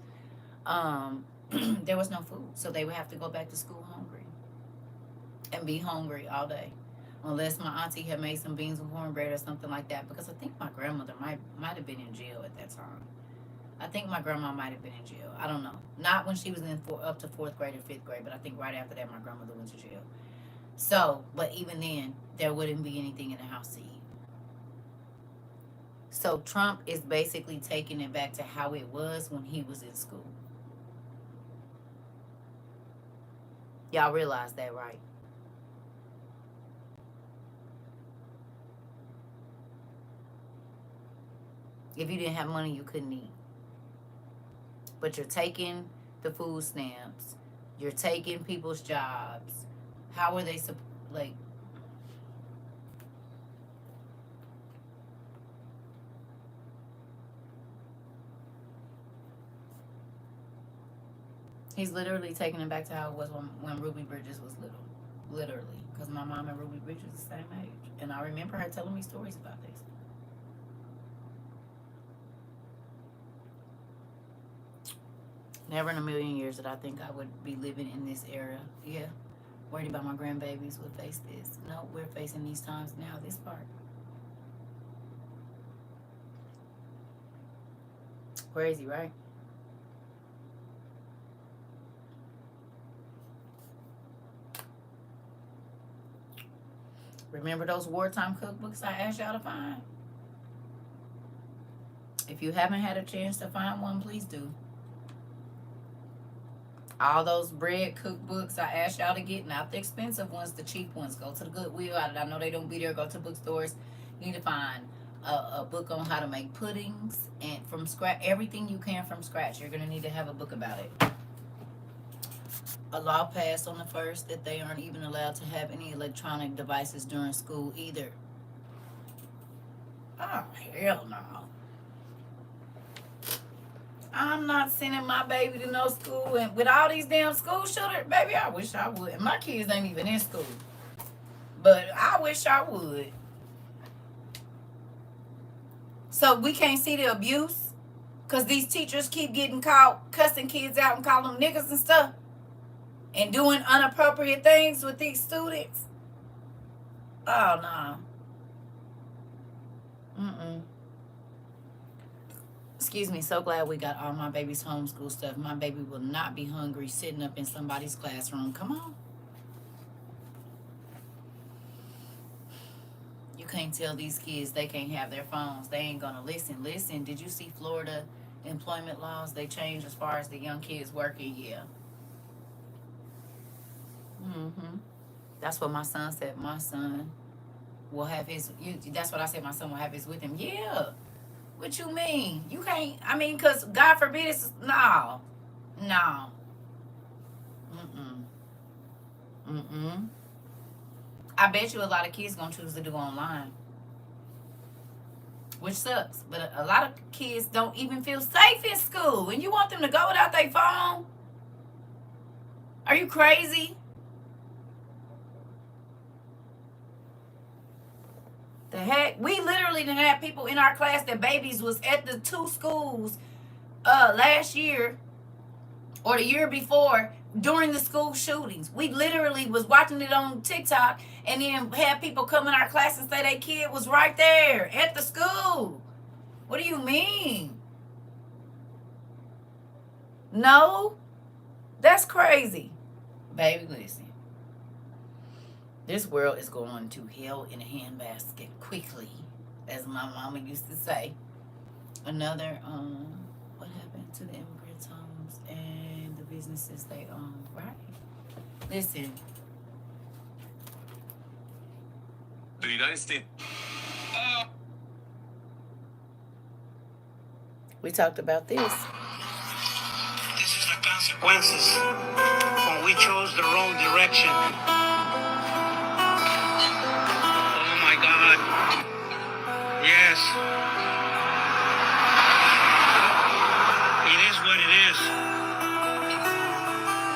There was no food. So they would have to go back to school hungry and be hungry all day. Unless my auntie had made some beans with cornbread or something like that. Because I think my grandmother might have been in jail at that time. I think my grandma might have been in jail. I don't know. Not when she was up to fourth grade or fifth grade, but I think right after that my grandmother went to jail. So, but even then, there wouldn't be anything in the house to eat. So Trump is basically taking it back to how it was when he was in school. Y'all realize that, right? If you didn't have money, you couldn't eat. But you're taking the food stamps. You're taking people's jobs. How are they like? He's literally taking it back to how it was when Ruby Bridges was little. Literally. Because my mom and Ruby Bridges are the same age. And I remember her telling me stories about this. Never in a million years did I think I would be living in this era. Yeah. Worried about my grandbabies would face this. No, we're facing these times now, this part. Crazy, right? Remember those wartime cookbooks I asked y'all to find? If you haven't had a chance to find one, please do. All those bread cookbooks I asked y'all to get, not the expensive ones, the cheap ones. Go to the Goodwill. I know they don't be there. Go to bookstores. You need to find a book on how to make puddings and from scratch, everything you can from scratch. You're going to need to have a book about it. A law passed on the 1st that they aren't even allowed to have any electronic devices during school either. Oh, hell no. I'm not sending my baby to no school, and with all these damn school shooters, baby, I wish I would. And my kids ain't even in school, but I wish I would. So we can't see the abuse because these teachers keep getting caught cussing kids out and calling them niggas and stuff and doing inappropriate things with these students. Oh, no. Excuse me, so glad we got all my baby's homeschool stuff. My baby will not be hungry sitting up in somebody's classroom. Come on. You can't tell these kids they can't have their phones. They ain't gonna listen. Listen, did you see Florida employment laws? They changed as far as the young kids working. Yeah. That's what my son said. My son will have his. That's what I said. My son will have his with him. Yeah. What you mean? You can't. I mean, cause God forbid it's no. I bet you a lot of kids gonna choose to do online, which sucks. But a lot of kids don't even feel safe in school, and you want them to go without their phone? Are you crazy? The heck? We literally didn't have people in our class that babies was at the 2 schools last year or the year before during the school shootings. We literally was watching it on TikTok and then had people come in our class and say their kid was right there at the school. What do you mean? No, that's crazy. Baby, listen. This world is going to hell in a handbasket quickly, as my mama used to say. Another, what happened to the immigrants' homes and the businesses they own, right? Listen. The United States. We talked about this. This is the consequences when we chose the wrong direction. Oh my God. Yes. It is what it is.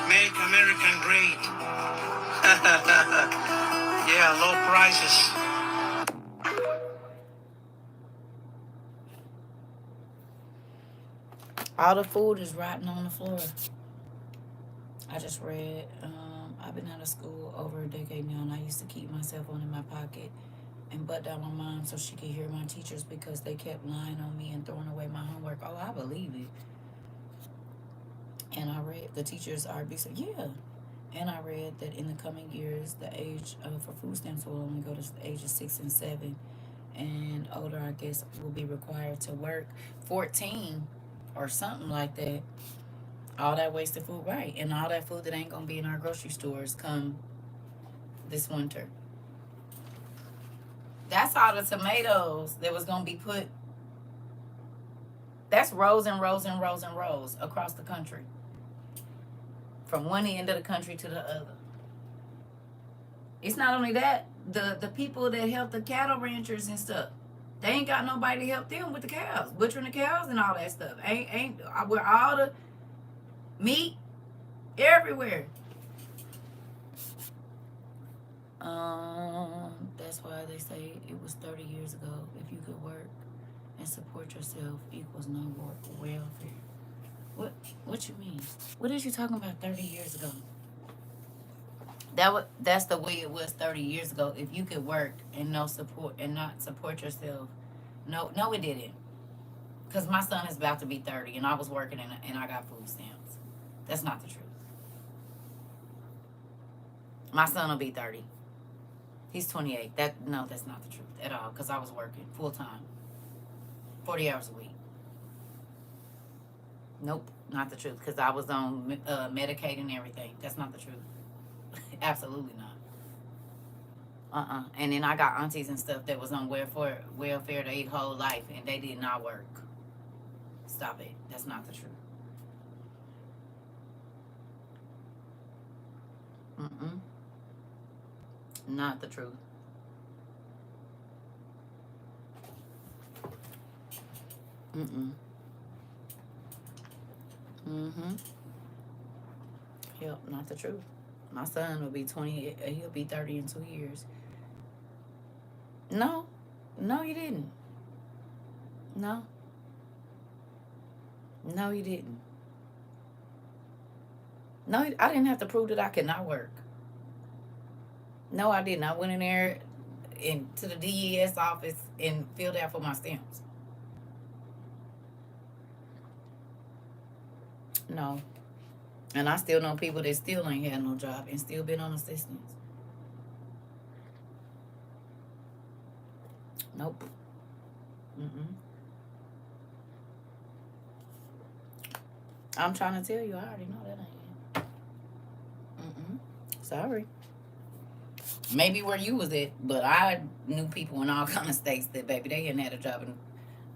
Make America great. Yeah, low prices. All the food is rotting on the floor. I just read, I've been out of school over a decade now, and I used to keep my cell phone in my pocket and butt down my mom so she could hear my teachers because they kept lying on me and throwing away my homework. Oh, I believe it. And I read the teachers are yeah. And I read that in the coming years, the age for food stamps will only go to the age of 6 and 7, and older, I guess, will be required to work 14 or something like that. All that wasted food, right? And all that food that ain't gonna be in our grocery stores come this winter. That's all the tomatoes that was gonna be put. That's rows and rows and rows and rows across the country, from one end of the country to the other. It's not only that, the people that help the cattle ranchers and stuff, they ain't got nobody to help them with the cows, butchering the cows and all that stuff. Ain't where all the meat everywhere. That's why they say it was 30 years ago. If you could work and support yourself equals no more welfare. What you mean? What is you talking about 30 years ago? That's the way it was 30 years ago. If you could work and no support and not support yourself. No, it didn't. Because my son is about to be 30 and I was working and I got food stamps. That's not the truth. My son will be 30. He's 28. That's not the truth at all, because I was working full time, 40 hours a week. Nope, not the truth, because I was on Medicaid and everything. That's not the truth. Absolutely not. And then I got aunties and stuff that was on welfare their whole life, and they did not work. Stop it. That's not the truth. Not the truth. Yep, not the truth. My son will be 20. He'll be 30 in 2 years. No, you didn't. No, you didn't. No, I didn't have to prove that I could not work. No, I didn't. I went in there to the DES office and filled out for my stamps. No. And I still know people that still ain't had no job and still been on assistance. Nope. I'm trying to tell you, I already know that ain't it. Sorry. Maybe where you was at, but I knew people in all kind of states that, baby, they hadn't had a job.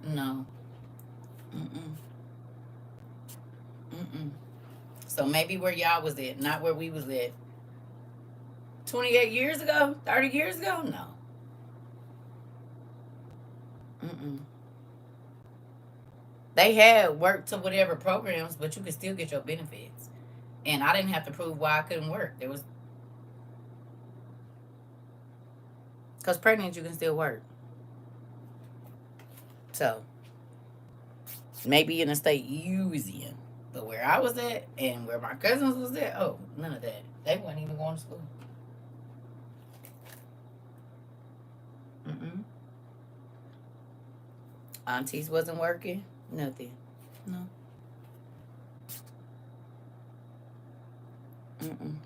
No. So maybe where y'all was at, not where we was at. 28 years ago? 30 years ago? No. They had work to whatever programs, but you could still get your benefits. And I didn't have to prove why I couldn't work. There was... Because pregnant, you can still work. So, maybe in a state you was in, But where I was at and where my cousins was at, oh, none of that. They weren't even going to school. Mm-mm. Aunties wasn't working. Nothing. No. Mm-mm.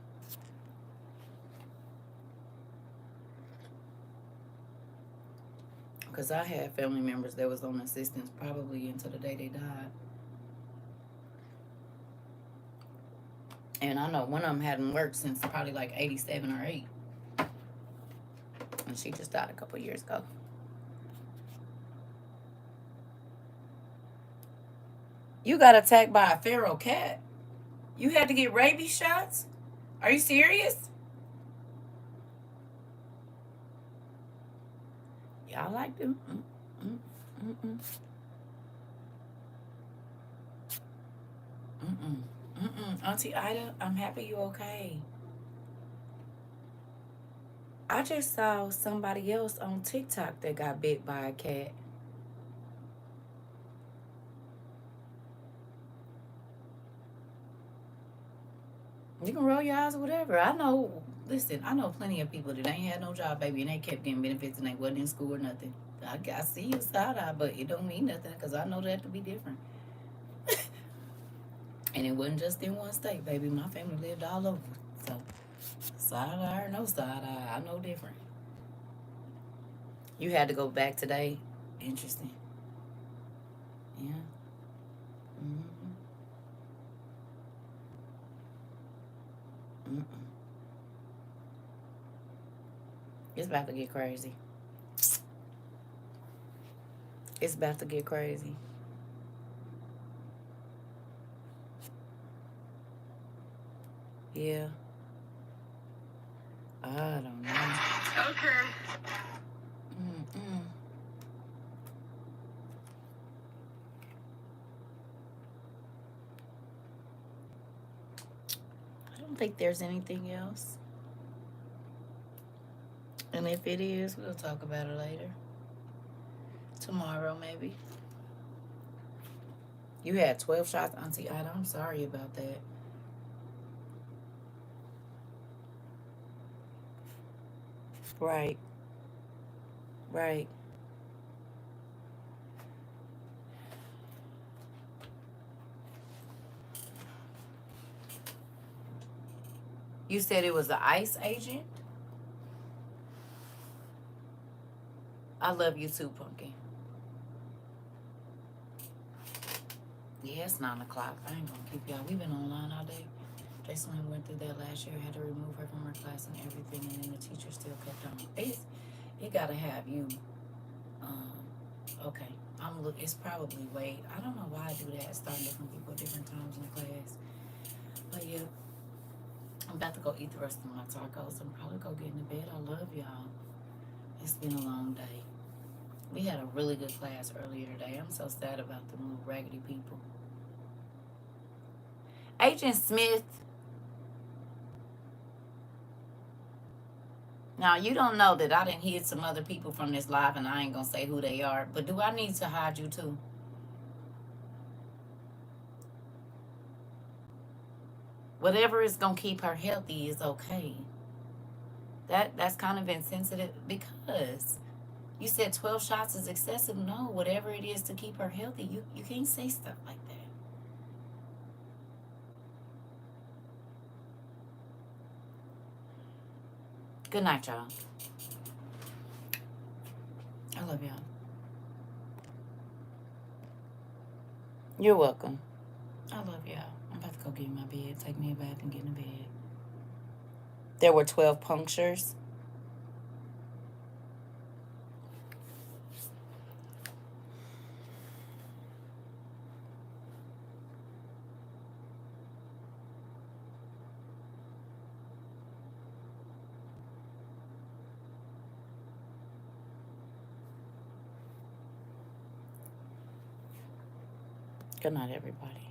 Because I had family members that was on assistance probably until the day they died. And I know one of them hadn't worked since probably like 87 or 8. And she just died a couple years ago. You got attacked by a feral cat. You had to get rabies shots? Are you serious? Yeah, I like them. Mm-mm. Mm-mm. Mm-mm. Auntie Ida, I'm happy you okay. I just saw somebody else on TikTok that got bit by a cat. You can roll your eyes or whatever. I know, listen, I know plenty of people that ain't had no job, baby, and they kept getting benefits and they wasn't in school or nothing. I see you side eye, but it don't mean nothing because I know that to be different. And it wasn't just in one state, baby. My family lived all over. So, side eye or no side eye, I know different. You had to go back today. Interesting. Yeah. Mm-hmm. Mm-mm. It's about to get crazy. It's about to get crazy. Yeah. I don't know. Okay. Mm-mm. I don't think there's anything else. And if it is, we'll talk about it later. Tomorrow, maybe. You had 12 shots, Auntie Ida. I'm sorry about that. Right. Right. You said it was an ICE agent? I love you too, Pumpkin. Yeah, it's 9 o'clock. I ain't gonna keep y'all. We've been online all day. Jason went through that last year, had to remove her from her class and everything, and then the teacher still kept on. It gotta have you. Um, okay. It's probably wait. I don't know why I do that. Starting different people at different times in class. But yeah, I'm about to go eat the rest of my tacos and probably go get in the bed. I love y'all. It's been a long day. We had a really good class earlier today. I'm so sad about the little raggedy people. Agent Smith. Now, you don't know that I didn't hid some other people from this live, and I ain't going to say who they are. But do I need to hide you, too? Whatever is going to keep her healthy is okay. That's kind of insensitive because you said 12 shots is excessive. No, whatever it is to keep her healthy, you can't say stuff like that. Good night, y'all. I love y'all. You're welcome. I love y'all. I'm about to go get in my bed, take me a bath, and get in bed. There were 12 punctures. Good night, everybody.